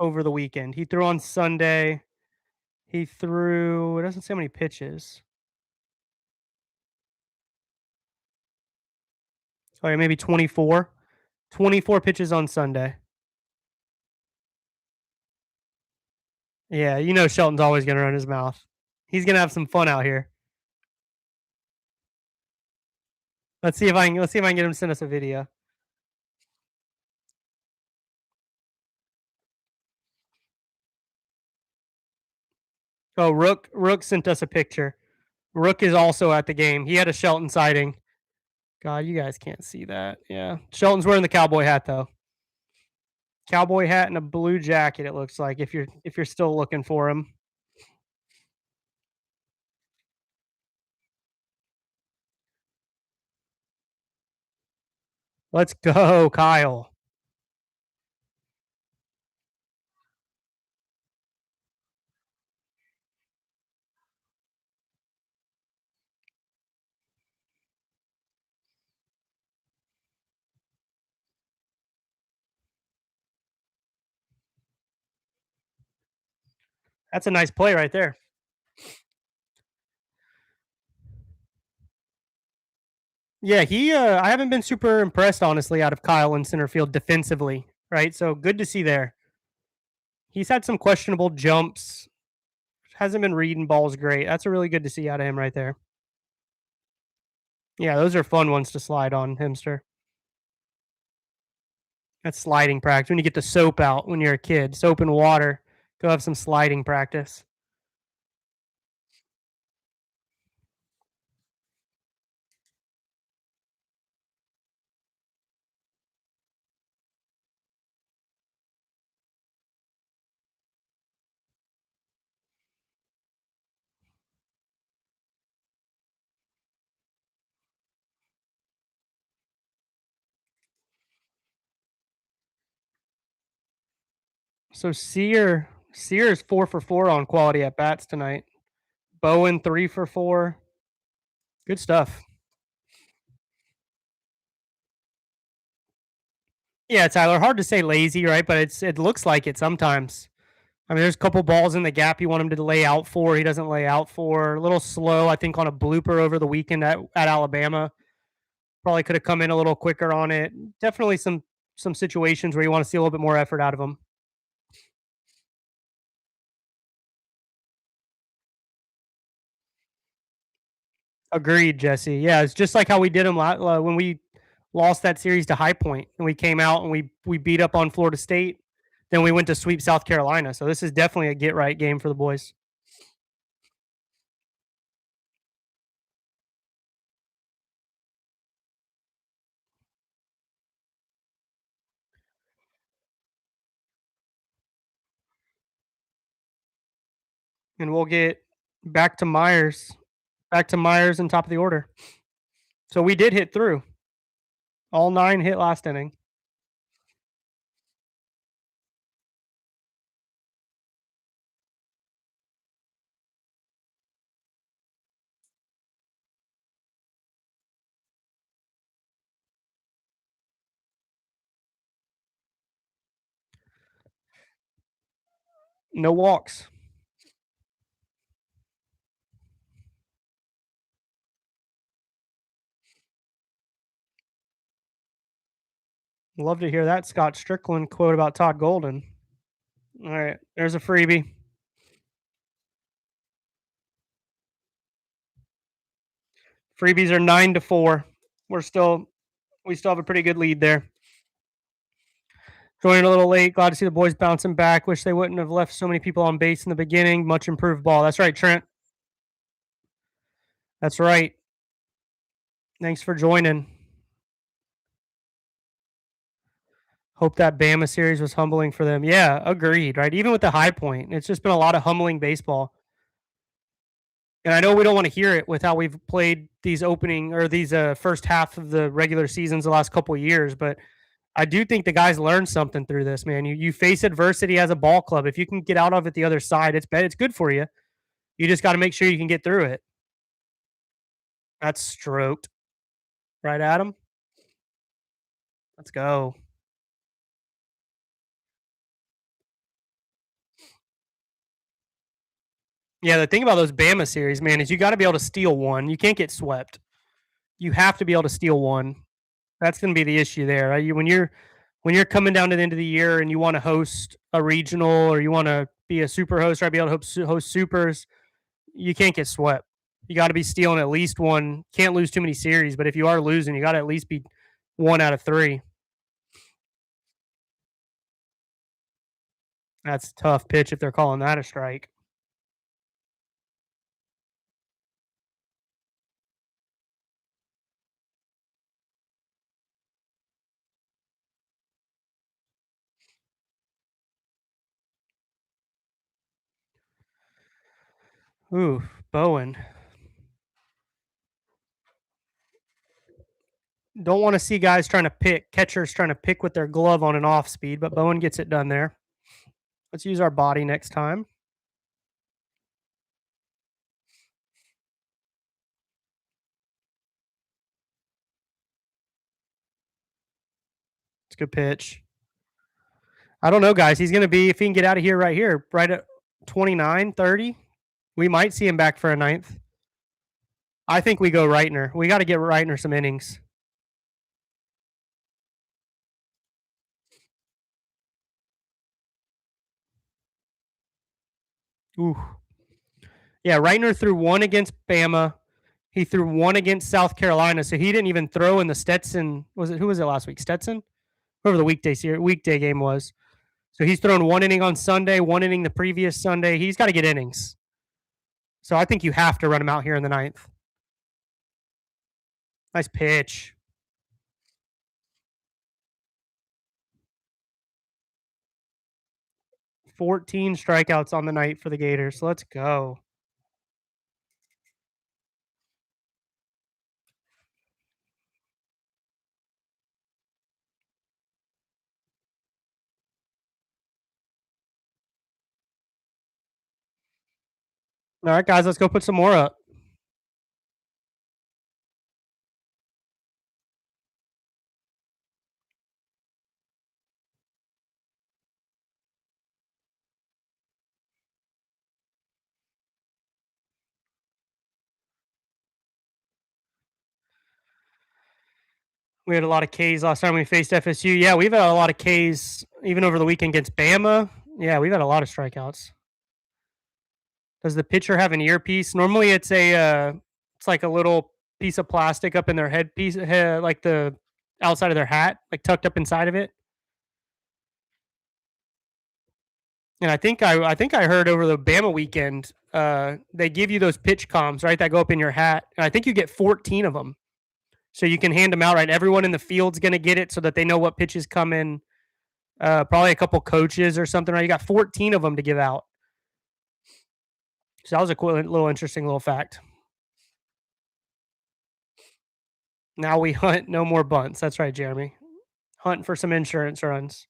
over the weekend. He threw on Sunday. He threw, it doesn't say how many pitches. Oh, yeah, maybe 24. 24 pitches on Sunday. Yeah, you know Shelton's always going to run his mouth. He's going to have some fun out here. Let's see if I can get him to send us a video. Oh, Rook sent us a picture. Rook is also at the game. He had a Shelton sighting. God, you guys can't see that. Yeah. Shelton's wearing the cowboy hat though. Cowboy hat and a blue jacket, it looks like, if you're still looking for him. Let's go, Kyle. That's a nice play right there. Yeah, I haven't been super impressed honestly out of Kyle in center field defensively, right? So good to see there. He's had some questionable jumps, hasn't been reading balls great. That's a really good to see out of him right there. Yeah, those are fun ones to slide on, Himster. That's sliding practice. When you get the soap out when you're a kid, soap and water, go have some sliding practice. So Sear's 4 for 4 on quality at bats tonight. Bowen 3 for 4. Good stuff. Yeah, Tyler. Hard to say lazy, right? But it looks like it sometimes. I mean, there's a couple balls in the gap you want him to lay out for. He doesn't lay out for. A little slow, I think, on a blooper over the weekend at Alabama. Probably could have come in a little quicker on it. Definitely some situations where you want to see a little bit more effort out of him. Agreed, Jesse. Yeah, it's just like how we did him when we lost that series to High Point, and we came out and we beat up on Florida State. Then we went to sweep South Carolina. So this is definitely a get right game for the boys. And we'll get back to Myers, back to Myers in top of the order. So we did hit through. All 9 hit last inning. No walks. Love to hear that Scott Strickland quote about Todd Golden. All right, there's a freebie. Freebies are 9-4. We still have a pretty good lead there. Joining a little late. Glad to see the boys bouncing back. Wish they wouldn't have left so many people on base in the beginning. Much improved ball. That's right, Trent. That's right. Thanks for joining. Hope that Bama series was humbling for them. Yeah, agreed. Right. Even with the High Point, it's just been a lot of humbling baseball. And I know we don't want to hear it with how we've played these opening or these first half of the regular seasons the last couple of years, but I do think the guys learned something through this, man. You face adversity as a ball club. If you can get out of it the other side, it's good for you. You just got to make sure you can get through it. That's stroked. Right, Adam? Let's go. Yeah, the thing about those Bama series, man, is you got to be able to steal one. You can't get swept. You have to be able to steal one. That's going to be the issue there. Right? When you're coming down to the end of the year and you want to host a regional or you want to be a super host, right? Be able to host supers. You can't get swept. You got to be stealing at least one. Can't lose too many series, but if you are losing, you got to at least be 1 out of 3. That's a tough pitch if they're calling that a strike. Ooh, Bowen. Don't want to see guys trying to pick, catchers trying to pick with their glove on an off speed, but Bowen gets it done there. Let's use our body next time. It's a good pitch. I don't know, guys. He's going to be, if he can get out of here right here, right at, 29, 30. We might see him back for a ninth. I think we go Reitner. We got to get Reitner some innings. Ooh. Yeah, Reitner threw one against Bama. He threw one against South Carolina, so he didn't even throw in the Stetson. Was it who was it last week? Stetson, whoever the weekday game was. So he's thrown one inning on Sunday, one inning the previous Sunday. He's got to get innings. So I think you have to run him out here in the ninth. Nice pitch. 14 strikeouts on the night for the Gators. Let's go. All right, guys, let's go put some more up. We had a lot of Ks last time we faced FSU. Yeah, we've had a lot of Ks even over the weekend against Bama. Yeah, we've had a lot of strikeouts. Does the pitcher have an earpiece? Normally, it's like a little piece of plastic up in their headpiece, like the outside of their hat, like tucked up inside of it. And I think I heard over the Bama weekend, they give you those pitch comms, right? That go up in your hat, and I think you get 14 of them, so you can hand them out. Right, everyone in the field's going to get it, so that they know what pitches come in. Probably a couple coaches or something. Right, you got 14 of them to give out. So that was a cool, little interesting little fact. Now we hunt no more bunts. That's right, Jeremy. Hunt for some insurance runs.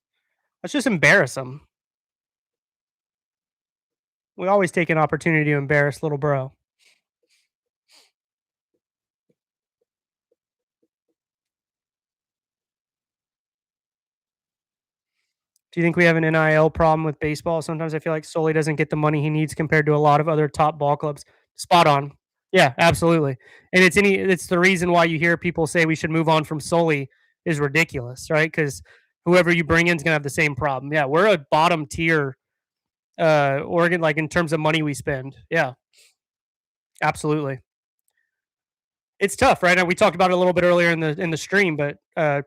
Let's just embarrass them. We always take an opportunity to embarrass little bro. Do you think we have an NIL problem with baseball? Sometimes I feel like Sully doesn't get the money he needs compared to a lot of other top ball clubs. Spot on. Yeah, absolutely. And it's the reason why you hear people say we should move on from Sully is ridiculous, right? Because whoever you bring in is gonna have the same problem. Yeah, we're a bottom tier Oregon, like in terms of money we spend. Yeah, absolutely. It's tough, right? And we talked about it a little bit earlier in the stream, but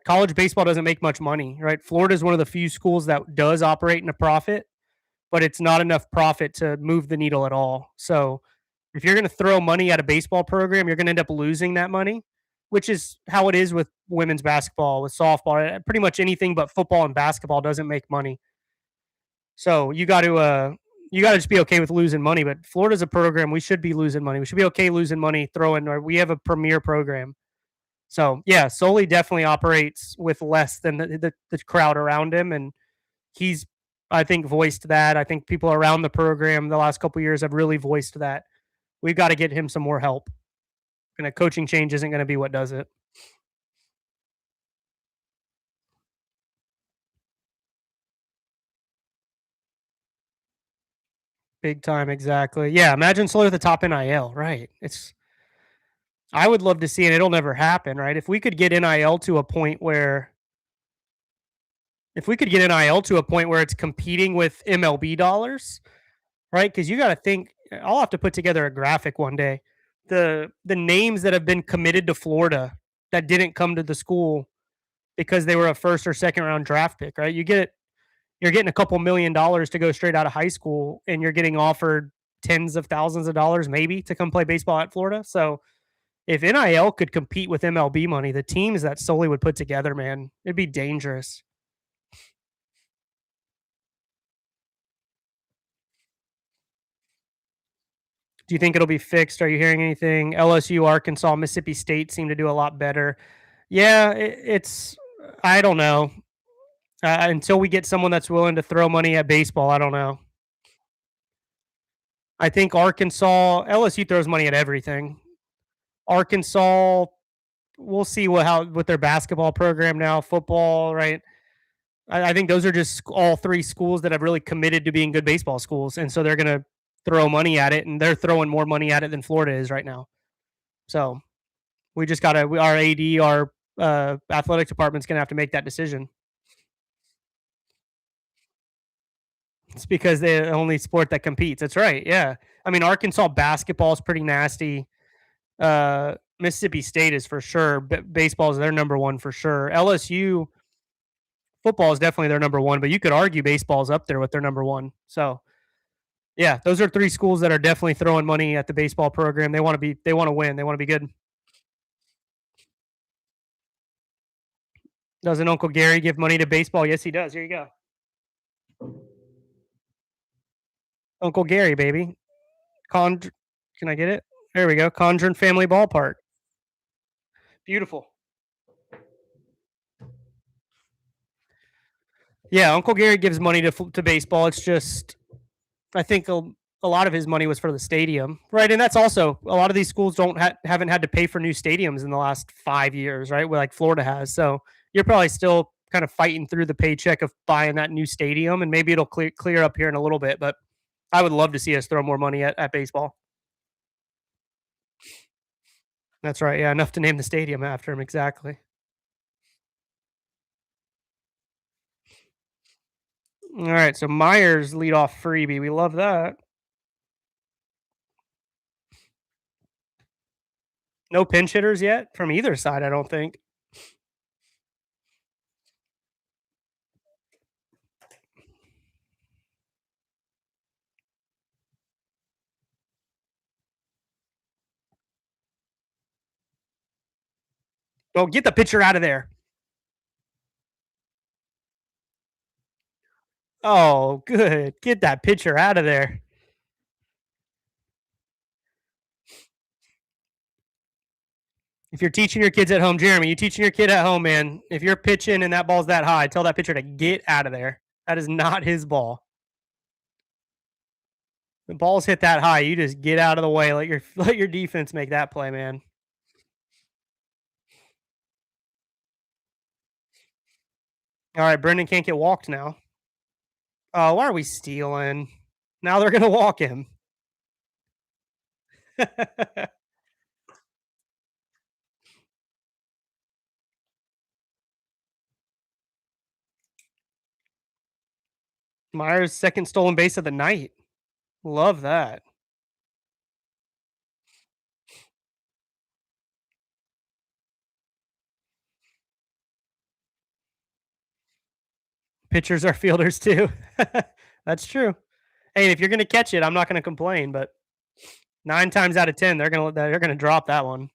college baseball doesn't make much money, right? Florida is one of the few schools that does operate in a profit, but it's not enough profit to move the needle at all. So if you're going to throw money at a baseball program, you're going to end up losing that money, which is how it is with women's basketball, with softball. Pretty much anything but football and basketball doesn't make money. So you got to just be okay with losing money. But Florida's a program we should be losing money. We should be okay losing money. Throwing. We have a premier program. So yeah, Soley definitely operates with less than the crowd around him, and he's I think voiced that. I think people around the program the last couple of years have really voiced that. We've got to get him some more help. And a coaching change isn't going to be what does it. Big time, exactly. Yeah, imagine Solely with the top NIL, right? It's I would love to see it. It'll never happen, right? If we could get NIL to a point where it's competing with MLB dollars, right? Because you got to think. I'll have to put together a graphic one day. The names that have been committed to Florida that didn't come to the school because they were a first or second round draft pick, right? You're getting a couple $1,000,000 to go straight out of high school, and you're getting offered tens of thousands of dollars maybe to come play baseball at Florida. So if NIL could compete with MLB money, the teams that Solely would put together, man, it'd be dangerous. Do you think it'll be fixed? Are you hearing anything? LSU, Arkansas, Mississippi State seem to do a lot better. Yeah, it's I don't know. Until we get someone that's willing to throw money at baseball, I don't know. I think Arkansas, LSU throws money at everything. Arkansas, we'll see what how with their basketball program now, football, right? I think those are just all three schools that have really committed to being good baseball schools, and so they're going to throw money at it, and they're throwing more money at it than Florida is right now. So we just got to our AD, our athletic department's going to have to make that decision. It's because they're the only sport that competes. That's right. Yeah. I mean, Arkansas basketball is pretty nasty. Mississippi State is for sure. Baseball is their number one for sure. LSU football is definitely their number one, but you could argue baseball is up there with their number one. So yeah, those are three schools that are definitely throwing money at the baseball program. They want to win. They want to be good. Doesn't Uncle Gary give money to baseball? Yes, he does. Here you go. Uncle Gary, baby. Con Can I get it? There we go. Conjuring Family Ballpark. Beautiful. Yeah, Uncle Gary gives money to baseball. It's just I think a lot of his money was for the stadium, right? And that's also a lot of these schools haven't had to pay for new stadiums in the last 5 years, right? Like Florida has. So you're probably still kind of fighting through the paycheck of buying that new stadium, and maybe it'll clear up here in a little bit. But I would love to see us throw more money at baseball. That's right. Yeah, enough to name the stadium after him. Exactly. All right. So Myers lead off freebie. We love that. No pinch hitters yet from either side, I don't think. Oh, get the pitcher out of there. Oh, good. Get that pitcher out of there. If you're teaching your kids at home, Jeremy, you teaching your kid at home, man. If you're pitching and that ball's that high, tell that pitcher to get out of there. That is not his ball. The ball's hit that high, you just get out of the way. Let your defense make that play, man. All right, Brendan can't get walked now. Oh, why are we stealing? Now they're gonna walk him. Myers' second stolen base of the night. Love that. Pitchers are fielders too. That's true. Hey, if you're gonna catch it, I'm not gonna complain. But 9 times out of 10, they're gonna drop that one.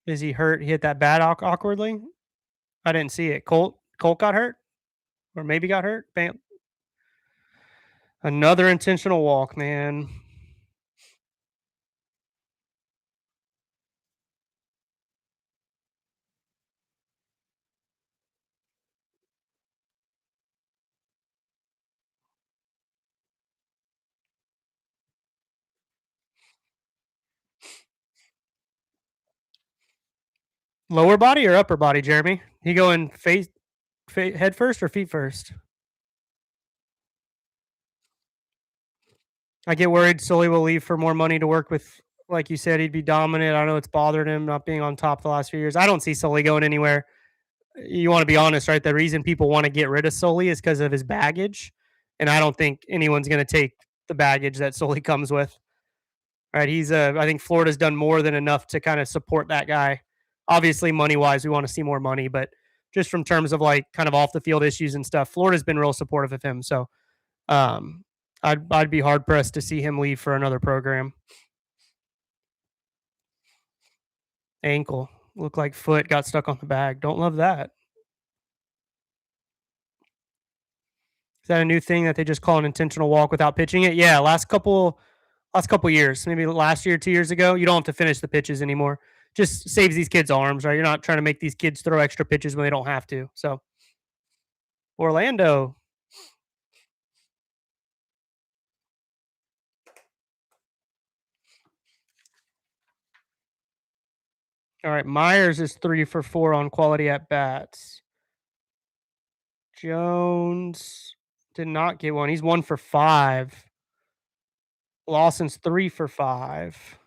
Is he hurt? He hit that bat awkwardly. I didn't see it. Colt got hurt, or maybe got hurt. Bam. Another intentional walk, man. Lower body or upper body, Jeremy? He going head first or feet first? I get worried Sully will leave for more money to work with. Like you said, he'd be dominant. I know it's bothered him not being on top the last few years. I don't see Sully going anywhere. You want to be honest, right? The reason people want to get rid of Sully is because of his baggage, and I don't think anyone's going to take the baggage that Sully comes with. Right? I think Florida's done more than enough to kind of support that guy. Obviously, money wise, we want to see more money, but just from terms of like kind of off the field issues and stuff, Florida's been real supportive of him. So, um, I'd be hard pressed to see him leave for another program. Ankle looked like foot got stuck on the bag. Don't love that. Is that a new thing that they just call an intentional walk without pitching it? Yeah, last couple years, maybe last year, 2 years ago, you don't have to finish the pitches anymore. Just saves these kids arms, right? You're not trying to make these kids throw extra pitches when they don't have to. So Orlando, All right, Myers is 3 for 4 on quality at bats. Jones did not get one. He's 1 for 5. Lawson's 3 for 5.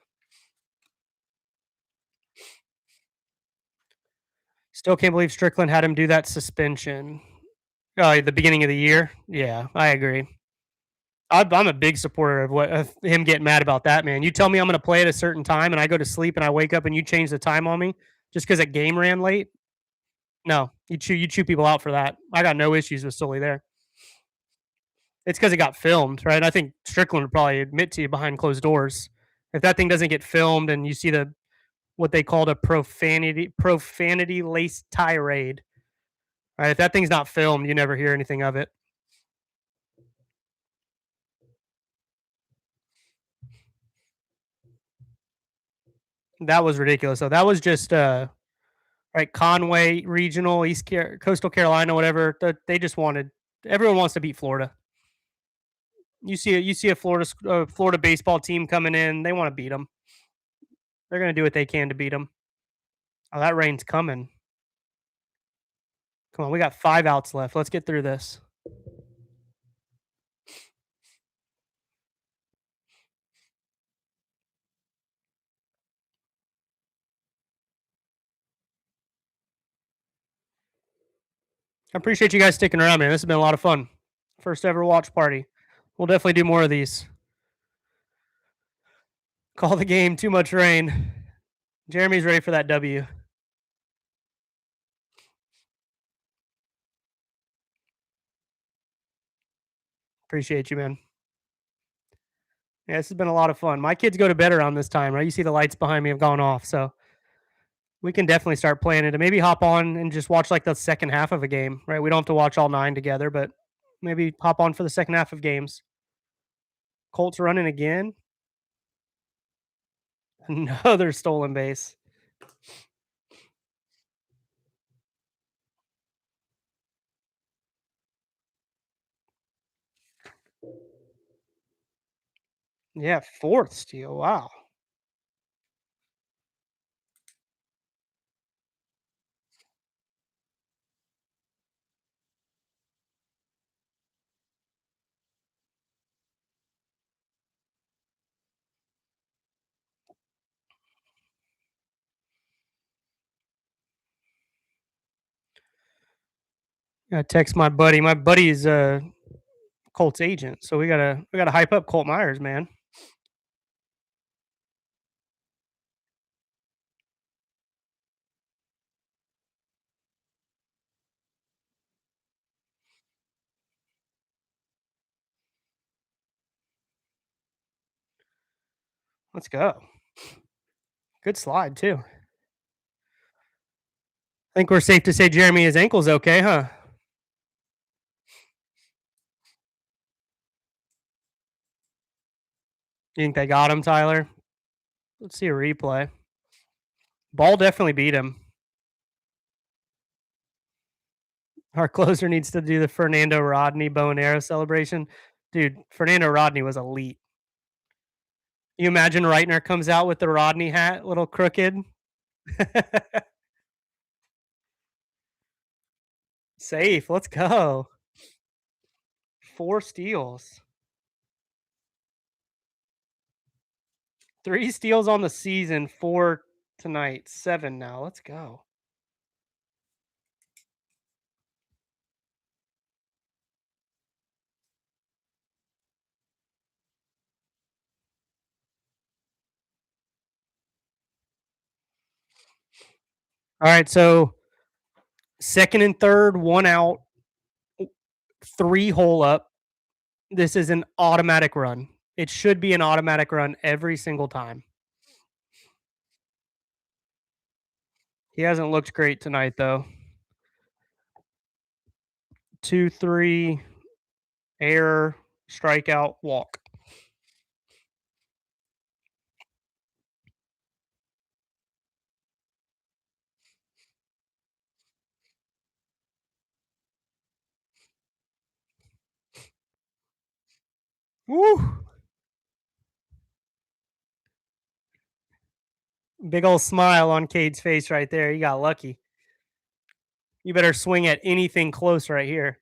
Still can't believe Strickland had him do that suspension. Oh, at the beginning of the year? Yeah, I agree. I'm a big supporter of him getting mad about that, man. You tell me I'm gonna play at a certain time and I go to sleep and I wake up and you change the time on me just because a game ran late? No, you chew people out for that. I got no issues with Sully there. It's because it got filmed, right? I think Strickland would probably admit to you behind closed doors. If that thing doesn't get filmed and you see what they called a profanity laced tirade, right? If that thing's not filmed, you never hear anything of it. That was ridiculous. So that was just right, Conway Regional, Coastal Carolina, whatever. They just wanted everyone wants to beat Florida. You see a Florida baseball team coming in, they want to beat them. They're going to do what they can to beat them. Oh, that rain's coming. Come on, we got 5 outs left. Let's get through this. I appreciate you guys sticking around, man. This has been a lot of fun. First ever watch party. We'll definitely do more of these. Call the game. Too much rain. Jeremy's ready for that W. Appreciate you, man. Yeah, this has been a lot of fun. My kids go to bed around this time, right? You see the lights behind me have gone off, so we can definitely start playing it and maybe hop on and just watch like the second half of a game, right? We don't have to watch all 9 together, but maybe hop on for the second half of games. Colts running again. Another stolen base. Yeah, 4th steal. Wow. I text my buddy. My buddy is a Colts agent, so we gotta hype up Colt Myers, man. Let's go. Good slide too. I think we're safe to say Jeremy his ankle's okay, huh? You think they got him, Tyler? Let's see a replay. Ball definitely beat him. Our closer needs to do the Fernando Rodney bow and arrow celebration. Dude, Fernando Rodney was elite. You imagine Reitner comes out with the Rodney hat, little crooked. Safe. Let's go. 4 steals. 3 steals on the season, 4 tonight. 7 now. Let's go. All right, so second and third, 1 out, 3 hole up. This is an automatic run. It should be an automatic run every single time. He hasn't looked great tonight, though. 2, 3, error, strikeout, walk. Woo! Big old smile on Cade's face right there. You got lucky. You better swing at anything close right here.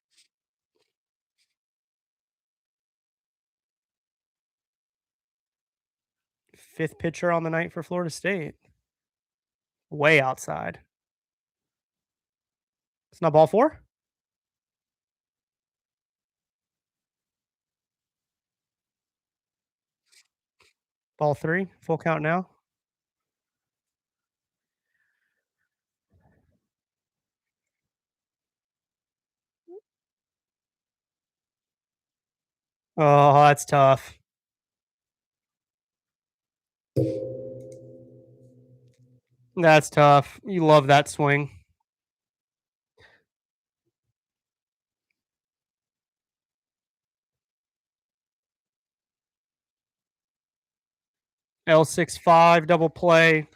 Fifth pitcher on the night for Florida State. Way outside. It's not ball four? Ball three? Full count now? Oh, that's tough. That's tough. You love that swing. L65 double play.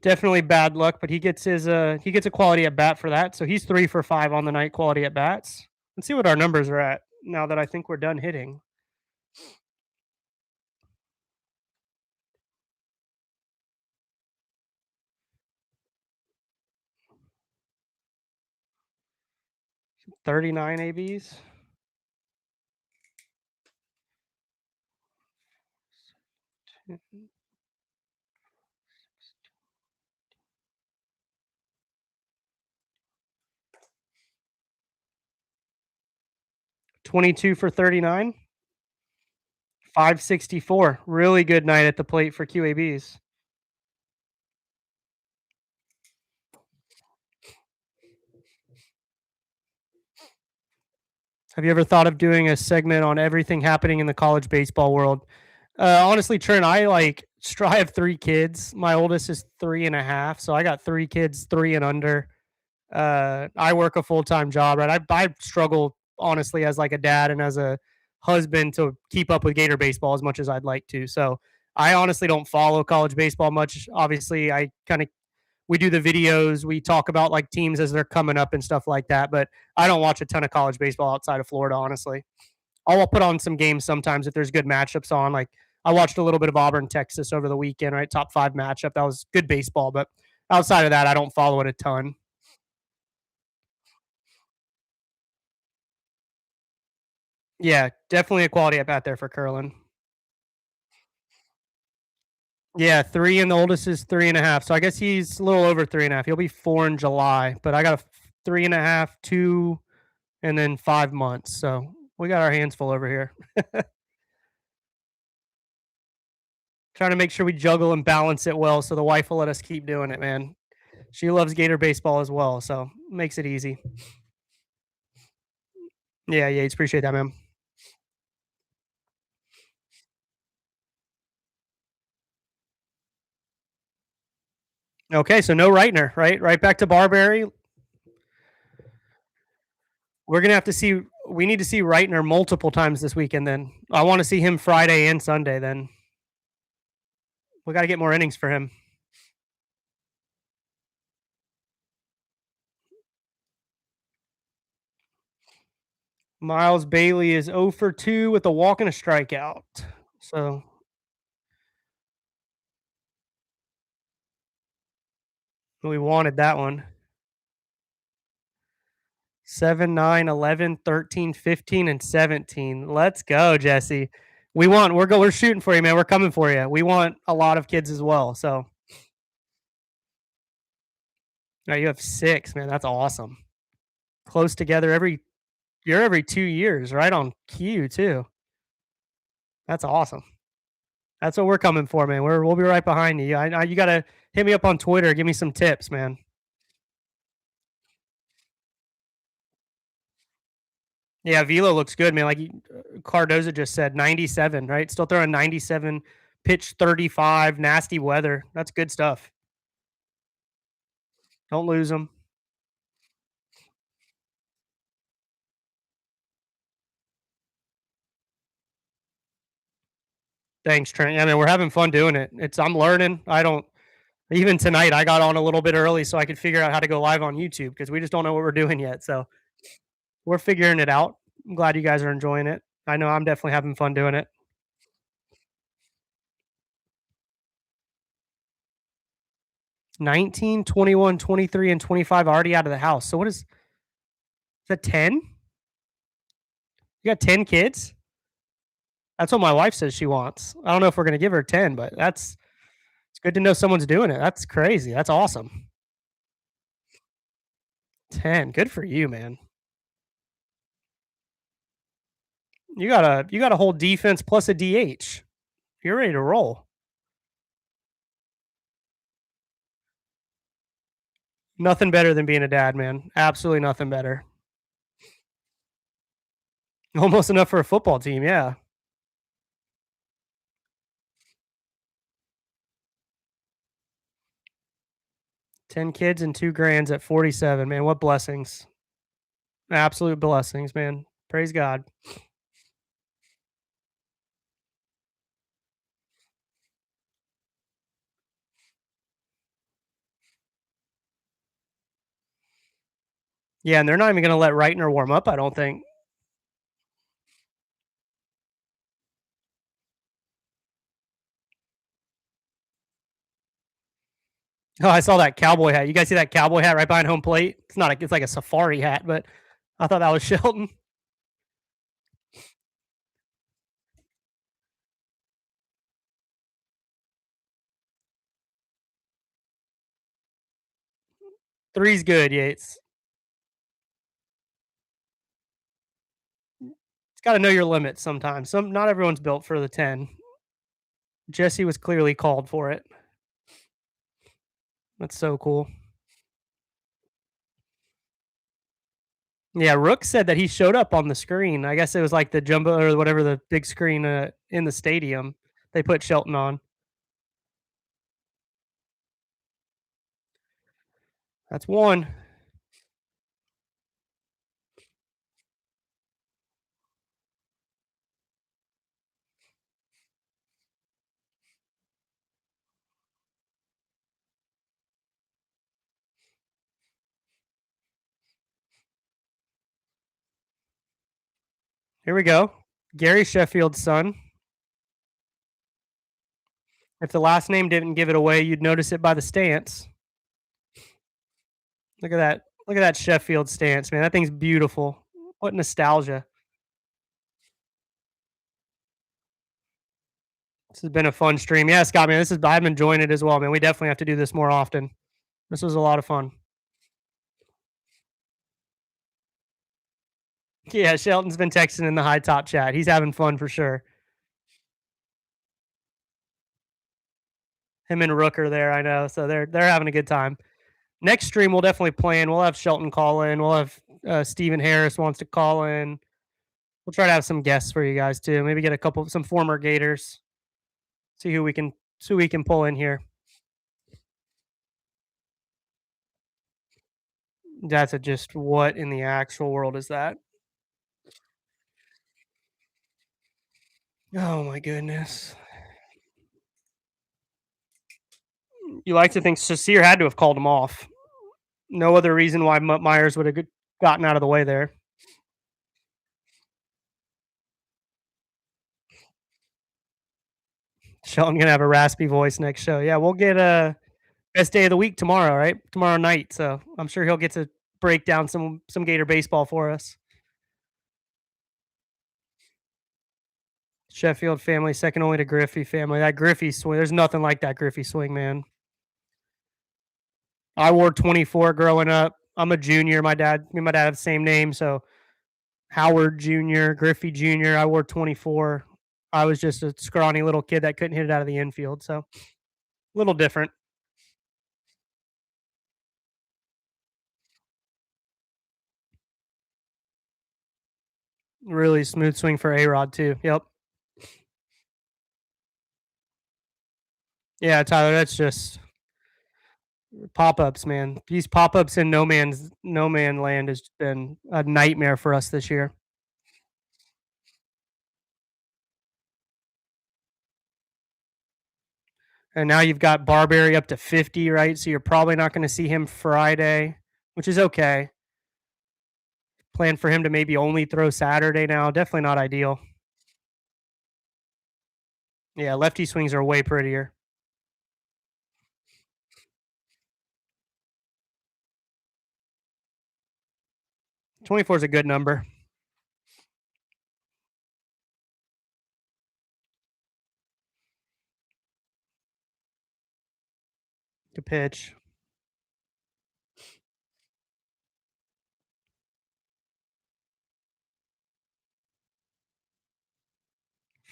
Definitely bad luck, but he gets a quality at bat for that. So he's 3 for 5 on the night quality at bats. Let's see what our numbers are at now that I think we're done hitting. 39 ABs. 22 for 39. 564. Really good night at the plate for QABs. Have you ever thought of doing a segment on everything happening in the college baseball world? Honestly, Trent, I have 3 kids. My oldest is 3.5, so I got 3 kids, 3 and under. I work a full time job, right? I struggle honestly as like a dad and as a husband to keep up with Gator baseball as much as I'd like to. So I honestly don't follow college baseball much. Obviously, I kind of we do the videos, we talk about like teams as they're coming up and stuff like that. But I don't watch a ton of college baseball outside of Florida, honestly. I'll put on some games sometimes if there's good matchups on. Like I watched a little bit of Auburn, Texas over the weekend, right? Top 5 matchup. That was good baseball, but outside of that, I don't follow it a ton. Yeah, definitely a quality at bat there for Curlin. Yeah, 3 and the oldest is 3.5. So I guess he's a little over 3.5. He'll be 4 in July, but I got a 3.5, 2, and then 5 months. So we got our hands full over here. Trying to make sure we juggle and balance it well so the wife will let us keep doing it, man. She loves Gator baseball as well, so makes it easy. Yeah, yeah, appreciate that, man. Okay, so no Reitner, right? Right back to Barberry. We're gonna have to see. We need to see Reitner multiple times this weekend. Then I want to see him Friday and Sunday. Then we got to get more innings for him. Miles Bailey is 0 for 2 with a walk and a strikeout. So we wanted that one. 7, 9, 11, 13, 15, and 17. Let's go, Jesse. We're shooting for you, man. We're coming for you. We want a lot of kids as well. So now you have 6, man. That's awesome. Close together you're every 2 years, right on cue too. That's awesome. That's what we're coming for, man. We'll be right behind you. You gotta hit me up on Twitter. Give me some tips, man. Yeah, Velo looks good, man. Like Cardoza just said, 97, right? Still throwing 97, pitch 35, nasty weather. That's good stuff. Don't lose them. Thanks, Trent. Yeah, man, we're having fun doing it. I'm learning. I don't even tonight. I got on a little bit early so I could figure out how to go live on YouTube because we just don't know what we're doing yet. So we're figuring it out. I'm glad you guys are enjoying it. I know I'm definitely having fun doing it. 19, 21, 23, and 25 already out of the house. So what is that 10? You got 10 kids? That's what my wife says she wants. I don't know if we're gonna give her 10, but that's it's good to know someone's doing it. That's crazy. That's awesome. 10. Good for you, man. You got a whole defense plus a DH. You're ready to roll. Nothing better than being a dad, man. Absolutely nothing better. Almost enough for a football team, yeah. 10 kids and 2 grands at 47, man. What blessings. Absolute blessings, man. Praise God. Yeah, and they're not even gonna let Reitner warm up, I don't think. Oh, I saw that cowboy hat. You guys see that cowboy hat right behind home plate? It's not a, it's like a safari hat, but I thought that was Shelton. Three's good, Yates. It's got to know your limits sometimes. Not everyone's built for the 10. Jesse was clearly called for it. That's so cool. Yeah, Rook said that he showed up on the screen. I guess it was like the jumbo or whatever the big screen in the stadium. They put Shelton on. That's one. Here we go. Gary Sheffield's son. If the last name didn't give it away, you'd notice it by the stance. Look at that. Look at that Sheffield stance, man. That thing's beautiful. What nostalgia. This has been a fun stream. Yeah, Scott, man. This is I'm enjoying it as well, man. We definitely have to do this more often. This was a lot of fun. Yeah, Shelton's been texting in the high top chat. He's having fun for sure. Him and Rook are there, I know. So they're having a good time. Next stream we'll definitely plan. We'll have Shelton call in. We'll have Stephen Harris wants to call in. We'll try to have some guests for you guys too. Maybe get a couple some former Gators. See who we can pull in here. That's a just what in the actual world is that? Oh my goodness. You like to think Sasir had to have called him off. No other reason why Myers would have gotten out of the way there. Shelton gonna have a raspy voice next show. Yeah, we'll get a best day of the week tomorrow, right? Tomorrow night. So I'm sure he'll get to break down some Gator baseball for us. Sheffield family, second only to Griffey family. That Griffey swing, there's nothing like that Griffey swing, man. I wore 24 growing up. I'm a junior. Me and my dad have the same name, so Howard Jr., Griffey Jr. I wore 24. I was just a scrawny little kid that couldn't hit it out of the infield, so a little different. Really smooth swing for A-Rod too. Yep. Yeah, Tyler, that's just pop-ups, man. These pop-ups in no man land has been a nightmare for us this year. And now you've got Barberry up to 50, right? So you're probably not going to see him Friday, which is okay. Plan for him to maybe only throw Saturday now. Definitely not ideal. Yeah, lefty swings are way prettier. 24 is a good number. Good pitch.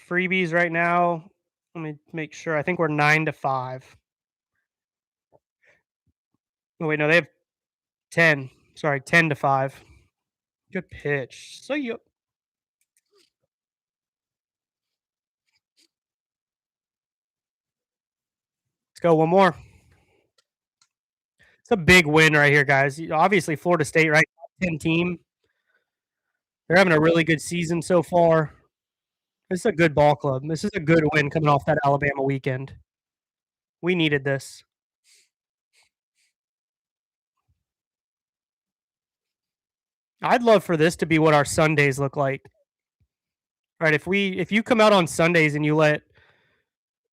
Freebies right now. Let me make sure. I think we're 9-5. Oh wait, no, they have 10. Sorry, 10-5. Good pitch. So you let's go one more. It's a big win right here, guys. Obviously, Florida State, right? 10 team. They're having a really good season so far. This is a good ball club. This is a good win coming off that Alabama weekend. We needed this. I'd love for this to be what our Sundays look like. Right? If you come out on Sundays and you let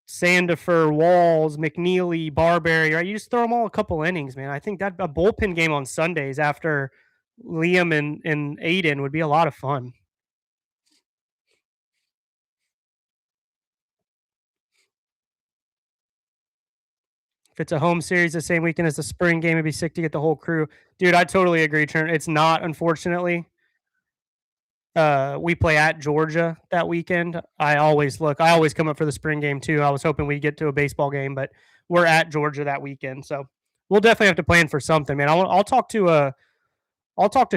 Sandifer, Walls, McNeely, Barberry, right? You just throw them all a couple innings, man. I think that a bullpen game on Sundays after Liam and Aiden would be a lot of fun. If it's a home series the same weekend as the spring game, it'd be sick to get the whole crew. Dude, I totally agree, Trent. It's not, unfortunately. We play at Georgia that weekend. I always come up for the spring game too. I was hoping we'd get to a baseball game, but we're at Georgia that weekend. So we'll definitely have to plan for something, man. I'll talk to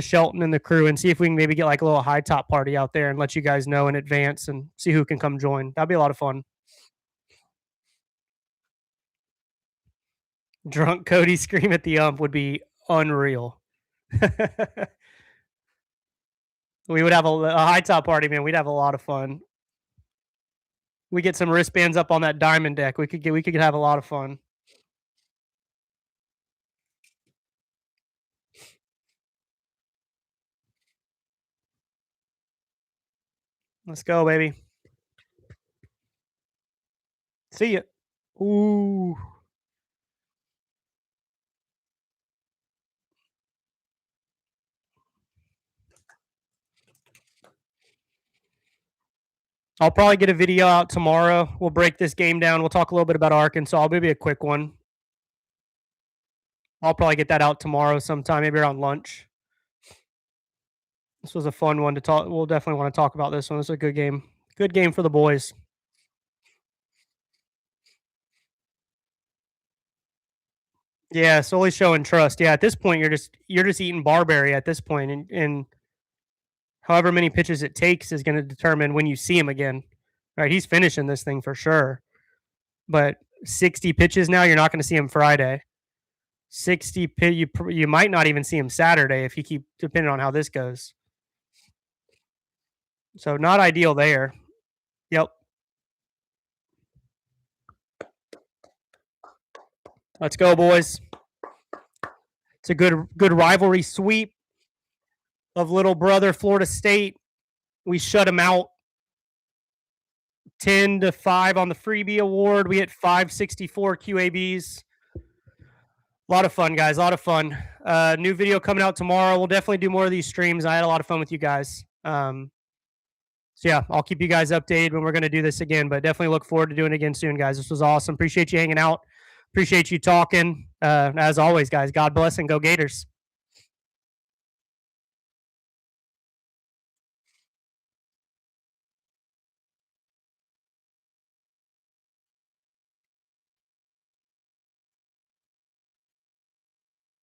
Shelton and the crew and see if we can maybe get like a little high top party out there and let you guys know in advance and see who can come join. That'd be a lot of fun. Drunk Cody scream at the ump would be unreal. We would have a high top party, man. We'd have a lot of fun. We get some wristbands up on that diamond deck. We could have a lot of fun. Let's go, baby. See ya. Ooh. I'll probably get a video out tomorrow. We'll break this game down. We'll talk a little bit about Arkansas. Maybe a quick one. I'll probably get that out tomorrow sometime, maybe around lunch. This was a fun one to talk. We'll definitely want to talk about this one. This is a good game. Good game for the boys. Yeah, solely showing trust. Yeah, at this point, you're just eating Barberry at this point, and however many pitches it takes is going to determine when you see him again. Right? He's finishing this thing for sure. But 60 pitches now, you're not going to see him Friday. 60 pit, you might not even see him Saturday if you keep depending on how this goes. So not ideal there. Yep. Let's go, boys. It's a good rivalry sweep of little brother Florida State. We shut them out 10-5 on the freebie award. We hit 564 QABs. A lot of fun, guys. A lot of fun. New video coming out tomorrow. We'll definitely do more of these streams. I had a lot of fun with you guys. So yeah, I'll keep you guys updated when we're going to do this again, but definitely look forward to doing it again soon, guys. This was awesome. Appreciate you hanging out. Appreciate you talking. As always, guys, God bless and go Gators.